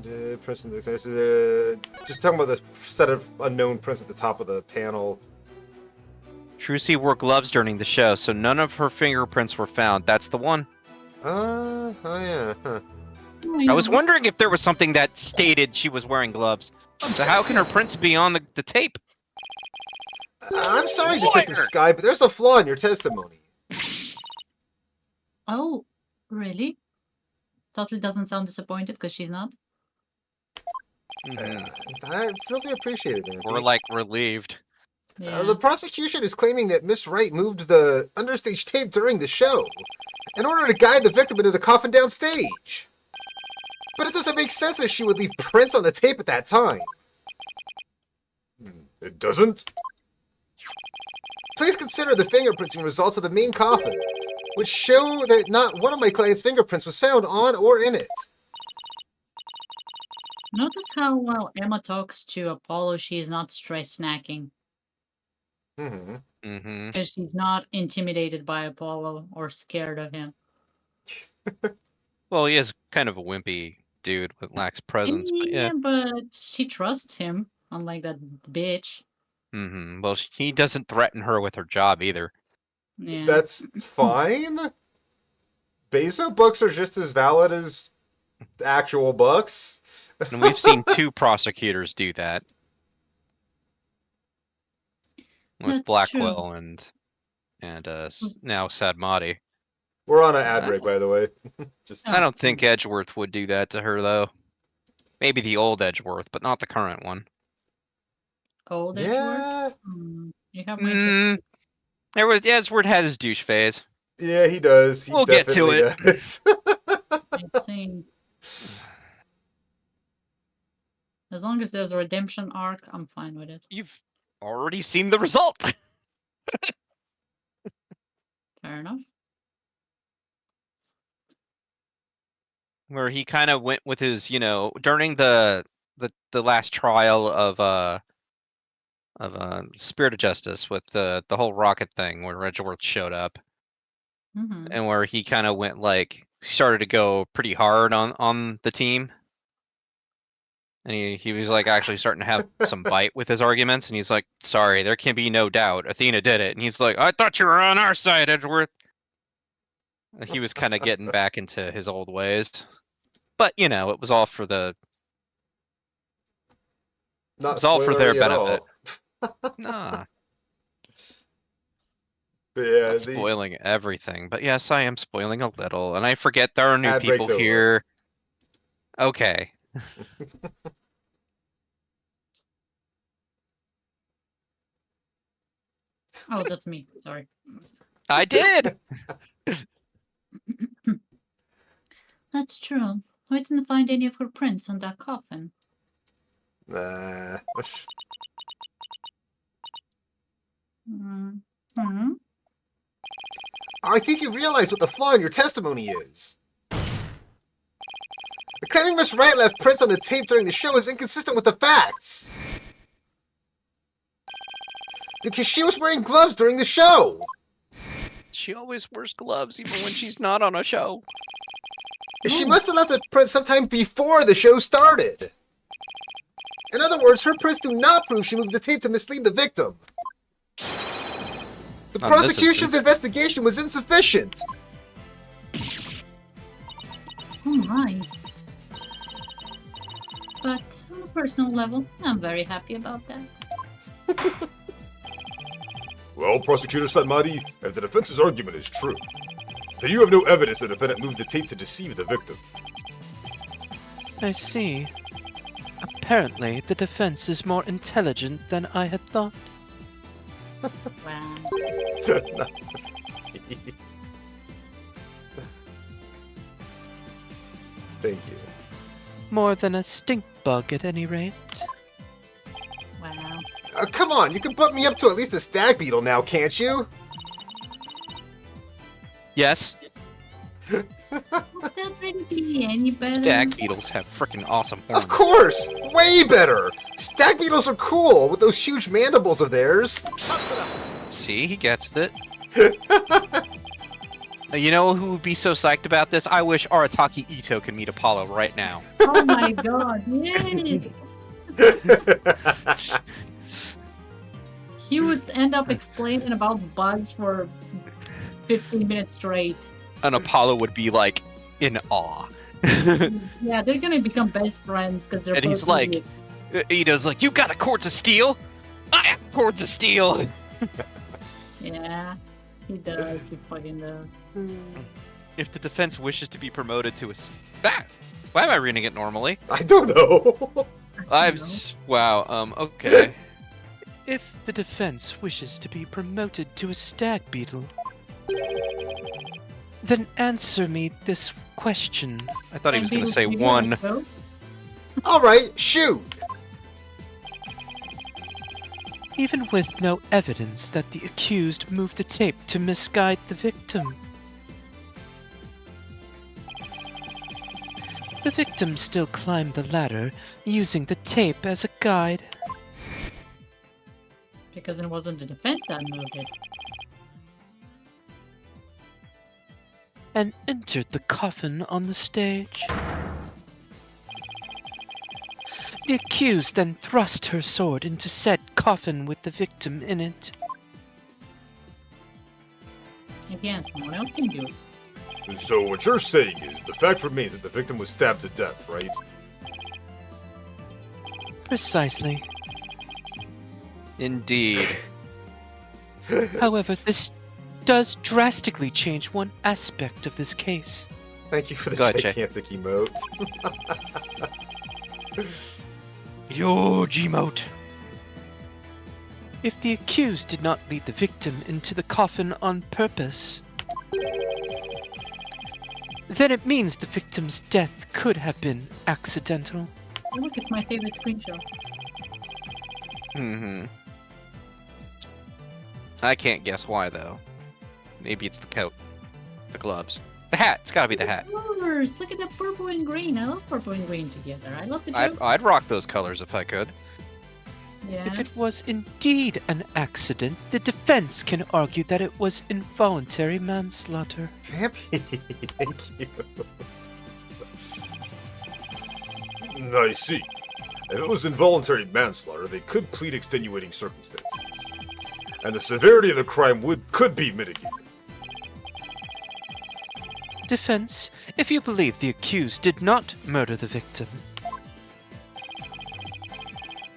Just talking about this set of unknown prints at the top of the panel. Trucy wore gloves during the show, so none of her fingerprints were found. That's the one. Oh yeah. Huh. I was wondering if there was something that stated she was wearing gloves. So how can her prints be on the tape? I'm sorry, Detective Sky, but there's a flaw in your testimony. Oh, really? Totally doesn't sound disappointed because she's not. I really appreciate it, man. We're like relieved. Yeah. The prosecution is claiming that Miss Wright moved the understage tape during the show in order to guide the victim into the coffin downstage. But it doesn't make sense that she would leave prints on the tape at that time. It doesn't? Please consider the fingerprinting results of the main coffin, which show that not one of my client's fingerprints was found on or in it. Notice how while Emma talks to Apollo, she is not stress snacking. Because she's not intimidated by Apollo or scared of him. Well, he is kind of a wimpy dude with lacks presence, but yeah. But she trusts him, unlike that bitch. Well, he doesn't threaten her with her job either. Yeah. That's fine. Bezo books are just as valid as actual books. And we've seen 2 prosecutors do that. With That's Blackwell and now Sadmati. We're on an ad break, by the way. Just I don't think Edgeworth would do that to her, though. Maybe the old Edgeworth, but not the current one. Old yeah. Edgeworth? You have my interest. Edgeworth had his douche phase. Yeah, he does. He we'll get to it. Does. As long as there's a redemption arc, I'm fine with it. You've already seen the result. Fair enough. Where he kind of went with his, during the last trial of Spirit of Justice with the whole rocket thing where Edgeworth showed up, and where he kind of went started to go pretty hard on the team, and he was actually starting to have some bite with his arguments, and he's like, "Sorry, there can be no doubt, Athena did it," and he's like, "I thought you were on our side, Edgeworth." He was kind of getting back into his old ways. But it was all for the. It was all for their benefit. Nah. But yeah, not spoiling everything, but yes, I am spoiling a little, and I forget there are new people here. Okay. Oh, that's me. Sorry. I did. That's true. I didn't find any of her prints on that coffin. Nah. I think you realize what the flaw in your testimony is. Claiming Miss Wright left prints on the tape during the show is inconsistent with the facts. Because she was wearing gloves during the show. She always wears gloves even when she's not on a show. She must have left the prints sometime before the show started. In other words, her prints do not prove she moved the tape to mislead the victim. The prosecution's investigation was insufficient. Oh my. But on a personal level, I'm very happy about that. Well, Prosecutor Sanmari, if the defense's argument is true, then you have no evidence the defendant moved the tape to deceive the victim. I see. Apparently, the defense is more intelligent than I had thought. Wow. Thank you. More than a stink bug at any rate. Wow. Come on, you can bump me up to at least a stag beetle now, can't you? Yes. Would that really be any better? Stag beetles have freaking awesome horns. Of course! Way better! Stag beetles are cool with those huge mandibles of theirs. See, he gets it. You know who would be so psyched about this? I wish Arataki Ito could meet Apollo right now. Oh my god, yay! He would end up explaining about bugs for 15 minutes straight. And Apollo would be like in awe. Yeah, they're gonna become best friends because they're And both he's like, idiots. Ito's like, you got a cords of steel? I have cords of steel. Yeah, he does. He fucking does. If the defense wishes to be promoted to a... Why am I reading it normally? I don't know. Wow, okay. If the defense wishes to be promoted to a stag beetle, then answer me this question. I thought he was going to say And one. so, All right, shoot. Even with no evidence that the accused moved the tape to misguide the victim, the victim still climbed the ladder using the tape as a guide. because it wasn't the defense that moved it. And entered the coffin on the stage. The accused then thrust her sword into said coffin with the victim in it. Again, someone else can do it. So what you're saying is the fact remains that the victim was stabbed to death, right? Precisely. Indeed. However, this does drastically change one aspect of this case. Thank you for the Gotcha. gigantic emote. Huge emote. If the accused did not lead the victim into the coffin on purpose, then it means the victim's death could have been accidental. Oh, look, it's my favorite screenshot. Mm-hmm. I can't guess why, though. Maybe it's the coat. The gloves. The hat! It's gotta be the hat. Colors! Look at the purple and green. I love purple and green together. I love the joke. I'd rock those colors if I could. Yeah. If it was indeed an accident, the defense can argue that it was involuntary manslaughter. Vampy, thank you. I see. If it was involuntary manslaughter, they could plead extenuating circumstances. And the severity of the crime could be mitigated. Defense, if you believe the accused did not murder the victim,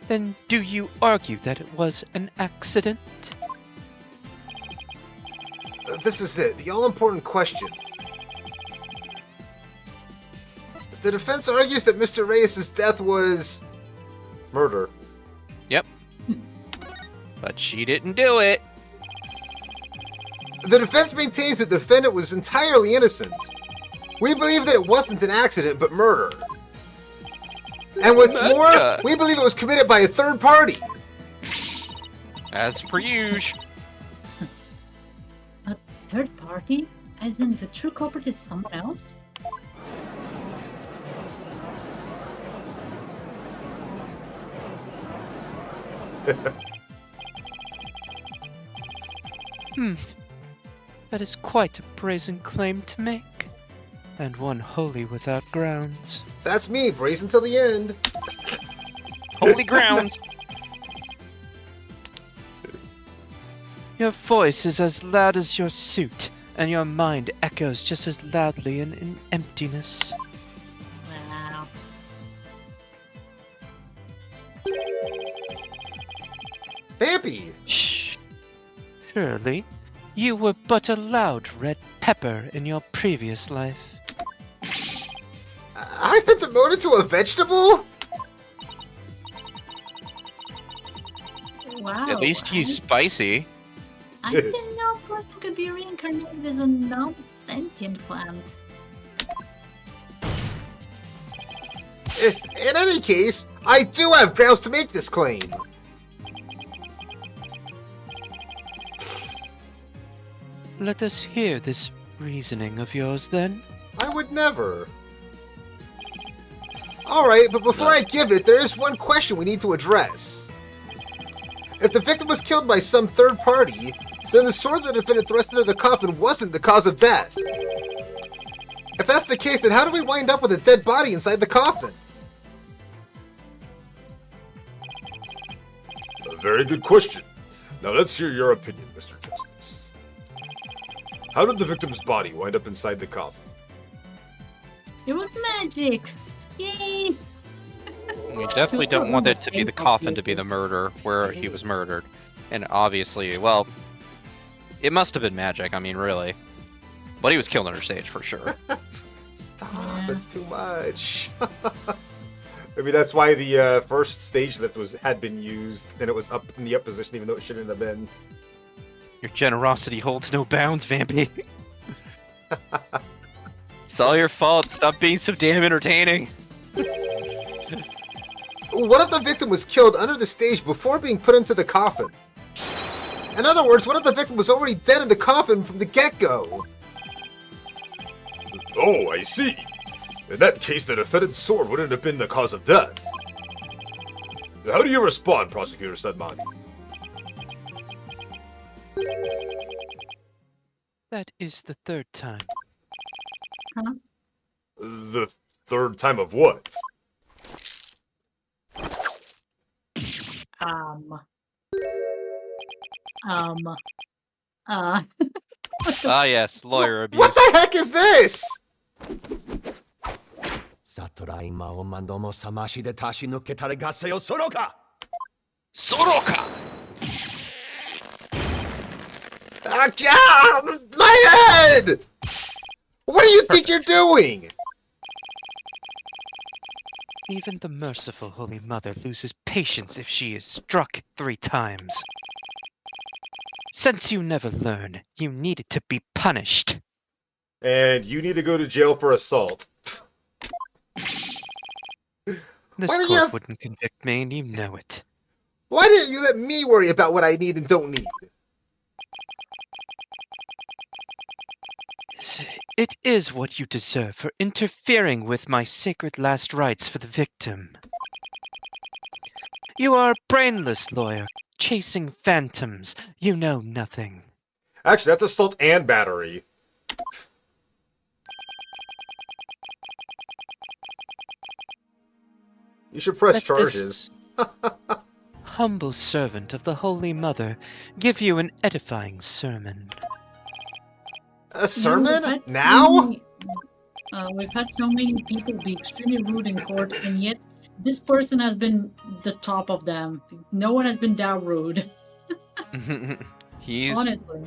then do you argue that it was an accident? This is it, the all-important question. The defense argues that Mr. Reyes' death was... murder. Yep. But she didn't do it. The defense maintains that the defendant was entirely innocent. We believe that it wasn't an accident, but murder. And what's more, we believe it was committed by a third party. As per usual. A third party? As in the true culprit is someone else? That is quite a brazen claim to make, and one wholly without grounds. That's me, brazen till the end. Holy grounds. Your voice is as loud as your suit, and your mind echoes just as loudly in emptiness. Wow. Vampy! Shh. Surely, you were but a loud red pepper in your previous life. I've been demoted to a vegetable? Wow. At least he's spicy. I didn't know a person could be reincarnated as a non-sentient plant. In any case, I do have grounds to make this claim. Let us hear this reasoning of yours, then. I would never. Alright, but before I give it, there is one question we need to address. If the victim was killed by some third party, then the sword the defendant thrust into the coffin wasn't the cause of death. If that's the case, then how do we wind up with a dead body inside the coffin? A very good question. Now let's hear your opinion, Mr. Justice. How did the victim's body wind up inside the coffin? It was magic. Yay! We definitely don't want it to be the coffin to be the murder where he was murdered. And obviously, well, it must have been magic, I mean, really. But he was killed under stage for sure. Stop, that's too much. Maybe that's why the first stage lift had been used and it was up in the up position even though it shouldn't have been. Your generosity holds no bounds, Vampy. It's all your fault. Stop being so damn entertaining. What if the victim was killed under the stage before being put into the coffin? In other words, what if the victim was already dead in the coffin from the get-go? Oh, I see. In that case, the defendant's sword wouldn't have been the cause of death. How do you respond, Prosecutor Sedmani? That is the third time. The third time of what? Ah, yes, lawyer abuse. What the heck is this? Satorai mao mandomo samashi de tashi no ketare gaseo soroka! Soroka! My head! What do you think you're doing? Even the merciful Holy Mother loses patience if she is struck 3 times. Since you never learn, you needed to be punished. And you need to go to jail for assault. This Why do you court have- wouldn't convict me, and you know it. Why didn't you let me worry about what I need and don't need? It is what you deserve for interfering with my sacred last rites for the victim. You are a brainless lawyer, chasing phantoms. You know nothing. Actually, that's assault and battery. You should press Let charges. this humble servant of the Holy Mother give you an edifying sermon. A sermon? We've had Now? so many- we've had so many people be extremely rude in court, and yet this person has been the top of them. No one has been that rude. He's... Honestly.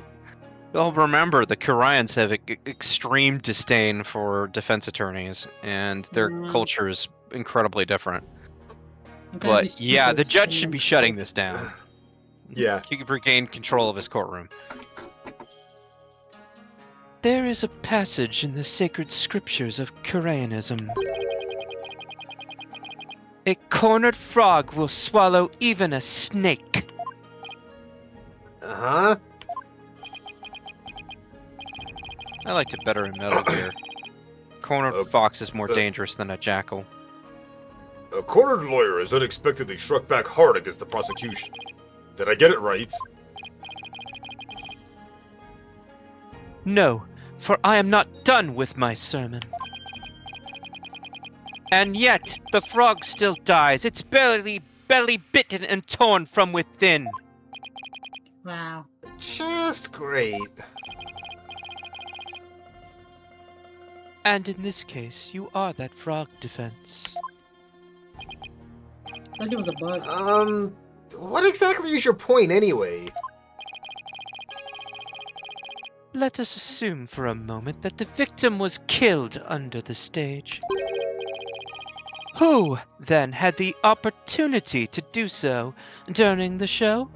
Well, remember, the Koreans have extreme disdain for defense attorneys, and their culture is incredibly different. But yeah, the judge should be shutting this down. Yeah. He can regain control of his courtroom. There is a passage in the sacred scriptures of Koreanism. A cornered frog will swallow even a snake. Uh-huh. I liked it better in Metal Gear. Cornered fox is more dangerous than a jackal. A cornered lawyer has unexpectedly struck back hard against the prosecution. Did I get it right? No, for I am not done with my sermon. And yet, the frog still dies. It's belly bitten and torn from within. Wow. Just great. And in this case, you are that frog defense. I thought it was a bug. What exactly is your point anyway? Let us assume for a moment that the victim was killed under the stage. Who, then, had the opportunity to do so during the show?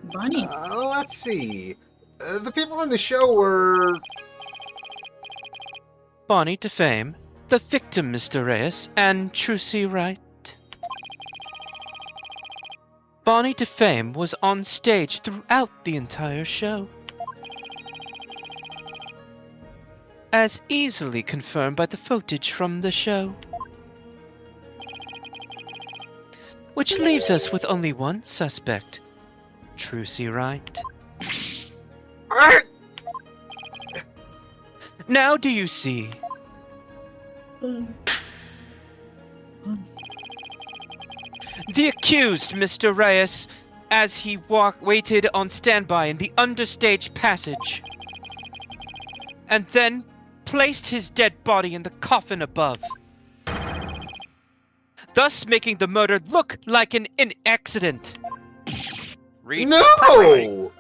Bonnie. Let's see. The people in the show were... Bonnie DeFame, the victim, Mr. Reyes, and Trucy Wright. Bonnie DeFame was on stage throughout the entire show. As easily confirmed by the footage from the show. Which leaves us with only one suspect, Trucy Wright. Now do you see? The accused, Mr. Reyes, as he waited on standby in the understage passage, and then placed his dead body in the coffin above, thus making the murder look like an accident. Read No! properly.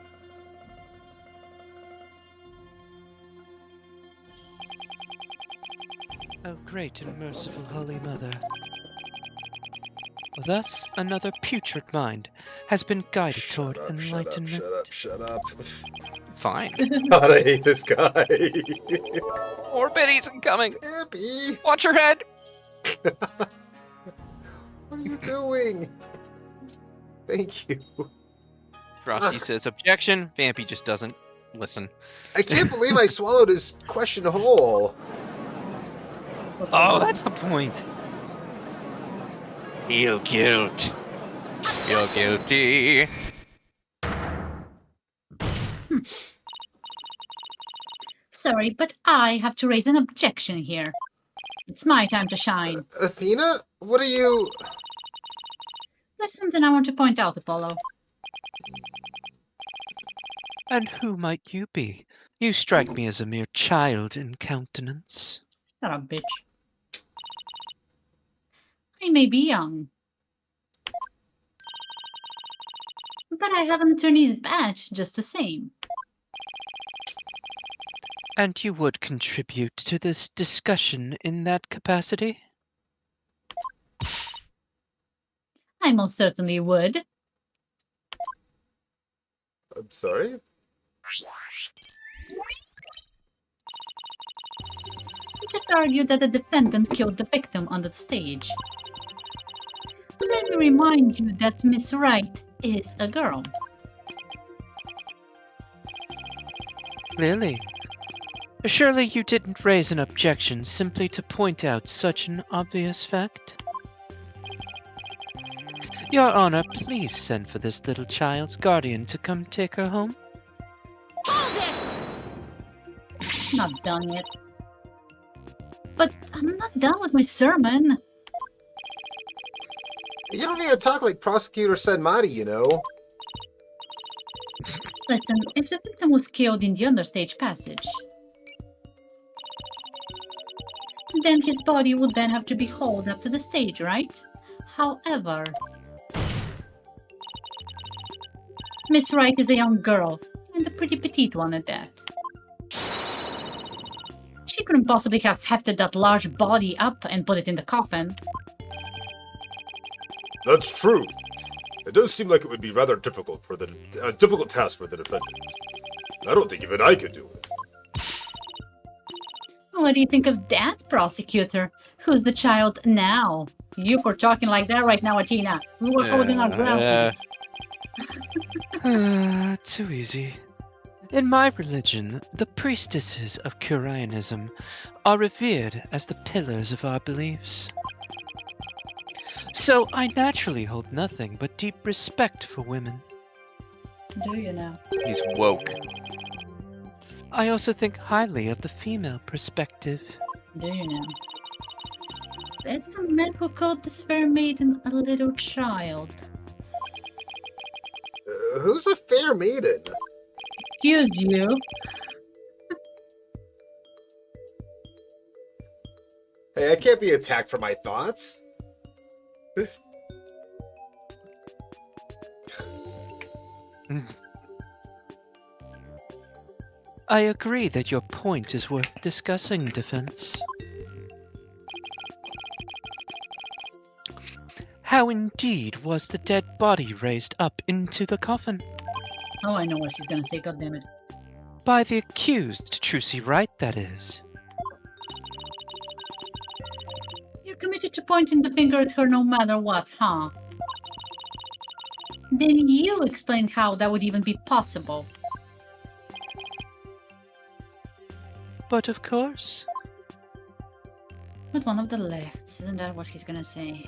O great and merciful Holy Mother. Thus, another putrid mind has been guided toward enlightenment. Shut up. Fine. God, I hate this guy. More biddies incoming. Abby, Watch your head. what are you doing? Thank you. Frosty says objection. Vampy just doesn't listen. I can't believe I swallowed his question whole. Oh, that's the point. Feel guilt. Feel guilty. Sorry, but I have to raise an objection here. It's my time to shine. Athena, what are you? There's something I want to point out, Apollo. And who might you be? You strike me as a mere child in countenance. Shut up, bitch. I may be young, but I have an attorney's badge just the same. And you would contribute to this discussion in that capacity? I most certainly would. I'm sorry? You just argued that the defendant killed the victim on the stage. Let me remind you that Miss Wright is a girl. Clearly. Surely you didn't raise an objection simply to point out such an obvious fact? Your Honor, please send for this little child's guardian to come take her home. Not done yet. But I'm not done with my sermon. You don't need to talk like Prosecutor Senmati, you know. Listen, if the victim was killed in the understage passage, then his body would then have to be hauled up to the stage, right? However, Miss Wright is a young girl, and a pretty petite one at that. She couldn't possibly have hefted that large body up and put it in the coffin. That's true. It does seem like it would be rather difficult for a difficult task for the defendant. I don't think even I could do it. What do you think of that, prosecutor? Who's the child now? You for talking like that right now, Athena. We were holding our ground. Too easy. In my religion, the priestesses of Curianism are revered as the pillars of our beliefs. So I naturally hold nothing but deep respect for women. Do you now? He's woke. I also think highly of the female perspective. Do you now? That's the man who called this fair maiden a little child. Who's a fair maiden? Excuse you. Hey, I can't be attacked for my thoughts. I agree that your point is worth discussing, defense. How indeed was the dead body raised up into the coffin? Oh, I know what she's gonna say, goddammit. By the accused, Trucy Wright, that is. You're committed to pointing the finger at her no matter what, huh? Then you explained how that would even be possible. But of course. With one of the lefts, isn't that what he's gonna say?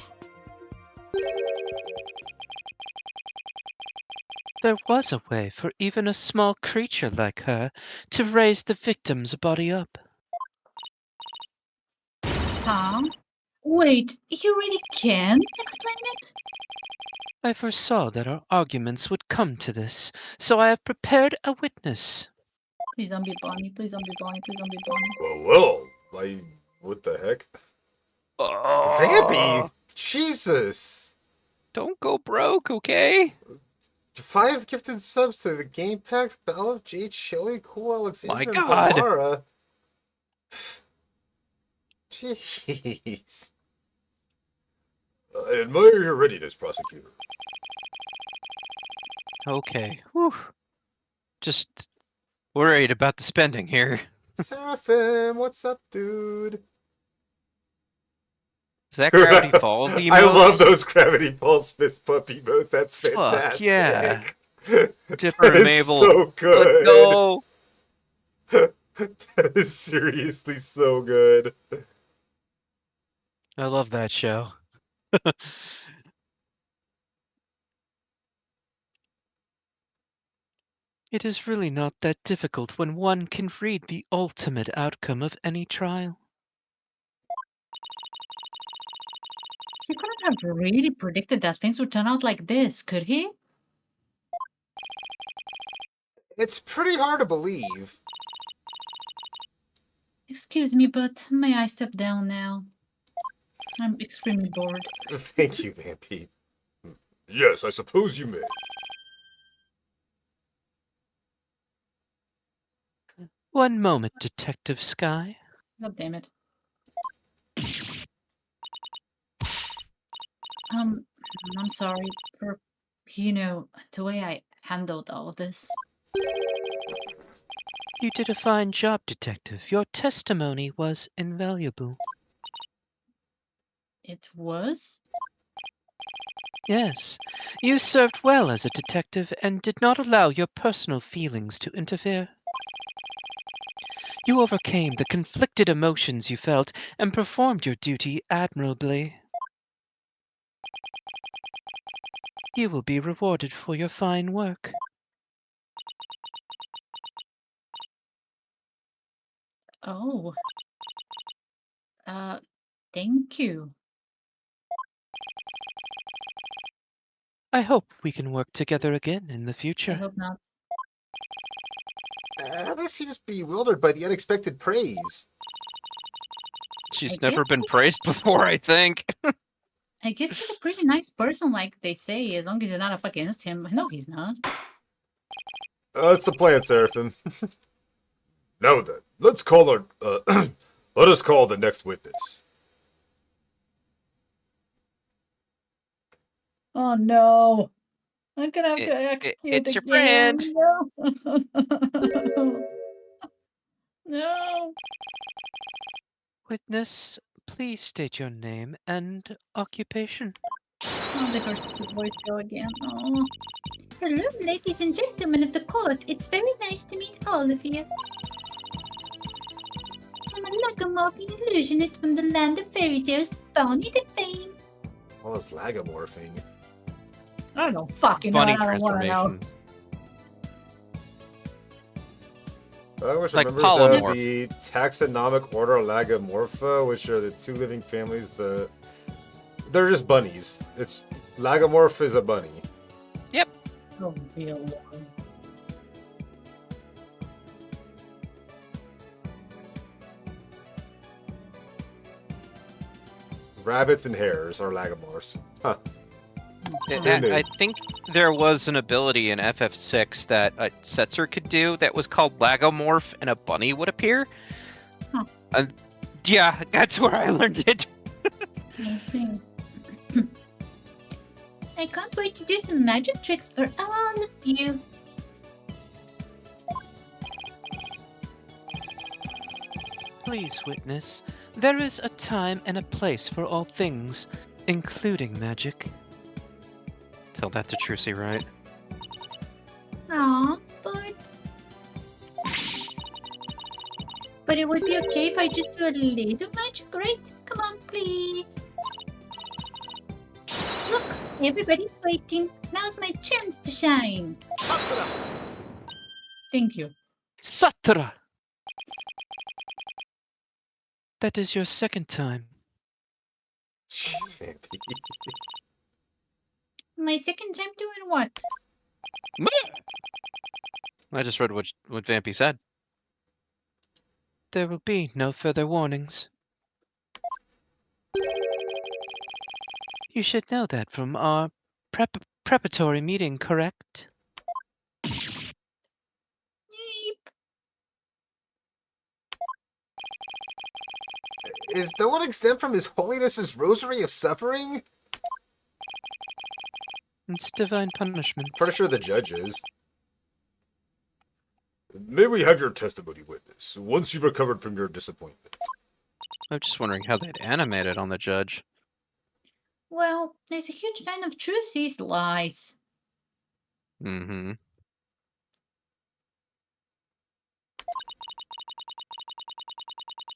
There was a way for even a small creature like her to raise the victim's body up. Huh? Wait, you really can explain it? I foresaw that our arguments would come to this, so I have prepared a witness. Please don't be Bonnie. Please don't be Bonnie. Please don't be Bonnie. Whoa. What the heck? Vampy? Oh, Jesus. don't go broke, okay? 5 gifted subs to the game pack. Bella, Jade, Shelly, Cool Alexander, My and God. Barbara. Jeez. I admire your readiness, prosecutor. Okay. Whew. Just worried about the spending here. Seraphim, what's up, dude? Is that Dude, Gravity Falls emotes? I love those Gravity Falls fist pump emotes. That's fantastic. Fuck yeah. Dipper That and is Mabel. so good. Let's go. That is seriously so good. I love that show. It is really not that difficult when one can read the ultimate outcome of any trial. He couldn't have really predicted that things would turn out like this, could he? It's pretty hard to believe. Excuse me, but may I step down now? I'm extremely bored. Thank you, Vampy. Yes, I suppose you may. One moment, Detective Sky. God damn it. I'm sorry for, the way I handled all of this. You did a fine job, Detective. Your testimony was invaluable. It was? Yes, you served well as a detective and did not allow your personal feelings to interfere. You overcame the conflicted emotions you felt and performed your duty admirably. You will be rewarded for your fine work. Oh. Thank you. I hope we can work together again in the I future. hope not. Alice seems bewildered by the unexpected praise. She's I never guess been praised before, I think. I guess he's a pretty nice person, like they say, as long as you're not up against him. No, he's not. That's the plan, Seraphim. Now then, let's call our... let us call the next witness. Oh no. I'm gonna have to execute it's your again. friend. No. No. Witness, please state your name and occupation. Oh, the first voice go again. Oh. Hello, ladies and gentlemen of the court. It's very nice to meet all of you. I'm a lagomorphing illusionist from the land of fairy tales, Bonnie the Fame. Well, it's lagomorphing. I don't know, fucking Funny know. I don't want to know. transformations. I wish Like members polymorph. of the taxonomic order Lagomorpha, which are the 2 living families. They're just bunnies. It's Lagomorph is a bunny. Oh, dear Lord. Rabbits and hares are Lagomorphs. Huh. I think there was an ability in FF6 that a Setzer could do that was called Lagomorph, and a bunny would appear. Huh. Yeah, that's where I learned it. I see. I can't wait to do some magic tricks for all of you. Please, witness, there is a time and a place for all things, including magic. Tell that to Trucy, right? Aw, but it would be okay if I just do a little magic, right? Come on, please. Look, everybody's waiting. Now's my chance to shine. Thank you. Satra! That is your second time. Thanks, Vampy. My second time doing what? I just read what Vampy said. There will be no further warnings. You should know that from our preparatory meeting, correct? Yeep. Is no one exempt from His Holiness's rosary of suffering? It's divine punishment. Pretty sure the judge is. May we have your testimony, witness, once you've recovered from your disappointment? I'm just wondering how they'd animate it on the judge. Well, there's a huge fan of Trucy's lies. Mm-hmm.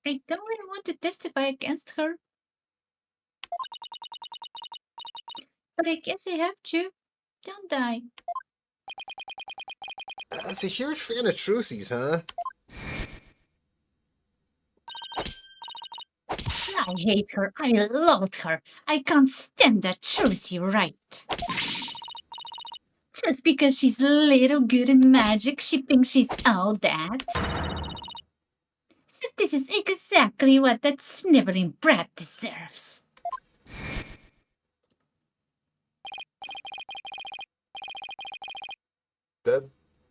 I don't really want to testify against her. But I guess I have to, don't I? As a huge fan of Trucy's, huh? I hate her. I loathe her. I can't stand that Trucy right. Just because she's little good in magic, she thinks she's all that. So this is exactly what that sniveling brat deserves.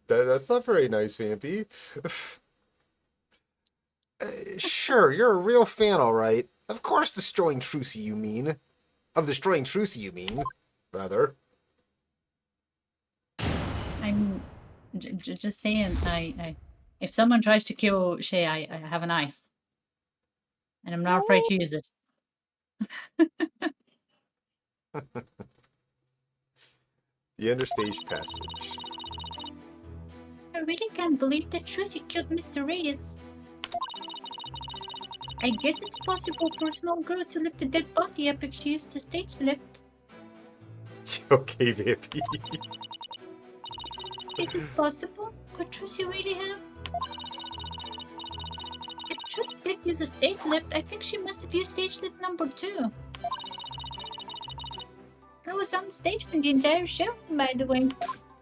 That's not very nice, Vampy. Sure, you're a real fan, all right. Of course, destroying Trucy, you mean. Of destroying Trucy, you mean. Rather. I'm just saying, if someone tries to kill Shay, I have a knife. And I'm not afraid to use it. The understage passage. I really can't believe that Trucy killed Mr. Reyes. I guess it's possible for a small girl to lift a dead body up if she used a stage lift. Okay, Vampy. Is it possible? Could Trucy really have? If Trucy did use a stage lift, I think she must have used stage lift number 2. I was on stage for the entire show, by the way.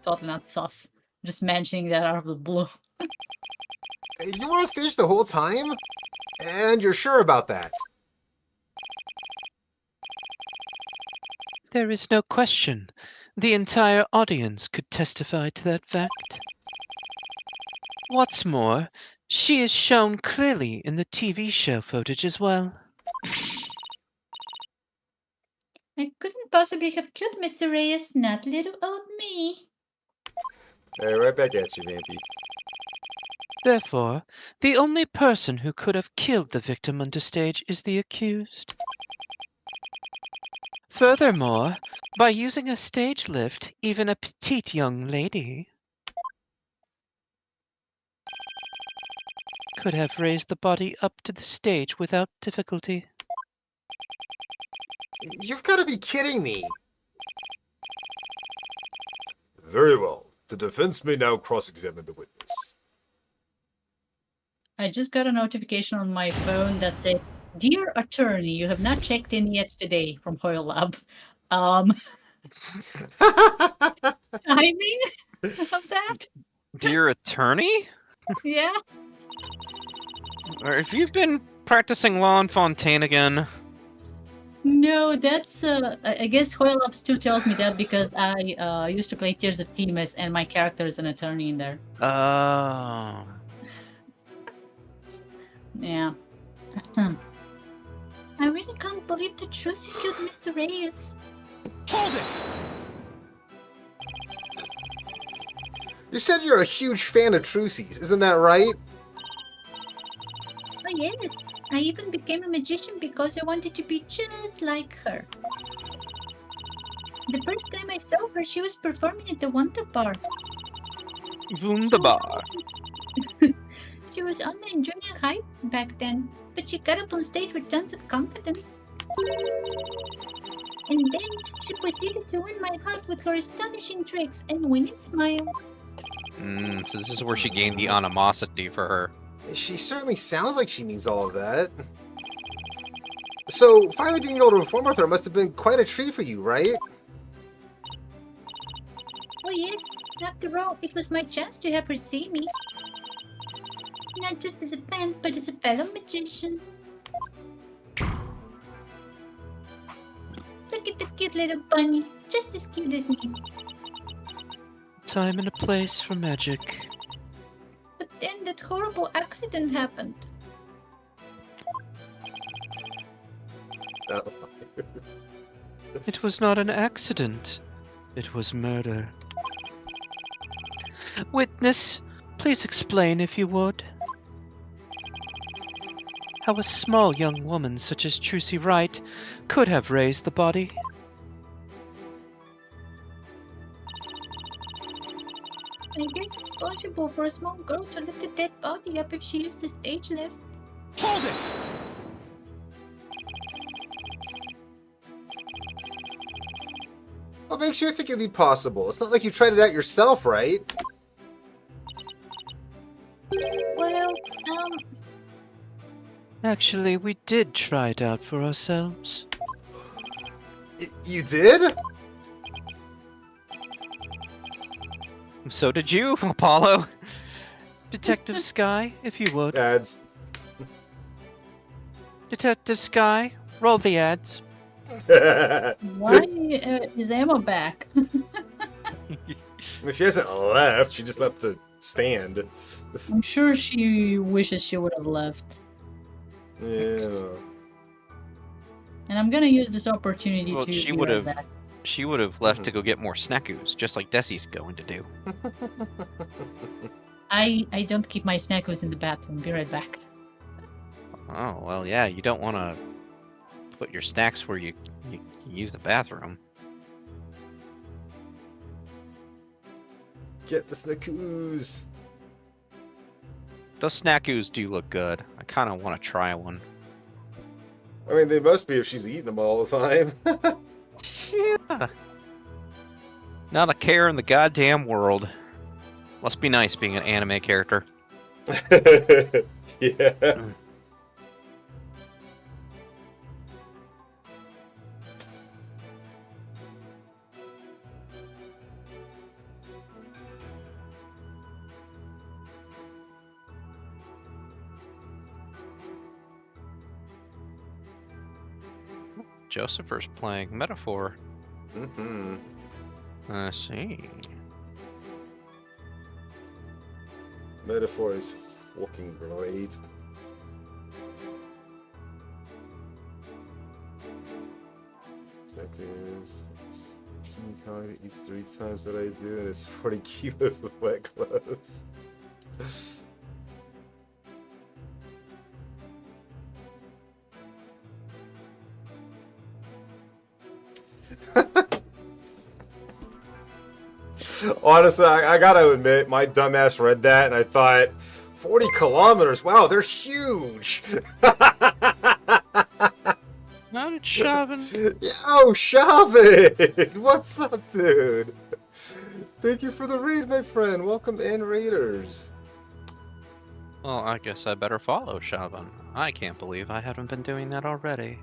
Totally not sus. Just mentioning that out of the blue. You were on stage the whole time? And you're sure about that? There is no question. The entire audience could testify to that fact. What's more, she is shown clearly in the TV show footage as well. I couldn't possibly have killed Mr. Reyes, not little old me. Hey, right back at you, Vampy. Therefore, the only person who could have killed the victim under stage is the accused. Furthermore, by using a stage lift, even a petite young lady could have raised the body up to the stage without difficulty. You've got to be kidding me. Very well. The defense may now cross-examine the witness. I just got a notification on my phone that said, "Dear attorney, you have not checked in yet today," from Hoyle Lab. Timing of that? Dear attorney? Yeah. Or if you've been practicing law in Fontaine again. No, that's I guess Hoyle Lab still tells me that because I used to play Tears of Themis and my character is an attorney in there. Oh. Yeah. I really can't believe that Trucy killed Mr. Reyes. Hold it! You said you're a huge fan of Trucy's, isn't that right? Oh yes, I even became a magician because I wanted to be just like her. The first time I saw her, she was performing at the Wonder Bar. Wunderbar. She was only in junior high back then, but she got up on stage with tons of confidence. And then she proceeded to win my heart with her astonishing tricks and winning smile. So this is where she gained the animosity for her. She certainly sounds like she means all of that. So, finally being able to perform with her must have been quite a treat for you, right? Oh yes, after all, it was my chance to have her see me. Not just as a fan, but as a fellow magician. Look at the cute little bunny, just as cute as me. Time and a place for magic. But then that horrible accident happened. Oh. It was not an accident. It was murder. Witness, please explain if you would. How a small young woman such as Trucy Wright could have raised the body. I guess it's possible for a small girl to lift a dead body up if she used the stage lift. Hold it! What makes you think it'd be possible? It's not like you tried it out yourself, right? Well, Actually, we did try it out for ourselves. You did? So did you, Apollo. Detective Sky, if you would. Ads. Detective Sky, roll the ads. Why is Emma back? I mean, she hasn't left. She just left the stand. I'm sure she wishes she would have left. Yeah. And I'm gonna use this opportunity Well, to. she be would right have. back. She would have left to go get more snackoos, just like Desi's going to do. I don't keep my snackos in the bathroom. Be right back. Oh well, yeah. You don't want to put your snacks where you use the bathroom. Get the snackoos. Those snackoos do look good. I kind of want to try one. I mean, they must be if she's eating them all the time. Yeah. Not a care in the goddamn world. Must be nice being an anime character. Yeah. Josepher's playing Metaphor. Mm-hmm. I see. Metaphor is fucking great. Seconds. King Kong eats 3 times what I do, and it's 40 kilos of wet clothes. Honestly, I gotta admit, my dumbass read that and I thought, 40 kilometers, wow, they're huge! Not at Shavin. Yo, Shavin! What's up, dude? Thank you for the raid, my friend. Welcome in, raiders. Well, I guess I better follow Shavan. I can't believe I haven't been doing that already.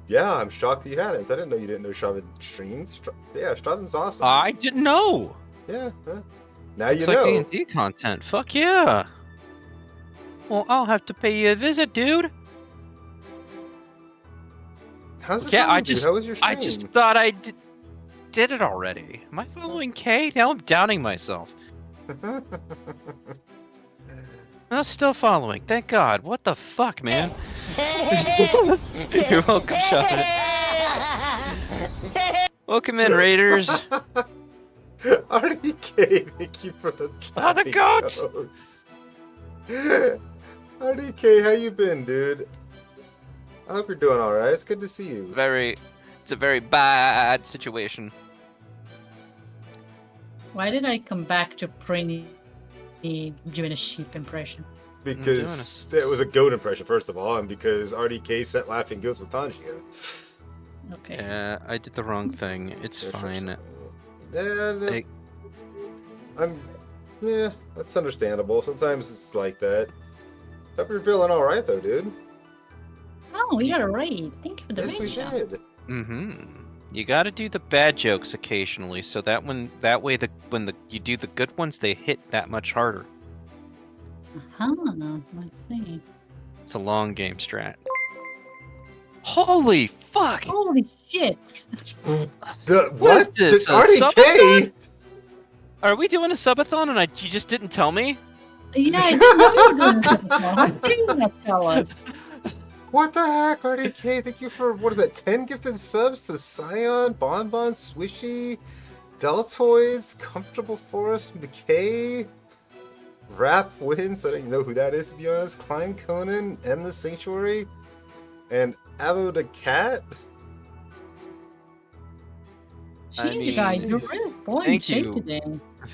Yeah, I'm shocked that you hadn't. I didn't know you didn't know Shavin streams. Yeah, Shavin's awesome. I didn't know! Yeah, now you It's know. like D&D content. Fuck yeah! Well, I'll have to pay you a visit, dude! How's it Yeah, going, I dude? just, How was your stream? I just thought I did it already. Am I following Kay? Now I'm doubting myself. I'm still following. Thank God. What the fuck, man? You're welcome, Sean. Welcome in, Raiders. RDK, thank you for the Ah, the goats! goats. RDK, how you been, dude? I hope you're doing alright. It's good to see you. It's a very bad situation. Why did I come back to Prinny doing a sheep impression? Because it was a goat impression, first of all, and because RDK sent laughing goats with Tanjiro. Okay. Yeah, I did the wrong thing. It's fine. Yeah, that's understandable. Sometimes it's like that. Hope you're feeling alright, though, dude. Oh, Oh, we got a raid. Thank you for the Yes, we raid shot. did. You gotta do the bad jokes occasionally, so that when you do the good ones, they hit that much harder. Let's see. It's a long game strat. Holy fuck! Holy shit! The What is what? this, a RDK? Are we doing a subathon and you just didn't tell me? Yeah, I didn't know you were doing this. How can you not tell us? What the heck, RDK? Thank you for, what is that, 10 gifted subs to Scion, Bonbon, Swishy, Deltoids, Comfortable Forest, McKay, Rap Wins, I don't even know who that is to be honest, Klein Conan, and the Sanctuary, and Avo the Cat? Jeez, guys, you're really spoiling thank shape you. today.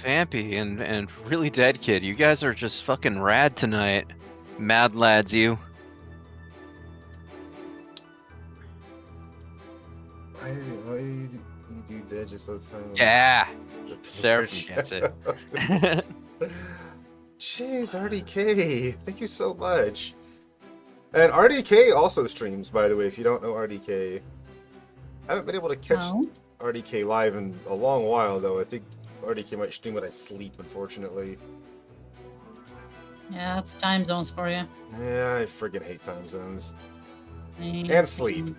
Vampy and really dead kid, you guys are just fucking rad tonight. Mad lads, you. Why you do that just all the time? Yeah, Seraphim gets it. Jeez, RDK, thank you so much. And RDK also streams, by the way, if you don't know RDK. I haven't been able to catch RDK live in a long while, though. I think RDK might stream when I sleep, unfortunately. Yeah, that's time zones for you. Yeah, I friggin' hate time zones. Mm. And sleep.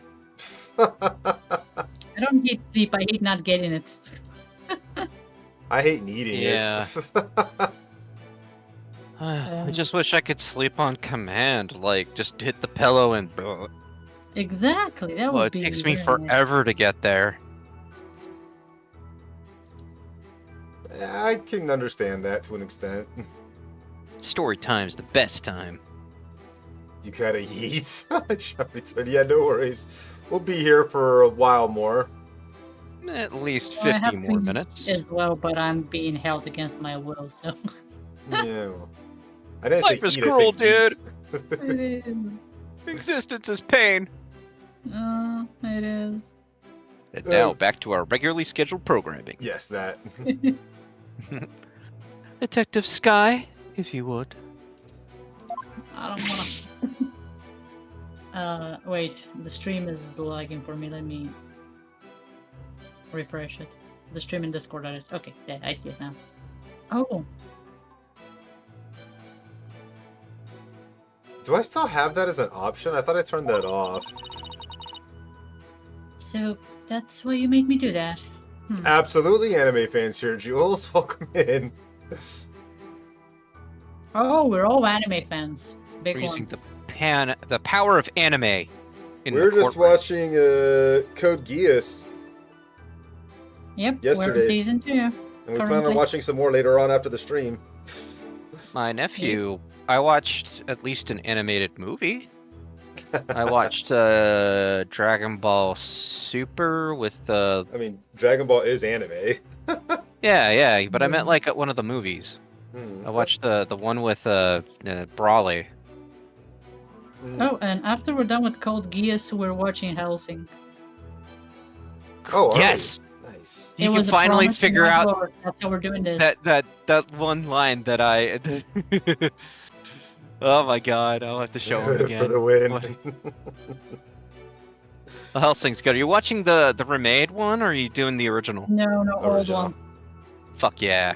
I don't hate sleep, I hate not getting it. I hate needing Yeah. it. I just wish I could sleep on command, like just hit the pillow and. Exactly, that Well, would it be takes me very nice. forever to get there. I can understand that to an extent. Story time's the best time. You gotta eat. Yeah, no worries. We'll be here for a while more. At least Well, I 50 have more to minutes. as well, but I'm being held against my will, so. Yeah. I didn't Life say is eat, I said cruel, dude. eat. It is. Existence is pain. It is. And now back to our regularly scheduled programming. Yes, that. Detective Sky, if you would. I don't wanna. Wait, the stream is lagging for me. Let me refresh it. The stream in Discord, that is. Okay, yeah, I see it now. Oh, Do I still have that as an option? I thought I turned that off. so that's why you made me do that. Absolutely, anime fans here. Jules, welcome in. Oh, we're all anime fans. Big We're using ones. the power of anime. In We're the just courtroom. watching Code Geass, Yep, we're yesterday. in season 2. and we plan on Currently. watching some more later on after the stream. My nephew, I watched at least an animated movie. I watched Dragon Ball Super with I mean, Dragon Ball is anime. yeah, but I meant like one of the movies. Hmm. I watched the one with Brawley. Oh, and after we're done with Code Geass, we're watching Helsing. Oh, are we? Yes, Nice. you It can was a finally promise figure not out work. That's how we're doing this. that one line that I. Oh my god, I'll have to show him For again. the win. What? The Helsing's good. Are you watching the remade one, or are you doing the original? No, old Original. one. Fuck yeah.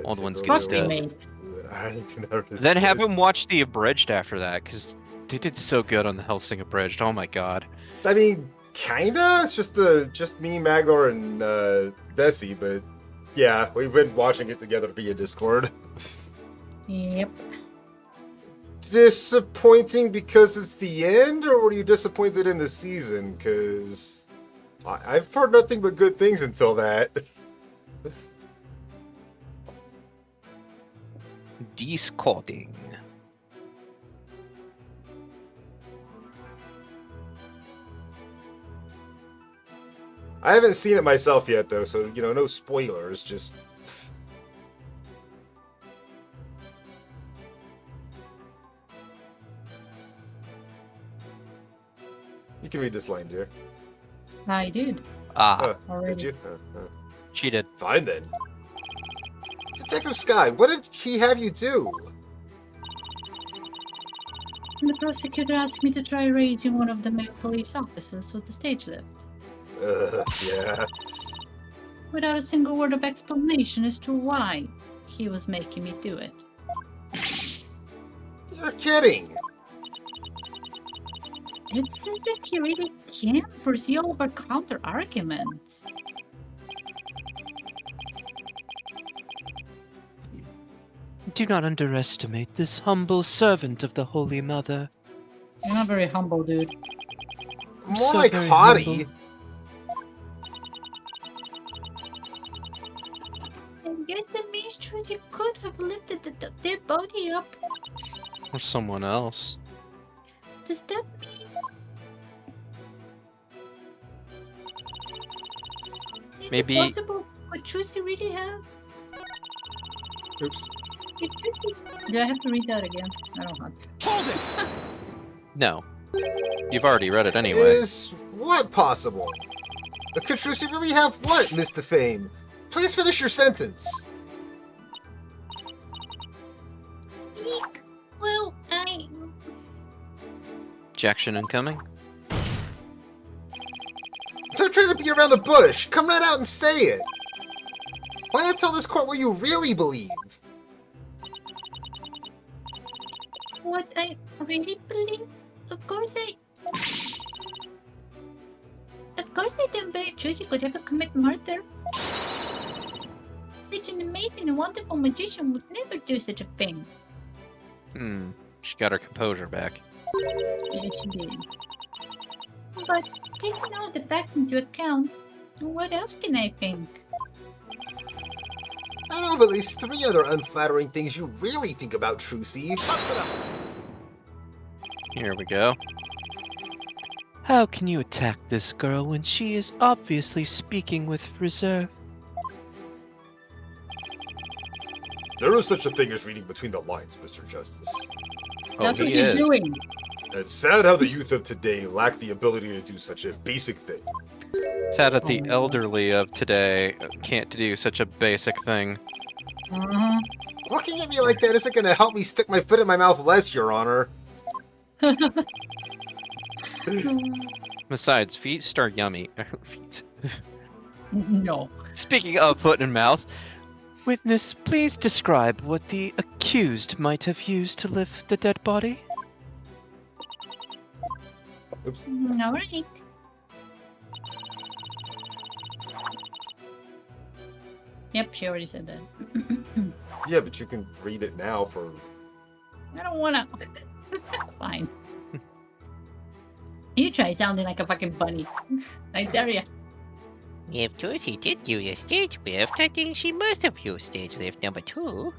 Old one's good Fuck still. remakes. Then have him watch the abridged after that, because they did so good on the Helsing abridged. Oh my god. I mean, kinda. It's just me, Magor, and Desi, but yeah, we've been watching it together via Discord. Yep. Disappointing because it's the end, or were you disappointed in the season? Because I've heard nothing but good things until that. Discording. I haven't seen it myself yet, though, so, you know, no spoilers, just... You can read this line, dear. I did. Ah, Already. Did you? cheated. Fine, then. Detective Sky, what did he have you do? The prosecutor asked me to try raising one of the male police officers with the stage lift, Yeah. without a single word of explanation as to why he was making me do it. You're kidding. It's as if he really can't foresee all of our counter-arguments. Do not underestimate this humble servant of the Holy Mother. You're not very humble, dude. More So like very haughty. humble. I guess that means Trudy could have lifted their body up. Or someone else. Does that mean... Is Maybe- it possible? Could Trudy really have? Oops. If Trudy... Do I have to read that again? I don't have to. Hold it! No. You've already read it anyway. Is what possible? Could Trucy really have what, Mr. Fame? Please finish your sentence. Eek. Well, Objection incoming. Don't try to beat around the bush. Come right out and say it. Why not tell this court what you really believe? What I really believe? Of course I don't believe Trudy could ever commit murder. Such an amazing and wonderful magician would never do such a thing. She got her composure back. Yeah, she did. But taking all the facts into account, what else can I think? I know of at least 3 other unflattering things you really think about Trucy. Here we go. How can you attack this girl when she is obviously speaking with reserve? There is such a thing as reading between the lines, Mr. Justice. Oh, That's he what is. she's doing. It's sad how the youth of today lack the ability to do such a basic thing. Sad that the Oh. elderly of today can't do such a basic thing. Uh-huh. Looking at me like that isn't gonna help me stick my foot in my mouth less, Your Honor. Besides, feet are yummy. Feet. No. Speaking of foot in mouth, Witness, please describe what the accused might have used to lift the dead body. Oops. Alright. Yep, she already said that. Yeah, but you can read it now for... I don't wanna. Fine. You try sounding like a fucking bunny. I dare ya. If Josie did use a stage lift, I think she must have used stage lift number 2.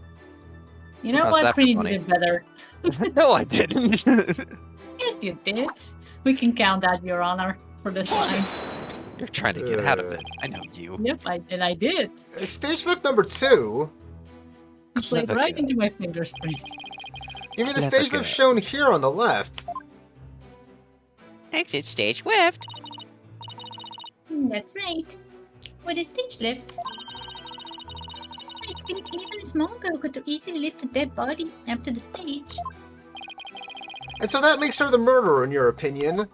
You know How's what? that for Pretty funny? did better. no, I didn't. Yes, you did. We can count that, Your Honor, for this line. You're trying to get out of it. I know you. Yep, I did. Stage lift number 2? It played Clever right girl. into my fingers. Pretty. You mean the Clever stage girl. lift shown here on the left? Exit stage left. That's right. With a stage lift. I think even a small girl could easily lift a dead body up to the stage. And so that makes her the murderer, in your opinion?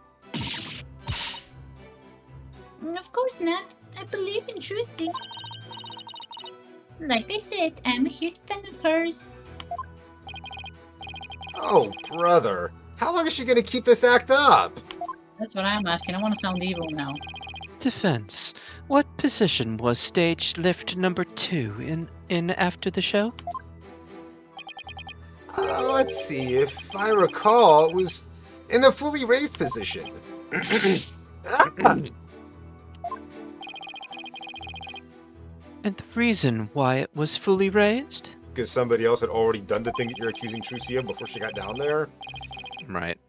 Of course not. I believe in Trucy. Like I said, I'm a huge fan of hers. Oh, brother. How long is she gonna keep this act up? That's what I'm asking. I want to sound evil now. Defense, what position was stage lift number 2 in after the show? Let's see. If I recall, it was in the fully raised position. And the reason why it was fully raised? Because somebody else had already done the thing that you're accusing Trucy of before she got down there? Right.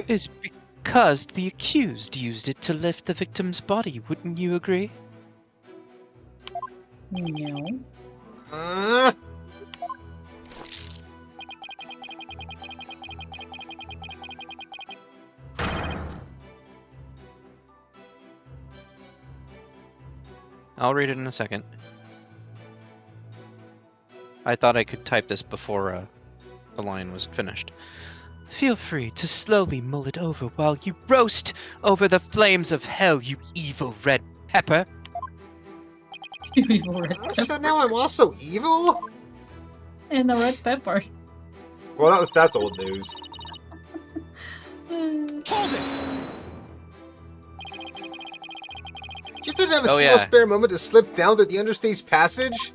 Is because the accused used it to lift the victim's body, wouldn't you agree? No. I'll read it in a second. I thought I could type this before a line was finished. Feel free to slowly mull it over while you roast over the flames of hell, you evil red pepper. Evil red So pepper. now I'm also evil? And a red pepper. Well, that's old news. Hold it! You didn't have a Oh, single yeah. spare moment to slip down to the understage passage?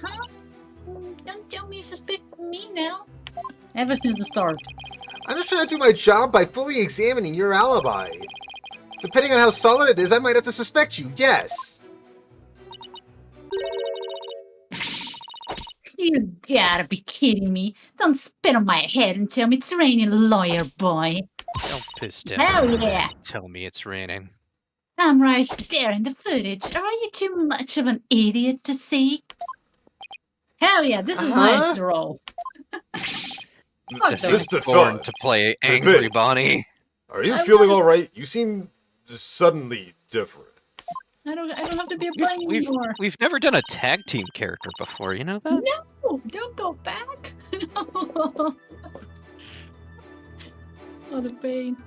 Huh? Don't tell me you suspect me now. Ever since the start. I'm just trying to do my job by fully examining your alibi. Depending on how solid it is, I might have to suspect you, yes. You gotta be kidding me. Don't spit on my head and tell me it's raining, lawyer boy. Don't piss down. Hell yeah. Tell me it's raining. I'm right there in the footage. Are you too much of an idiot to see? Hell yeah, this is my role. This the is Mr. born Thud. to play Hey, angry Vic. Bonnie. Are you I feeling was- alright? You seem just suddenly different. I don't have to be a bunny anymore. We've never done a tag team character before, you know that? No, don't go back. Oh, the pain.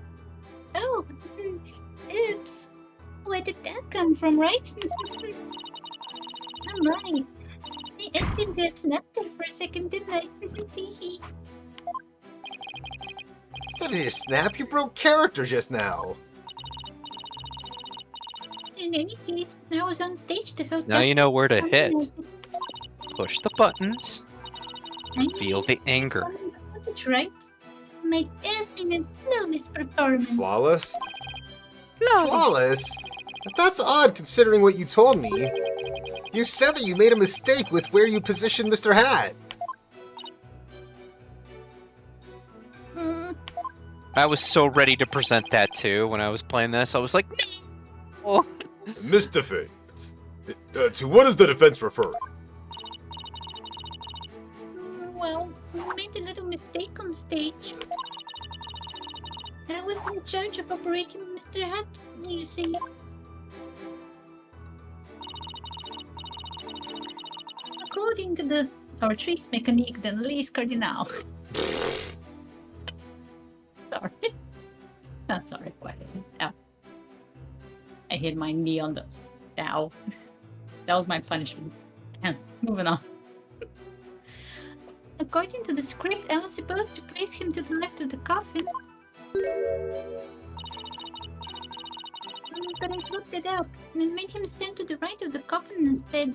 Oh, oops. Where did that come from, right? I'm right. I seem to have snapped there for a second, didn't I? Tee-hee. So did you snap? You broke character just now. In any case, I was on stage to help. Now you know where to hit. Push the buttons. Feel the anger. That's right. My dazzling and flawless performance. Flawless? Flawless? That's odd considering what you told me. You said that you made a mistake with where you positioned Mr. Hat. Hmm. I was so ready to present that too when I was playing this. I was like, no! Mr. Fate, to what is the defense referring? Well, we made a little mistake on stage. I was in charge of operating Mr. Hat, you see. According to the Artrice Mécanique de Lise Cardinal. Sorry. Not sorry, what? Ow. I hit my knee on the... Ow. That was my punishment. Moving on. According to the script, I was supposed to place him to the left of the coffin. But I flipped it out and made him stand to the right of the coffin instead.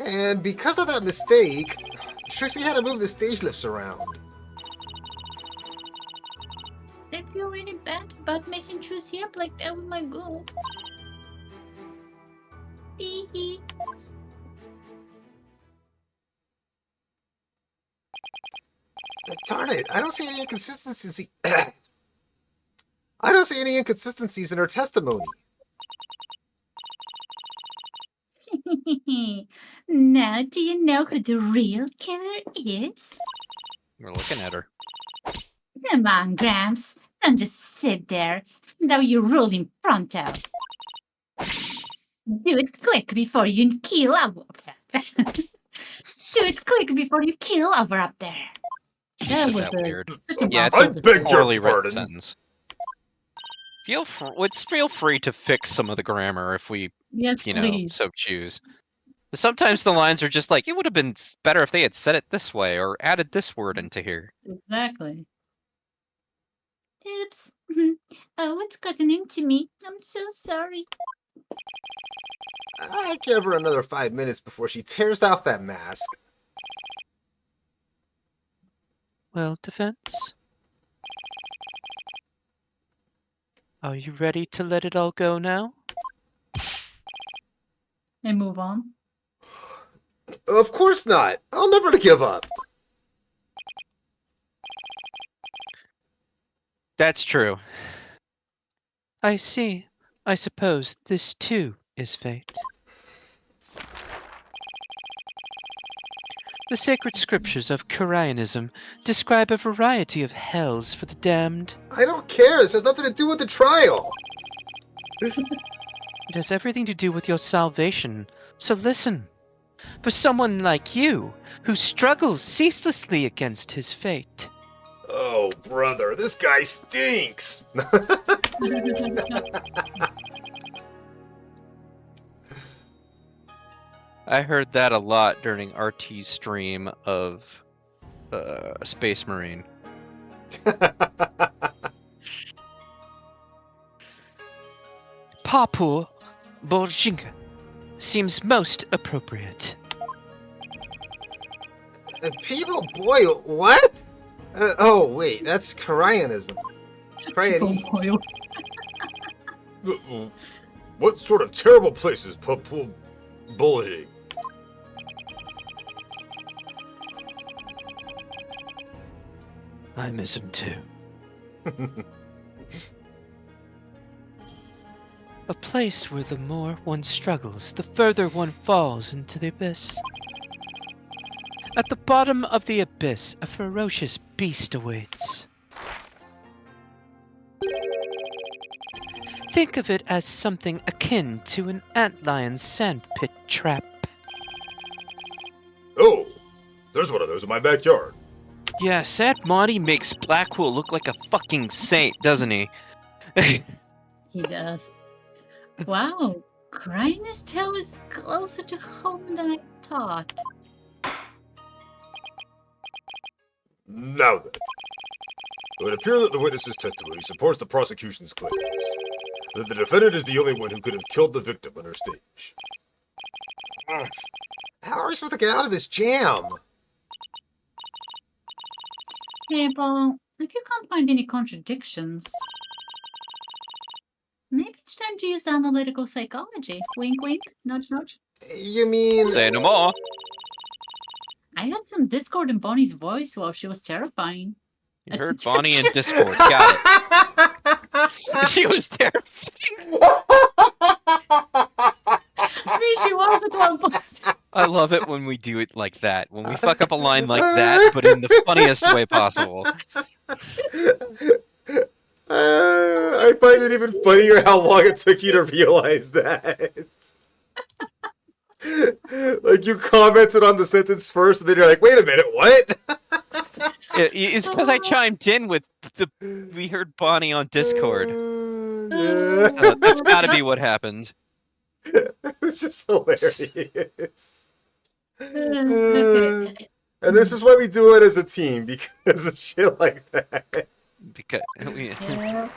And because of that mistake, Trixie had to move the stage lifts around. I feel really bad about messing Trucy up like that with my goal. Tee-hee. Darn it, I don't see any inconsistencies. I don't see any inconsistencies in her testimony. Now, do you know who the real killer is? We're looking at her. Come on, Gramps. Don't just sit there. Now you rule in pronto. Do it quick before you kill over. Do it quick before you kill over up there. That was weird. Yeah, it's I a beg your poorly written pardon. sentence. Feel free to fix some of the grammar if we, Yes, you know, please. so choose. Sometimes the lines are just like, it would have been better if they had said it this way or added this word into here. Exactly. Oops. Oh, it's gotten into me. I'm so sorry. I give her another 5 minutes before she tears off that mask. Well, defense? Are you ready to let it all go now? And move on. Of course not. I'll never give up. That's true. I see. I suppose this too is fate. The sacred scriptures of Koreanism describe a variety of hells for the damned. I don't care. This has nothing to do with the trial. It has everything to do with your salvation. So listen. for someone like you, who struggles ceaselessly against his fate. Oh, brother, this guy stinks! I heard that a lot during RT's stream of Space Marine. Papu Boljinka seems most appropriate. People boil, what? Oh, wait, that's Koreanism. Koreanese. What sort of terrible place is Papul Bulging? I miss him too. A place where the more one struggles, the further one falls into the abyss. At the bottom of the abyss, a ferocious beast awaits. Think of it as something akin to an antlion's sandpit trap. Oh, there's one of those in my backyard. Yeah, Sad Monty makes Blackwell look like a fucking saint, doesn't he? He does. Wow, Kryn's tale is closer to home than I thought. Now then, it would appear that the witness's testimony supports the prosecution's claims that the defendant is the only one who could have killed the victim on her stage. How are we supposed to get out of this jam? Hey, Paul, if you can't find any contradictions, maybe it's time to use analytical psychology. Wink, wink, nudge, nudge. You mean... Say no more. I heard some discord in Bonnie's voice while she was terrifying. You heard Bonnie in Discord. Got it. She was terrifying. I mean, she was at one point. I love it when we do it like that. When we fuck up a line like that, but in the funniest way possible. I find it even funnier how long it took you to realize that. Like, you commented on the sentence first, and then you're like, wait a minute, what? It's because I chimed in with we heard Bonnie on Discord. Yeah. That's gotta be what happened. It was just hilarious. Okay. And this is why we do it as a team, because of shit like that. Because Yeah.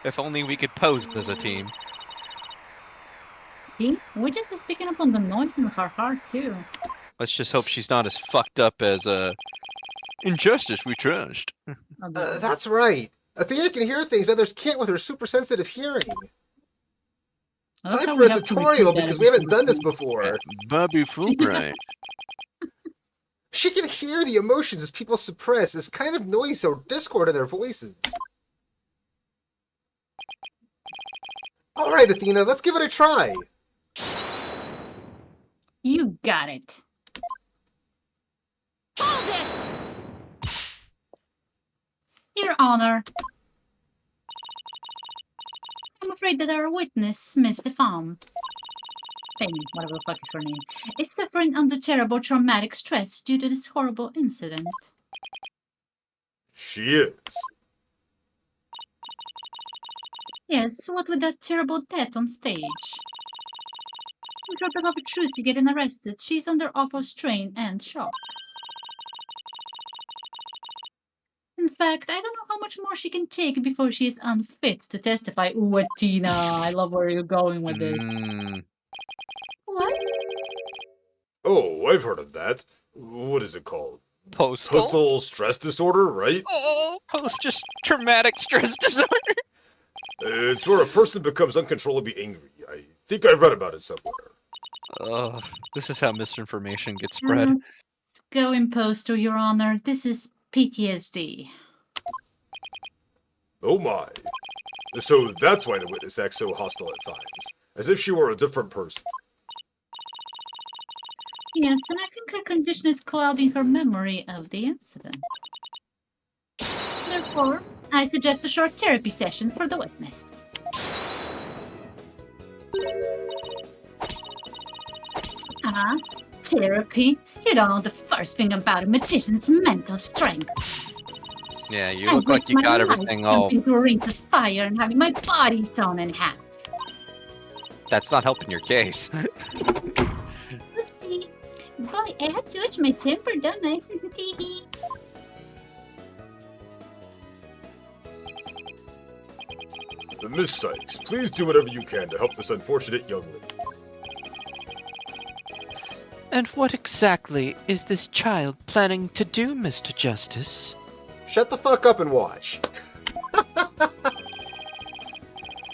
if only we could pose as a team. See, Widget is picking up on the noise in her heart too. Let's just hope she's not as fucked up as Injustice We Trust. That's right. Athena can hear things others can't with her super sensitive hearing. Time for a tutorial because we haven't done this before. Bobby Fulbright. She can hear the emotions as people suppress this kind of noise or discord in their voices. Alright, Athena, let's give it a try. You got it. Hold it! Your Honor. I'm afraid that our witness, Miss Stefan, whatever the fuck is her name, is suffering under terrible traumatic stress due to this horrible incident. She is. Yes, what with that terrible death on stage? With her beloved Trucy getting arrested, she's under awful strain and shock. In fact, I don't know how much more she can take before she is unfit to testify. Ooh, Tina, I love where you're going with this. What? Oh, I've heard of that. What is it called? Postal? Postal stress disorder, right? Oh, post-traumatic stress disorder. It's where a person becomes uncontrollably angry. I think I read about it somewhere. Oh, this is how misinformation gets spread. Let's go in postal, Your Honor. This is PTSD. Oh my. So that's why the witness acts so hostile at times. As if she were a different person. Yes, and I think her condition is clouding her memory of the incident. Therefore, I suggest a short therapy session for the witness. Therapy? You don't know the first thing about a magician's mental strength. Yeah, you I look like risked you my got life everything all. jumping through rings of fire and having my body sawn in half. That's not helping your case. Oopsie. Boy, I have to watch my temper, don't I? Tee-hee. Miss Sykes, please do whatever you can to help this unfortunate young lady. And what exactly is this child planning to do, Mr. Justice? Shut the fuck up and watch.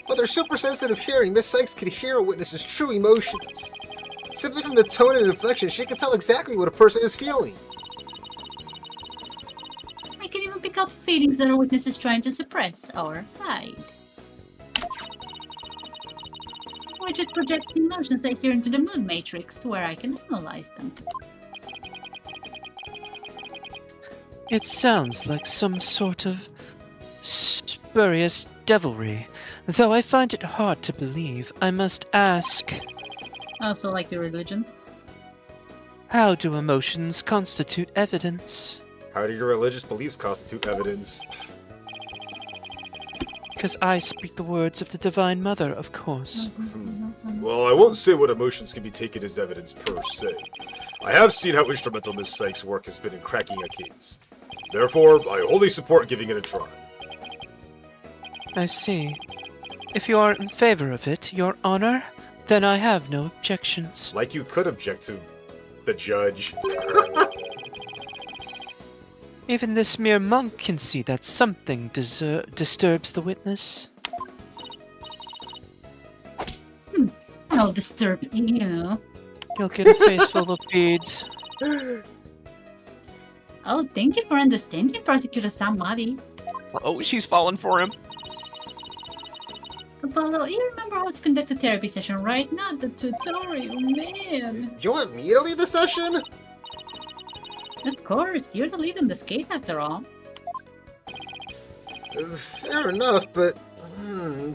With her super sensitive hearing, Miss Sykes could hear a witness's true emotions. Simply from the tone and inflection, she can tell exactly what a person is feeling. I can even pick out feelings that a witness is trying to suppress or hide. Widget projects the emotions I hear into the mood matrix, where I can analyze them. It sounds like some sort of spurious devilry, though I find it hard to believe. I must ask, Also like your religion. how do emotions constitute evidence? How do your religious beliefs constitute evidence? Because I speak the words of the Divine Mother, of course. Well, I won't say what emotions can be taken as evidence per se. I have seen how instrumental Miss Sykes' work has been in cracking a case. Therefore, I wholly support giving it a try. I see. If you are in favor of it, Your Honor, then I have no objections. Like you could object to the judge. Even this mere monk can see that something disturbs the witness. I'll disturb you. You'll get a face full of beads. Oh, thank you for understanding, Prosecutor Samari. Oh, she's falling for him. Apollo, you remember how to conduct a therapy session, right? Not the tutorial, man. You want me to lead the session? Of course, you're the lead in this case after all. Fair enough, but...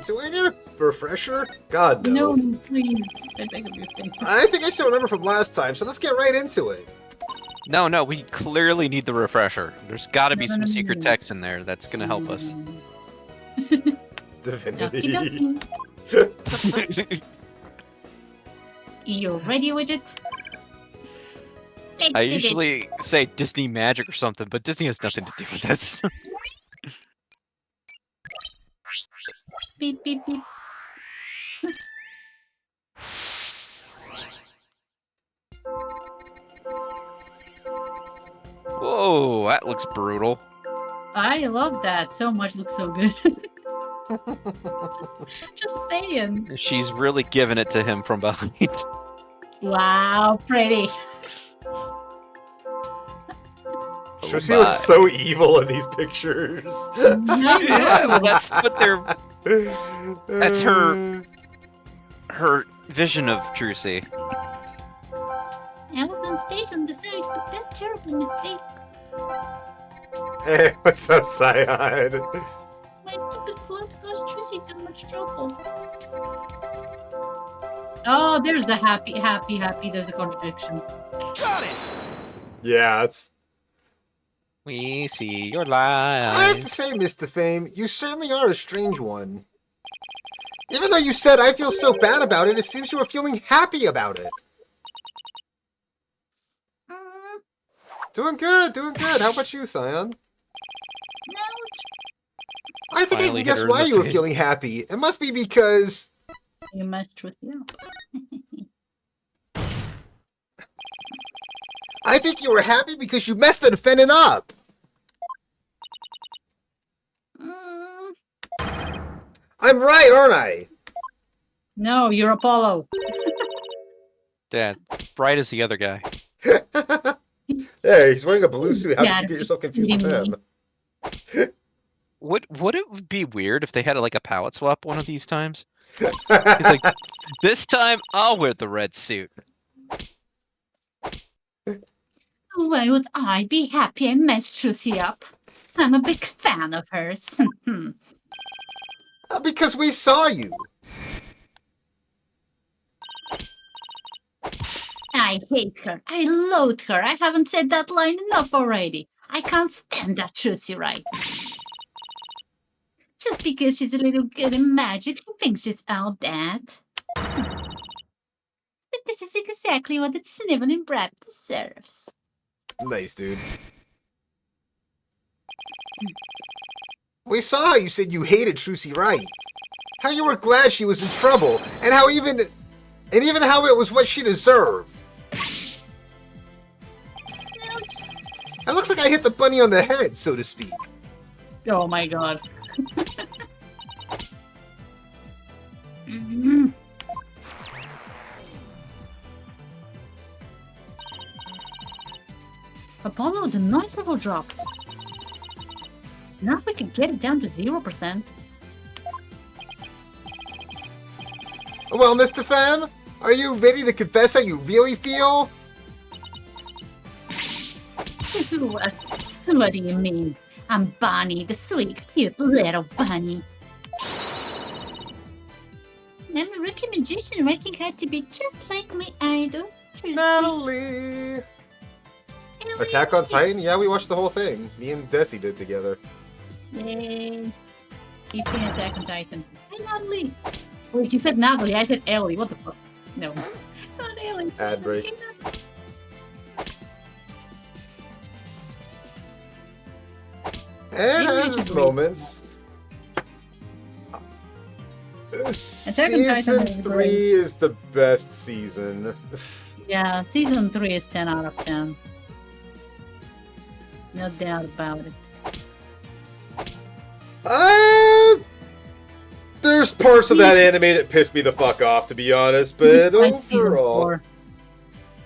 do I need a refresher? God, no. No, please. I beg of you, thank you. I think I still remember from last time, so let's get right into it. No, we clearly need the refresher. There's got to be No, some no, secret no. text in there that's gonna help us. Divinity. Okey-dokey. You ready, Widget? Let's I do this. usually say Disney Magic or something, but Disney has nothing to do with this. Beep, beep, beep. Whoa, that looks brutal. I love that. So much looks so good. Just saying. She's really giving it to him from behind. Wow, pretty. She looks so evil in these pictures. Yeah, well, that's what they're. That's her vision of Trucy. I was on stage on the stage, but that terrible mistake. Hey, what's up, Scion? My stupid flip caused Tracy so much trouble. Oh, there's the happy. There's a contradiction. Yeah, it's... We see your I have to lies. say, Mr. Fame, you certainly are a strange one. Even though you said I feel so bad about it, it seems you were feeling happy about it. Doing good, doing good. How about you, Scion? No, I think I Finally can hit guess her in why the you were face. feeling happy. It must be because... you messed with you. I think you were happy because you messed the defendant up. I'm right, aren't I? No, you're Apollo. Dad, bright as the other guy. Hey, he's wearing a blue suit. How Yeah, did you get yourself confused with him? Would it be weird if they had like a palette swap one of these times? He's like, this time I'll wear the red suit. Why would I be happy I messed Trucy up? I'm a big fan of hers. Because we saw you. I hate her. I loathe her. I haven't said that line enough already. I can't stand that Trucy right. Just because she's a little good in magic, she thinks she's all that. But this is exactly what that sniveling brat deserves. Nice, dude. We saw how you said you hated Trucy Wright. How you were glad she was in trouble, and even how it was what she deserved. It looks like I hit the bunny on the head, so to speak. Oh my god. Apollo, the noise level dropped. Now we can get it down to 0%. Well, Mr. Fam, are you ready to confess how you really feel? What do you mean? I'm Bonnie, the sweet, cute little bunny. I'm a rookie magician working hard to be just like my idol. Natalie! Attack on Titan? Yeah, we watched the whole thing. Me and Desi did together. Yes. You've seen Attack on Titan. Hey, Natalie! Wait, you said Natalie, I said Ellie. What the fuck? No. Not Ellie. Ad break. And as moments. Season 3 is the best season. Yeah, season 3 is 10 out of 10. No doubt about it. There's parts of that anime that pissed me the fuck off, to be honest, but overall...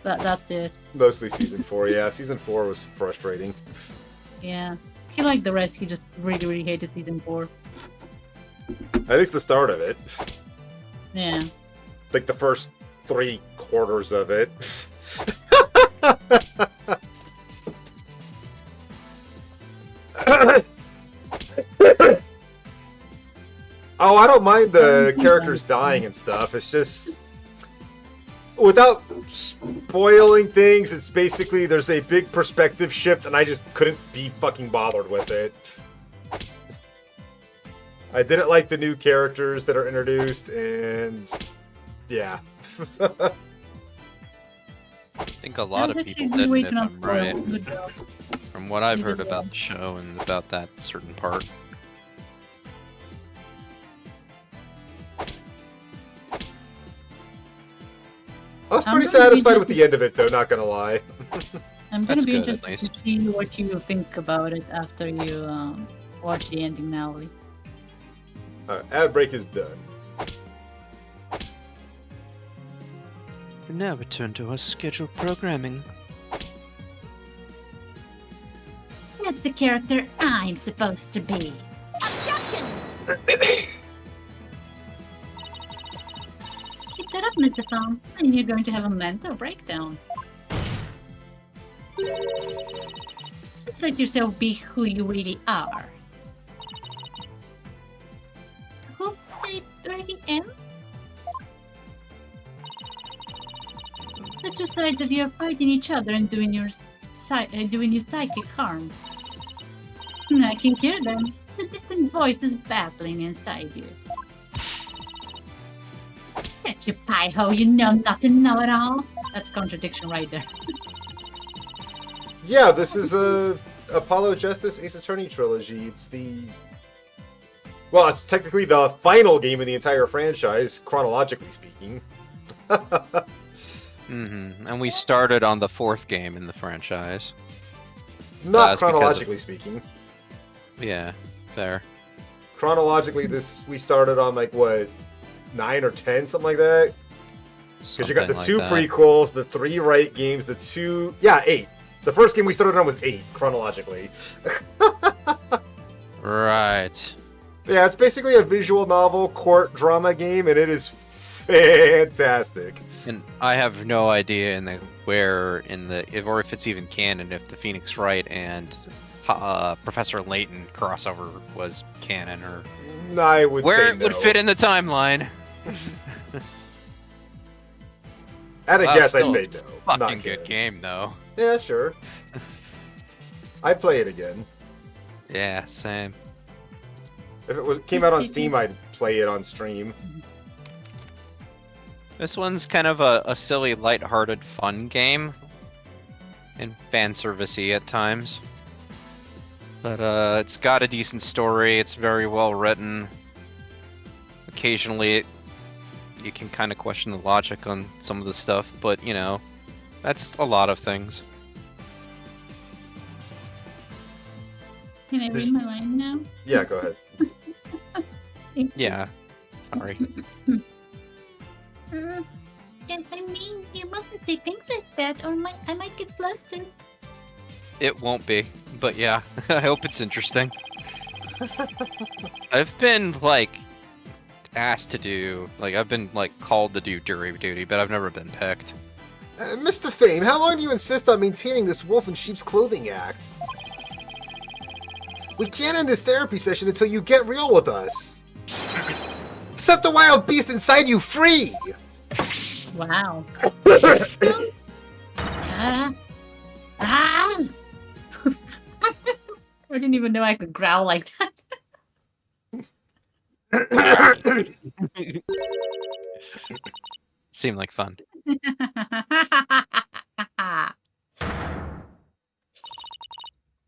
That's it. Mostly season 4, yeah. Season 4 was frustrating. Yeah. He liked the rest, he just really, really hated season 4. At least the start of it. Yeah. Like the first 3/4 of it. Oh, I don't mind the characters dying and stuff. It's just... Without spoiling things, it's basically there's a big perspective shift and I just couldn't be fucking bothered with it. I didn't like the new characters that are introduced, and yeah. I think a lot of people didn't, if I'm right. From what I've heard about the show and about that certain part. I was pretty satisfied with the end of it, though, not gonna lie. I'm gonna be interested to see what you think about it after you watch the ending now. Ad break is done. We now return to our scheduled programming. That's the character I'm supposed to be. Objection! Keep that up, Mr. Phone, and you're going to have a mental breakdown. Just let yourself be who you really are. Who I really am? The two sides of you are fighting each other and doing you psychic harm. I can hear them. The distant voice is babbling inside you. Get your pie hole, you know nothing, know it all. That's a contradiction right there. Yeah, this is a Apollo Justice Ace Attorney trilogy. It's well, it's technically the final game in the entire franchise, chronologically speaking. And we started on the 4th game in the franchise. Not chronologically speaking. Yeah, fair. Chronologically, we started on like what, 9 or 10, something like that. Because you got the 2 prequels, the 3 Right games, the 2, 8. The first game we started on was 8 chronologically. Right. Yeah, it's basically a visual novel court drama game, and it is fantastic. And I have no idea or if it's even canon, if the Phoenix Wright and Professor Layton crossover was canon, or I would where say it would fit in the timeline. At a Wow, guess, I'd still say no. Fucking Not good game though. Yeah, sure. I'd play it again. Yeah, same. If it came out on Steam, I'd play it on stream. This one's kind of a silly, lighthearted, fun game. And fan servicey at times. But it's got a decent story, it's very well written. Occasionally you can kind of question the logic on some of the stuff, but you know, that's a lot of things. Can I read my line now? Yeah, go ahead. Yeah. Sorry. I mean, you mustn't say things like that, or I might get flustered. It won't be, but yeah, I hope it's interesting. I've been, like, asked to do, like, I've been, like, called to do jury duty, but I've never been picked. Mr. Fame, how long do you insist on maintaining this wolf in sheep's clothing act? We can't end this therapy session until you get real with us. Set the wild beast inside you free! Wow. I didn't even know I could growl like that. Seemed like fun.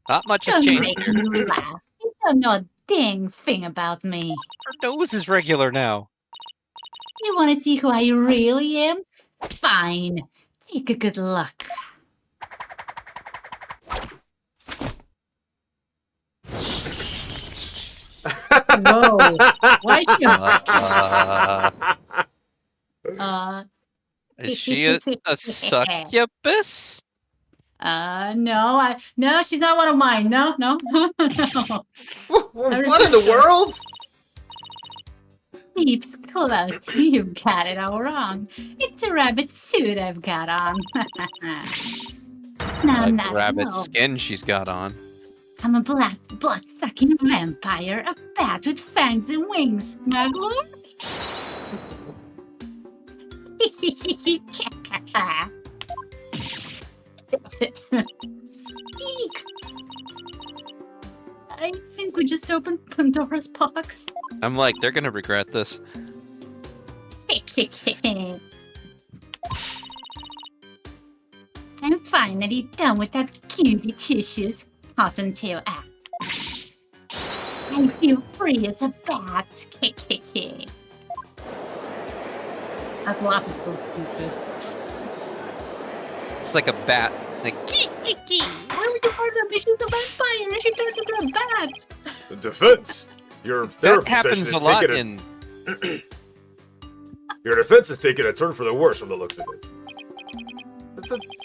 Not much has Don't changed make here. me laugh. You don't know a dang thing about me. Her nose is regular now. You want to see who I really am? Fine. Take a good look. Whoa. Why is she Is she a succubus? No, she's not one of mine. No. What in the world? Peeps close. You've got it all wrong. It's a rabbit suit I've got on. Now, Like not rabbit no. skin she's got on. I'm a blood-sucking vampire, a bat with fangs and wings, Smuggler. Eek. I think we just opened Pandora's box. I'm like, they're gonna regret this. I'm finally done with that cutie tissues cottontail act. I feel free as a bat. That laugh is so stupid. It's like a bat. Like, Why would you hurt her? She's a vampire and she turned into a bat. Defense! Your that therapy session happens is a lot taking in. Your defense is taking a turn for the worse from the looks of it.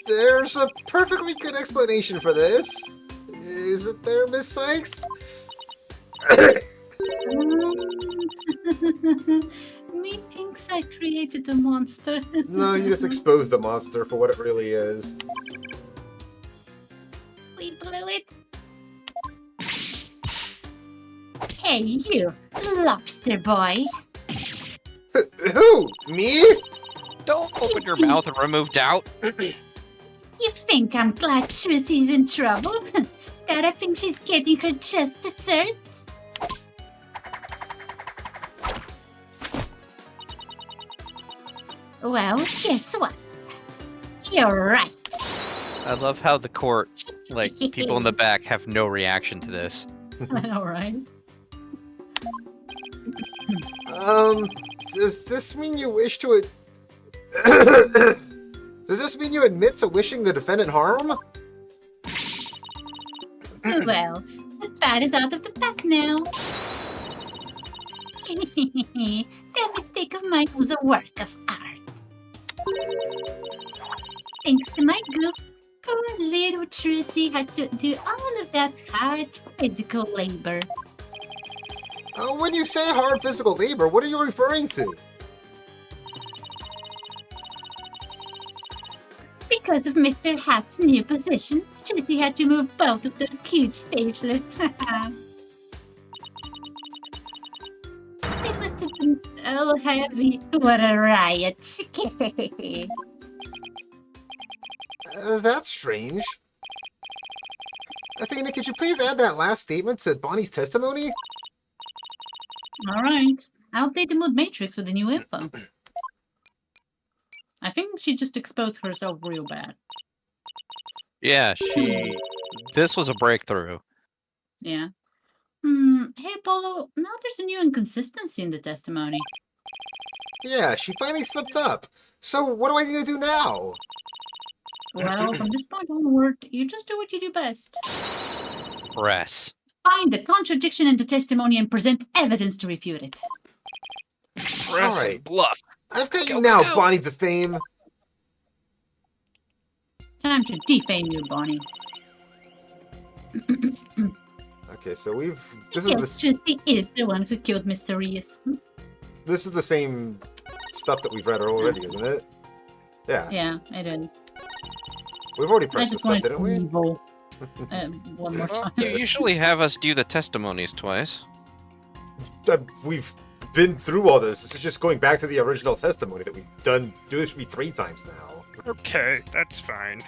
There's a perfectly good explanation for this. Isn't there, Miss Sykes? Methinks I created a monster. No, you just exposed the monster for what it really is. We blew it. Hey, you, lobster boy. Who? Me? Don't open your mouth and remove doubt. You think I'm glad Trissy's in trouble? That I think she's getting her just desserts? Well, guess what? You're right. I love how the court, like, people in the back have no reaction to this. I know, right? Does this mean you wish to Does this mean you admit to wishing the defendant harm? Well, the bat is out of the pack now. That mistake of mine was a work of art. Thanks to my goof, poor little Trissy had to do all of that hard physical labor. When you say hard physical labor, what are you referring to? Because of Mr. Hat's new position, Trissy had to move both of those huge stagelets. It must have been so heavy. What a riot. That's strange. Athena, could you please add that last statement to Bonnie's testimony? All right. I'll update the mood matrix with the new info. I think she just exposed herself real bad. Yeah, this was a breakthrough. Yeah. Hey, Apollo, now there's a new inconsistency in the testimony. Yeah, she finally slipped up. So what do I need to do now? Well, from this point onward, you just do what you do best. Press. Find the contradiction in the testimony and present evidence to refute it. Press Alright. and bluff. I've got you Go, now, go. Bonnie Defame. Time to defame you, Bonnie. Okay, so this Yes, Trixie is the one who killed Mr. Reese. is the same stuff that we've read already, isn't it? Yeah. Yeah, it is. We've already I pressed this just stuff, wanted didn't to we? evil. One more Well, time. you usually have us do the testimonies twice. We've been through all this. This is just going back to the original testimony that we've done. Do this 3 times now. Okay, that's fine.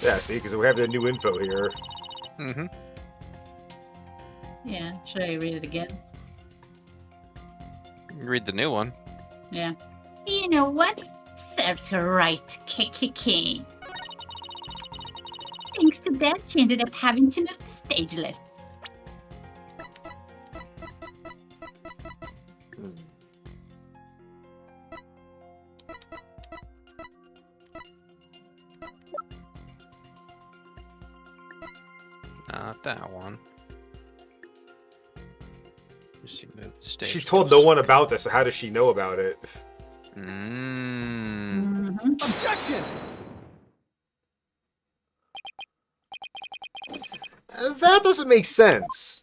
Yeah, see, because we have the new info here. Mm-hmm. Yeah, should I read it again? Read the new one. Yeah. You know what? Serves her right, KKK. Thanks to that, she ended up having to move the stage lifts. Not that one. She moved the stage. She told no one about this, so how does she know about it? Objection! That doesn't make sense.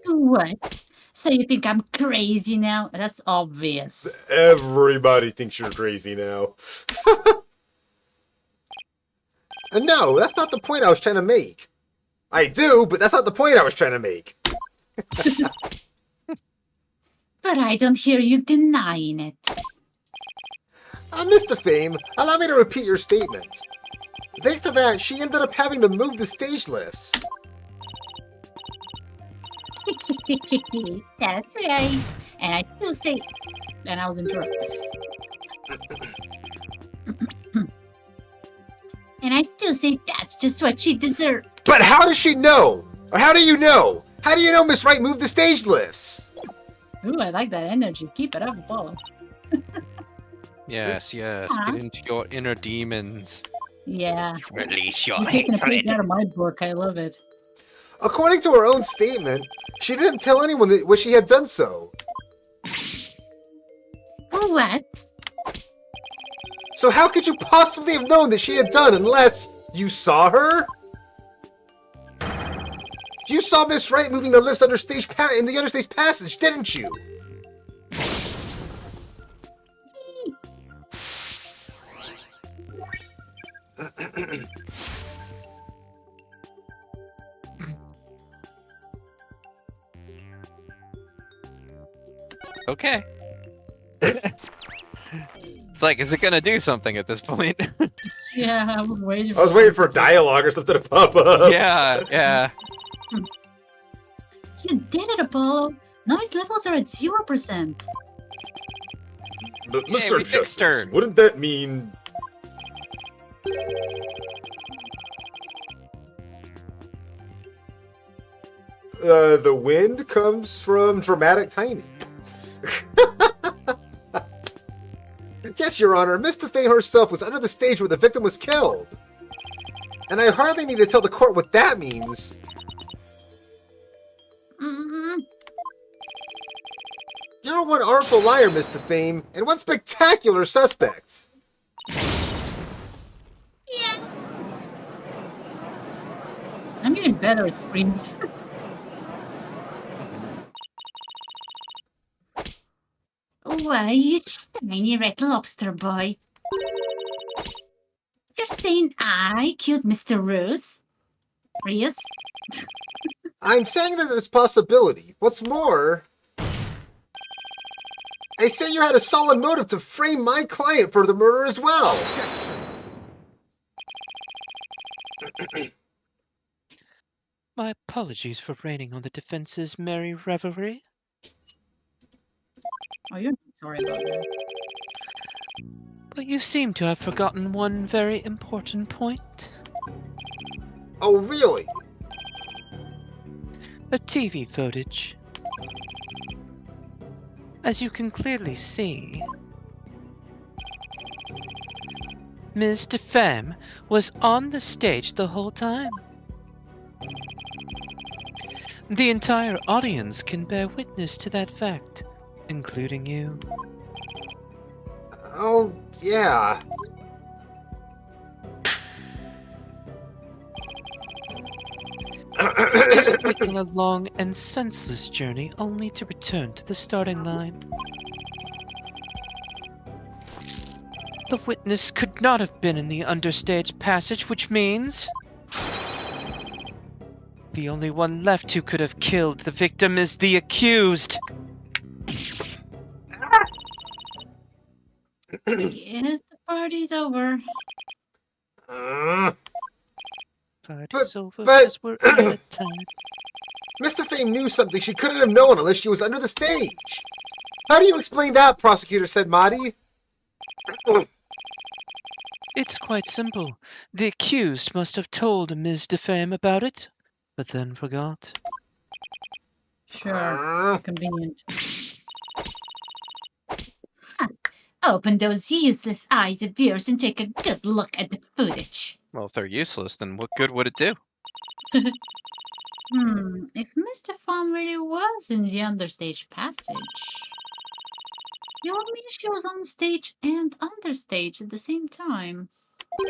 What? So you think I'm crazy now? That's obvious. Everybody thinks you're crazy now. No, that's not the point I was trying to make. I do, but that's not the point I was trying to make. But I don't hear you denying it. Mr. Fame, allow me to repeat your statement. Thanks to that, she ended up having to move the stage lifts. That's right. And I still say... And I was interrupted. And I still say that's just what she deserved. But how does she know? Or how do you know? How do you know Miss Wright moved the stage lifts? Ooh, I like that energy. Keep it up, Apollo. Yes, yes. Huh? Get into your inner demons. Yeah. Release your You're taking a page hatred. out of my book. I love it. According to her own statement, she didn't tell anyone that she had done so. What? So how could you possibly have known that she had done unless you saw her? You saw Miss Wright moving the lifts in the understage passage, didn't you? Okay. It's like, is it gonna do something at this point? Yeah, I was waiting. I was waiting for dialogue or something to pop up. Yeah, yeah. You did it, Apollo. Noise levels are at 0%. But Hey, Mr. we fixed Justice, her. wouldn't that mean... The wind comes from dramatic timing. Yes, Your Honor, Miss Defane herself was under the stage where the victim was killed. And I hardly need to tell the court what that means. You're one artful liar, Miss Defame, and one spectacular suspect. Yeah. I'm getting better at screens. Why, you tiny red lobster boy. You're saying I killed Mr. Rose? Rios? I'm saying that there's possibility. What's more... I say you had a solid motive to frame my client for the murder as well. My apologies for raining on the defense's merry revelry. Oh, you're not sorry about that. But you seem to have forgotten one very important point. Oh, really? The TV footage. As you can clearly see, Ms. DeFemme was on the stage the whole time. The entire audience can bear witness to that fact, including you. Oh, yeah. Just taking a long and senseless journey only to return to the starting line. The witness could not have been in the understage passage, which means the only one left who could have killed the victim is the accused. Yes, the party's over. Party's over but- 'cause we're out of time. Mr. Fame knew something she couldn't have known unless she was under the stage. How do you explain that, Prosecutor said Marty? It's quite simple. The accused must have told Ms. DeFemme about it, but then forgot. Sure, convenient. Open those useless eyes of yours and take a good look at the footage. Well, if they're useless, then what good would it do? If Mr. Fawn really was in the understage passage, you would mean she was on stage and understage at the same time. So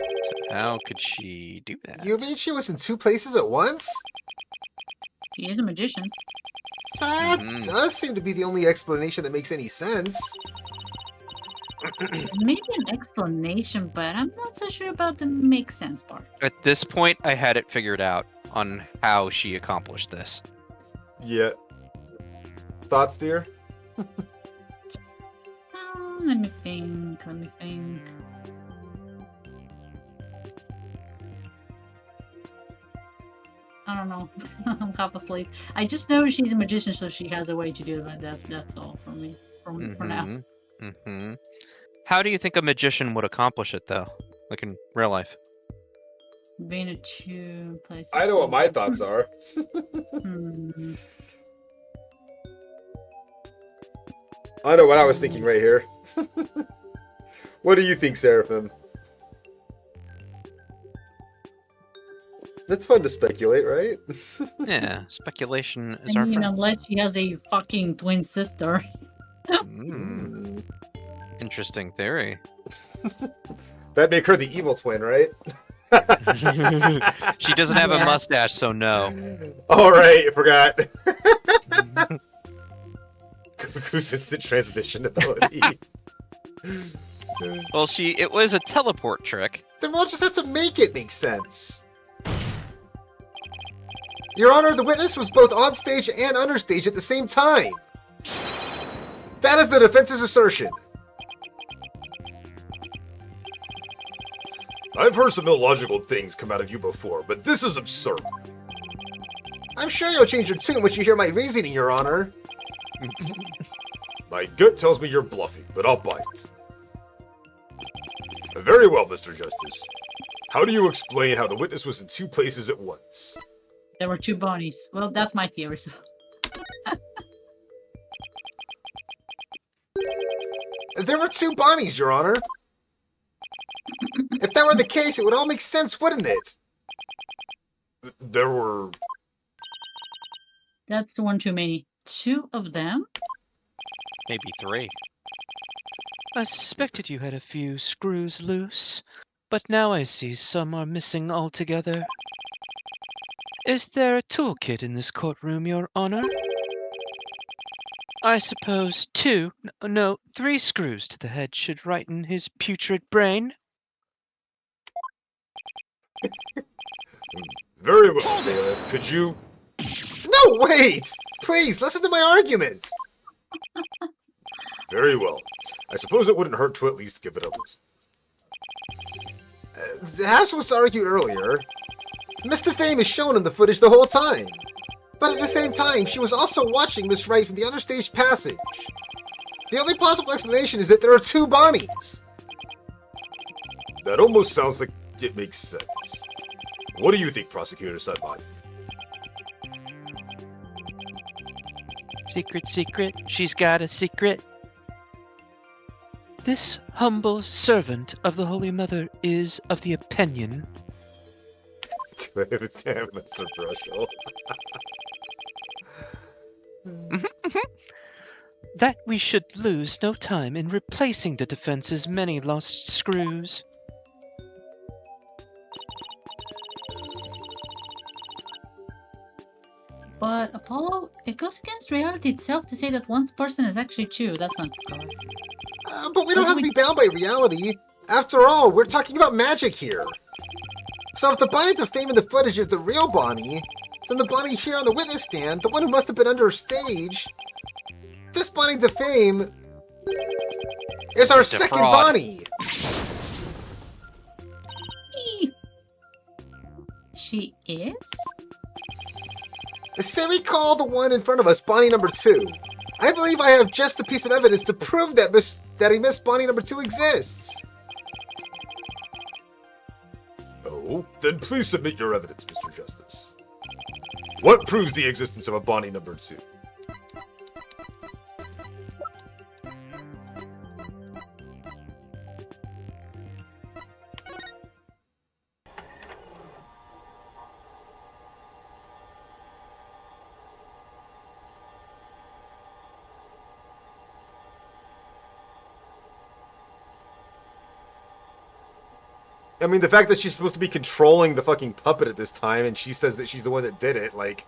how could she do that? You mean she was in two places at once? She is a magician. That Mhm. does seem to be the only explanation that makes any sense. Maybe an explanation, but I'm not so sure about the make sense part. At this point, I had it figured out on how she accomplished this. Yeah. Thoughts, dear? Let me think. I don't know. I'm half asleep. I just know she's a magician, so she has a way to do that. That's all for me. For now. Mm-hmm. How do you think a magician would accomplish it, though? Like in real life? Being a two places. I know what my thoughts are. I know what I was thinking right here. What do you think, Seraphim? It's fun to speculate, right? Yeah, speculation is I our mean, friend. unless she has a fucking twin sister. Mm. Interesting theory. That'd make her the evil twin, right? She doesn't have a Yeah. mustache, so no. All right, I forgot. Goku's instant transmission ability. Well, it was a teleport trick. Then we'll just have to make it make sense. Your Honor, the witness was both on stage and understage at the same time. That is the defense's assertion. I've heard some illogical things come out of you before, but this is absurd. I'm sure you'll change your tune once you hear my reasoning, Your Honor. My gut tells me you're bluffing, but I'll buy it. Very well, Mr. Justice. How do you explain how the witness was in two places at once? There were two bodies. Well, that's my theory. So. There were two Bonnies, Your Honor. If that were the case, it would all make sense, wouldn't it? There were... That's the one too many. Two of them? Maybe three. I suspected you had a few screws loose, but now I see some are missing altogether. Is there a toolkit in this courtroom, Your Honor? I suppose three screws to the head should righten his putrid brain. Very well, Dallas. Could you... No, wait! Please, listen to my argument! Very well. I suppose it wouldn't hurt to at least give it a listen. As was argued earlier, Mr. Fame is shown in the footage the whole time. But at the same time, she was also watching Miss Wright from the understage passage. The only possible explanation is that there are two Bonnies. That almost sounds like it makes sense. What do you think, Prosecutor Sudmon? Secret, secret, she's got a secret. This humble servant of the Holy Mother is of the opinion Damn, Mr. Brushel. that we should lose no time in replacing the defense's many lost screws. But Apollo, it goes against reality itself to say that one person is actually two. That's not correct. But we don't have to be bound by reality. After all, we're talking about magic here. So if the Bonnie to Fame in the footage is the real Bonnie, then the Bonnie here on the witness stand, the one who must have been under stage, this Bonnie to Fame is our second fraud. Bonnie. She is? Say we call the one in front of us Bonnie number 2. I believe I have just the piece of evidence to prove that a Miss Bonnie number 2 exists. Oh, then please submit your evidence, Mr. Justice. What proves the existence of a Bonnie number 2? I mean, the fact that she's supposed to be controlling the fucking puppet at this time, and she says that she's the one that did it, like,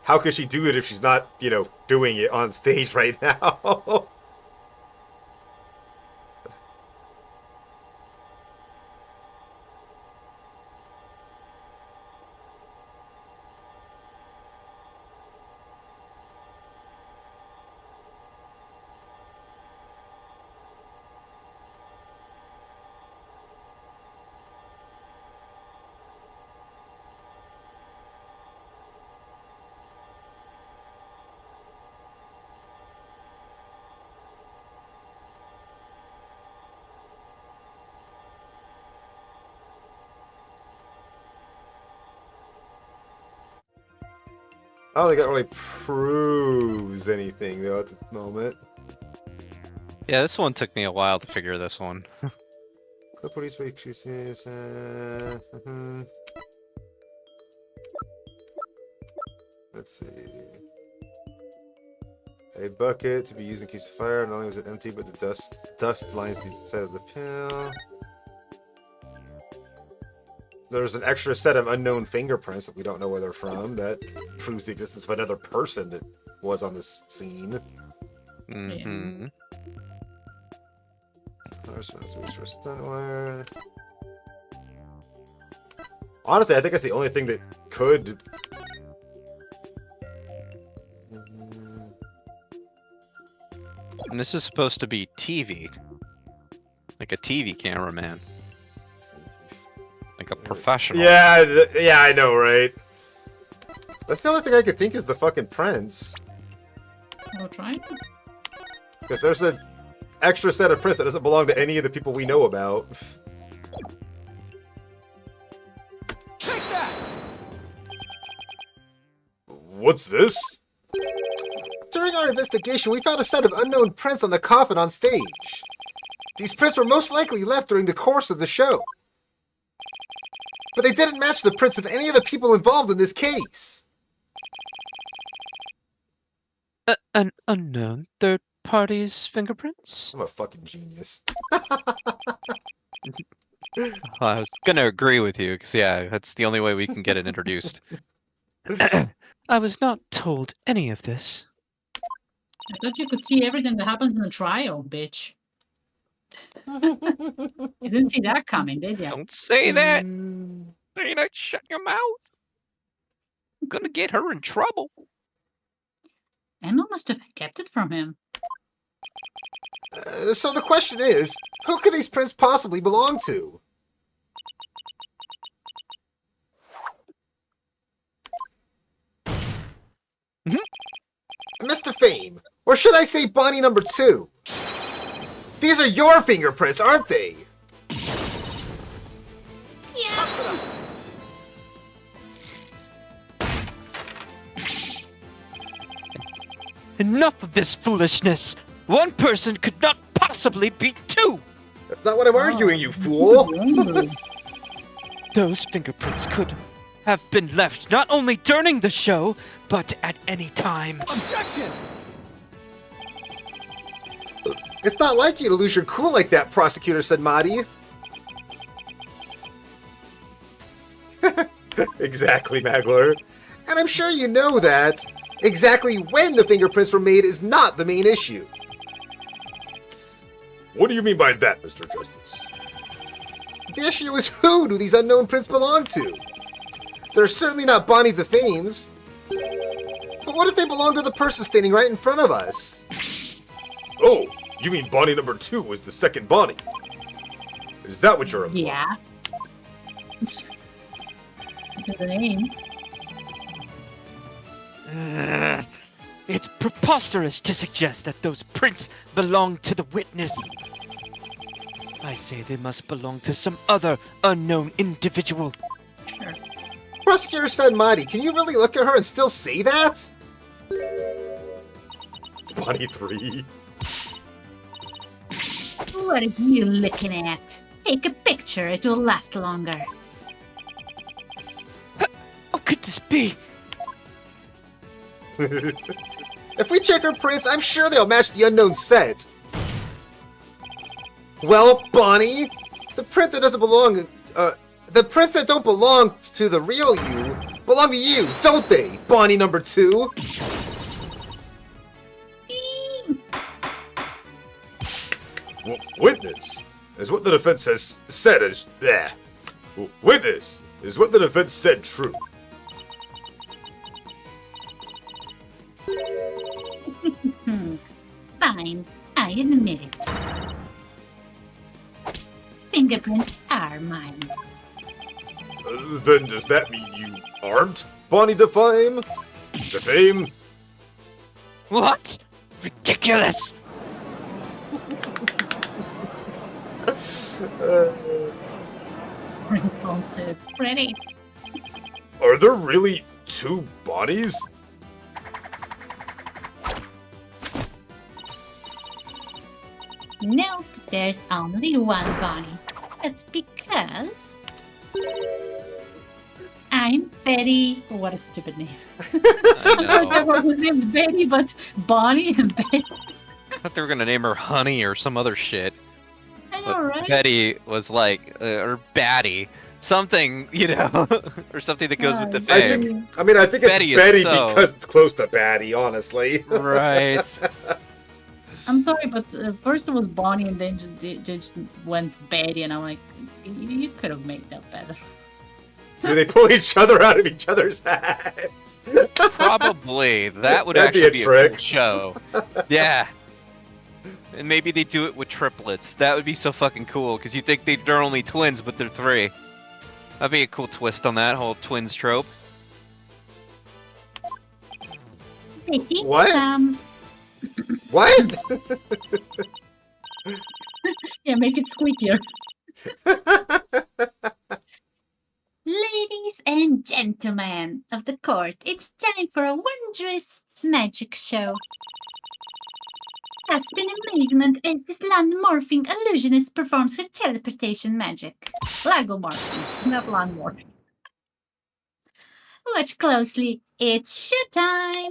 how could she do it if she's not, you know, doing it on stage right now? I don't think that really proves anything, though, at the moment. Yeah, this one took me a while to figure this one. The police make she says, Let's see. A bucket to be used in case of fire. Not only was it empty, but the dust lines the inside of the pill. There's an extra set of unknown fingerprints that we don't know where they're from. That proves the existence of another person that was on this scene. Mm-hmm. Honestly, I think that's the only thing that could. And this is supposed to be TV. Like a TV cameraman. Like a professional. Yeah, yeah, I know, right? That's the only thing I could think is the fucking prints. I'll try. Because there's an extra set of prints that doesn't belong to any of the people we know about. Take that! What's this? During our investigation, we found a set of unknown prints on the coffin on stage. These prints were most likely left during the course of the show. But they didn't match the prints of any of the people involved in this case. An unknown third party's fingerprints? I'm a fucking genius. I was gonna agree with you, because yeah, that's the only way we can get it introduced. I was not told any of this. I thought you could see everything that happens in the trial, bitch. You didn't see that coming, did you? Don't say that! Dana, shut your mouth! I'm gonna get her in trouble. Emma must have kept it from him. So the question is, who could these prints possibly belong to? Mr. Fame, or should I say Bonnie number 2? These are your fingerprints, aren't they? Yeah. Enough of this foolishness! One person could not possibly be two! That's not what I'm arguing, you fool! Those fingerprints could have been left not only during the show, but at any time. Objection! It's not like you to lose your cool like that, Prosecutor, said Marty. Exactly, Magler. And I'm sure you know that exactly when the fingerprints were made is not the main issue. What do you mean by that, Mr. Justice? The issue is who do these unknown prints belong to? They're certainly not Bonnie DeFame's. But what if they belong to the person standing right in front of us? Oh, you mean Bonnie number 2 was the second Bonnie? Is that what you're implying? Yeah. The name. It's preposterous to suggest that those prints belong to the witness. I say they must belong to some other unknown individual. Sure. Prosecutor said, Marty, can you really look at her and still say that? It's Bonnie 3. What are you looking at? Take a picture, it will last longer. How could this be? If we check her prints, I'm sure they'll match the unknown set. Well, Bonnie, the print that doesn't belong, the prints that don't belong to the real you belong to you, don't they, Bonnie number 2? Witness is what the defense has said is there. Witness is what the defense said true. Fine, I admit it. Fingerprints are mine. Then does that mean you aren't Bonnie DeFame? DeFame? What? Ridiculous! Repulsive. Pretty. Are there really 2 Bonnies? Nope, there's only one Bonnie. That's because I'm Betty. What a stupid name. I know. Her name is Betty, but Bonnie and Betty. I thought they were gonna name her Honey or some other shit. I know, But right? Betty was like, or Batty. Something, you know, or something that goes with the I fame. think it's Betty Betty, is so- because it's close to Batty, honestly. Right. I'm sorry, but first it was Bonnie, and then just went Betty, and I'm like, you could have made that better. So they pull each other out of each other's hats. Probably. That would That'd be actually a be a trick. cool show. Yeah. And maybe they do it with triplets. That would be so fucking cool, because you think they're only twins, but they're 3. That'd be a cool twist on that whole twins trope. Betty? What? What? Yeah, make it squeakier. Ladies and gentlemen of the court, it's time for a wondrous magic show. Gasp in amazement as this land-morphing illusionist performs her teleportation magic. Lagomorphing, not land-morphing. Watch closely, it's showtime!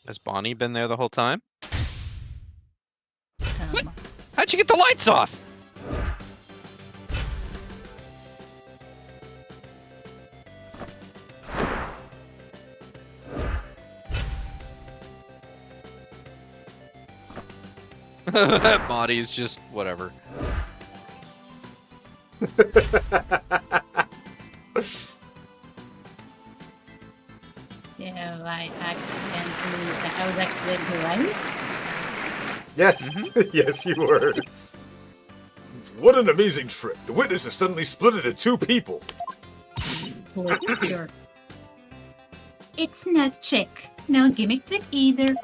Has Bonnie been there the whole time? Um, How'd you get the lights off? That body's just whatever. Have I I was accidentally right? Yes, yes, you were. What an amazing trick! The witness is suddenly split into two people. Sure. It's not a trick. No gimmick trick either.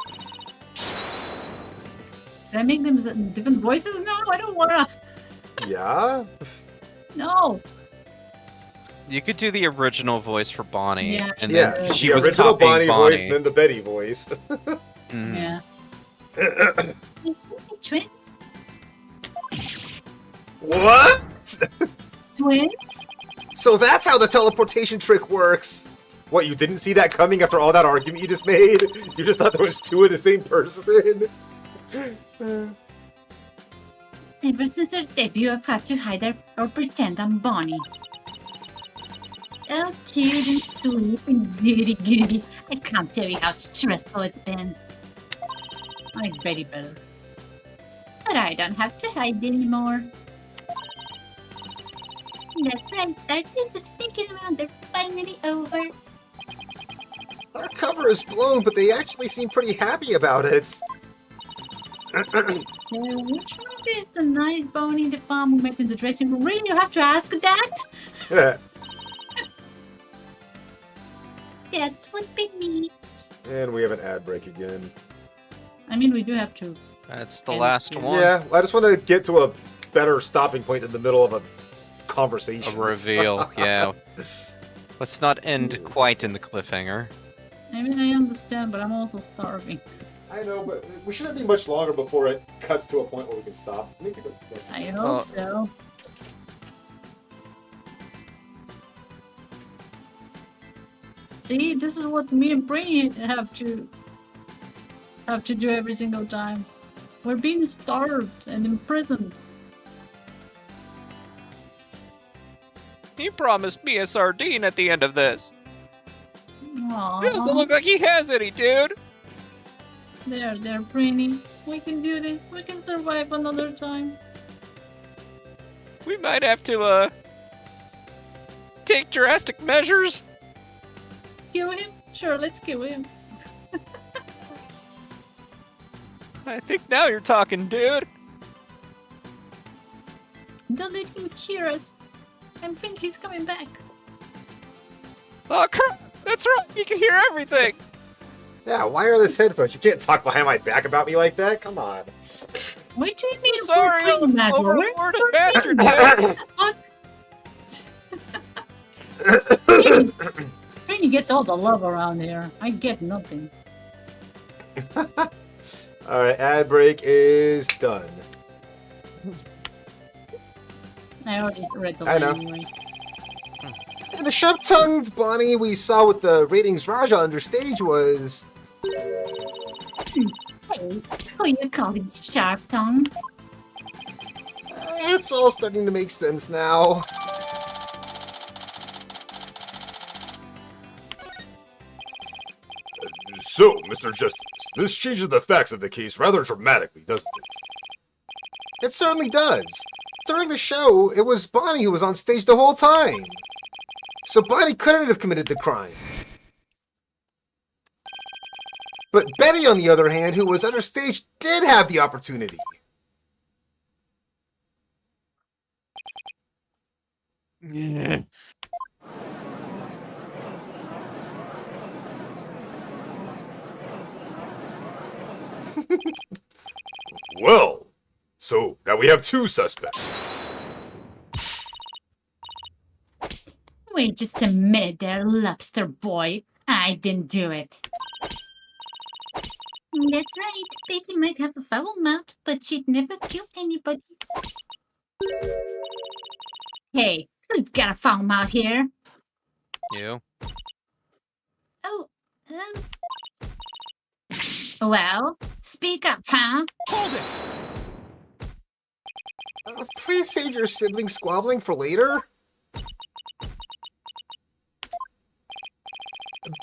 Should I make them different voices now? I don't wanna. Yeah. No. You could do the original voice for Bonnie, Yeah. and Yeah, then she the was original copying Bonnie voice, and then the Betty voice. Mhm. Yeah. Twins? What? Twins? So that's how the teleportation trick works. What, you didn't see that coming after all that argument you just made? You just thought there was two of the same person? Ever since their debut, I've had to hide or pretend I'm Bonnie. Oh, cute and sweet and goody. I can't tell you how stressful it's been. I very better. But I don't have to hide anymore. That's right, our days of sneaking around are finally over. Our cover is blown, but they actually seem pretty happy about it. So, which one is the nice Bonnie the farm we met in the dressing room? Really, you have to ask that? That would be me. And we have an ad break again. I mean, we do have to. That's the And- last one. Yeah, I just want to get to a better stopping point in the middle of a A conversation. reveal, yeah. Let's not end quite in the cliffhanger. I mean, I understand, but I'm also starving. I know, but we shouldn't be much longer before it cuts to a point where we can stop. I need to go. I hope so. See, this is what me and Brainy have to do every single time. We're being starved and imprisoned. He promised me a sardine at the end of this. Doesn't Aww. look like he has any, dude. There, Brainy. We can do this. We can survive another time. We might have to, take drastic measures. Kill him? Sure, let's kill him. I think now you're talking, dude. Don't let him hear us. I think he's coming back. Oh, crap. That's right. He can hear everything. Yeah, wireless headphones. You can't talk behind my back about me like that. Come on. What do you mean? we're Sorry, Brainy mad? We're- overlord bastard, dude. Brainy gets all the love around here. I get nothing. All right, ad break is done. I already read the I line know. anyway. And the sharp-tongued Bonnie we saw with the ratings Raja under stage was... Hey, who you calling sharp tongue? It's all starting to make sense now. So, Mr. Justice, this changes the facts of the case rather dramatically, doesn't it? It certainly does. During the show, it was Bonnie who was on stage the whole time. So Bonnie couldn't have committed the crime. But Betty, on the other hand, who was under stage, did have the opportunity. Yeah. Well, so now we have two suspects. Wait just a minute there, lobster boy. I didn't do it. That's right. Betty might have a foul mouth, but she'd never kill anybody. Hey, who's got a foul mouth here? You. Oh, well, speak up, huh? Please save your sibling squabbling for later.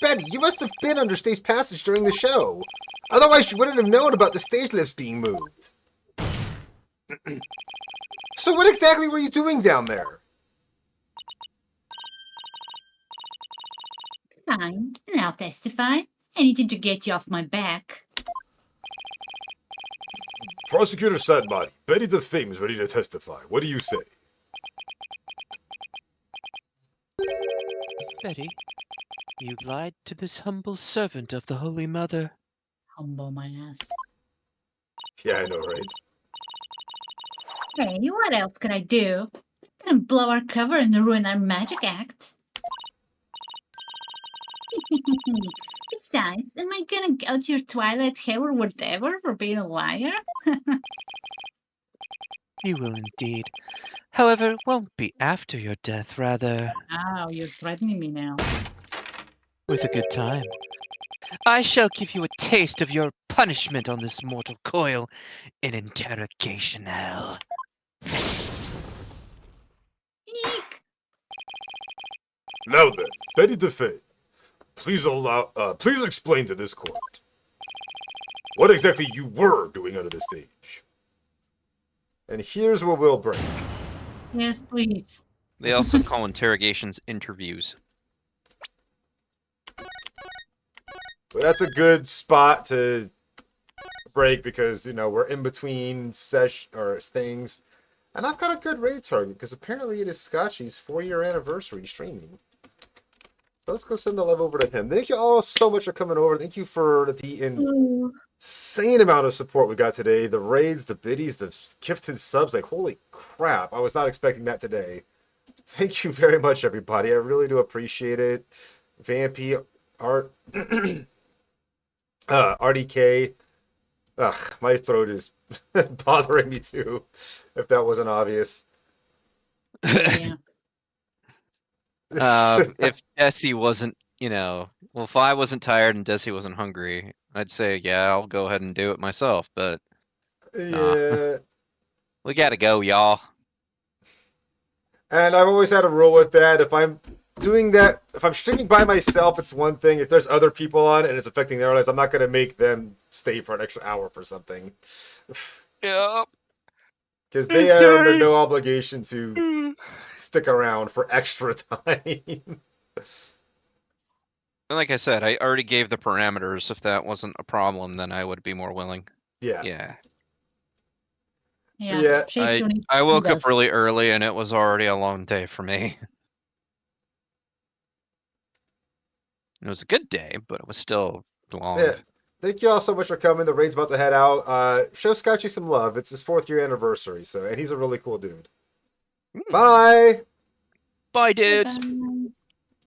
Betty, you must have been under stage passage during the show. Otherwise, you wouldn't have known about the stage lifts being moved. So what exactly were you doing down there? Fine, and I'll testify. Anything to get you off my back. Prosecutor Sadmati, Betty the Fame is ready to testify. What do you say? Betty, you lied to this humble servant of the Holy Mother. Humble my ass. Yeah, I know, right? Hey, what else could I do? Couldn't blow our cover and ruin our magic act. Besides, am I gonna gouge your twilight hair or whatever for being a liar? You will indeed. However, it won't be after your death, rather Oh, you're threatening me now. with a good time. I shall give you a taste of your punishment on this mortal coil in interrogation hell. Eek! Now then, Betty the Fame, please explain to this court what exactly you were doing under the stage. And here's where we'll break. Yes, please. They also call interrogations interviews. But that's a good spot to break because, you know, we're in between things. And I've got a good raid target because apparently it is Scotchy's 4-year anniversary streaming. So let's go send the love over to him. Thank you all so much for coming over. Thank you for the insane amount of support we got today. The raids, the biddies, the gifted subs. Like, holy crap. I was not expecting that today. Thank you very much, everybody. I really do appreciate it. Vampy, Art, RDK. Ugh, my throat is bothering me too, if that wasn't obvious. Yeah. If Desi wasn't, well, if I wasn't tired and Desi wasn't hungry, I'd say, yeah, I'll go ahead and do it myself, but Yeah. we gotta go, y'all. And I've always had a rule with that. If I'm doing that, if I'm streaming by myself, it's one thing. If there's other people on and it's affecting their lives, I'm not going to make them stay for an extra hour for something. Yep. Because they are under no obligation to stick around for extra time. And like I said, I already gave the parameters. If that wasn't a problem, then I would be more willing. Yeah. Yeah. Yeah. I woke up really early and it was already a long day for me. It was a good day, but it was still long. Yeah. Thank you all so much for coming. The raid's about to head out. Show Scotchy some love. It's his 4th year anniversary, and he's a really cool dude. Bye! Bye, dudes. Bye-bye.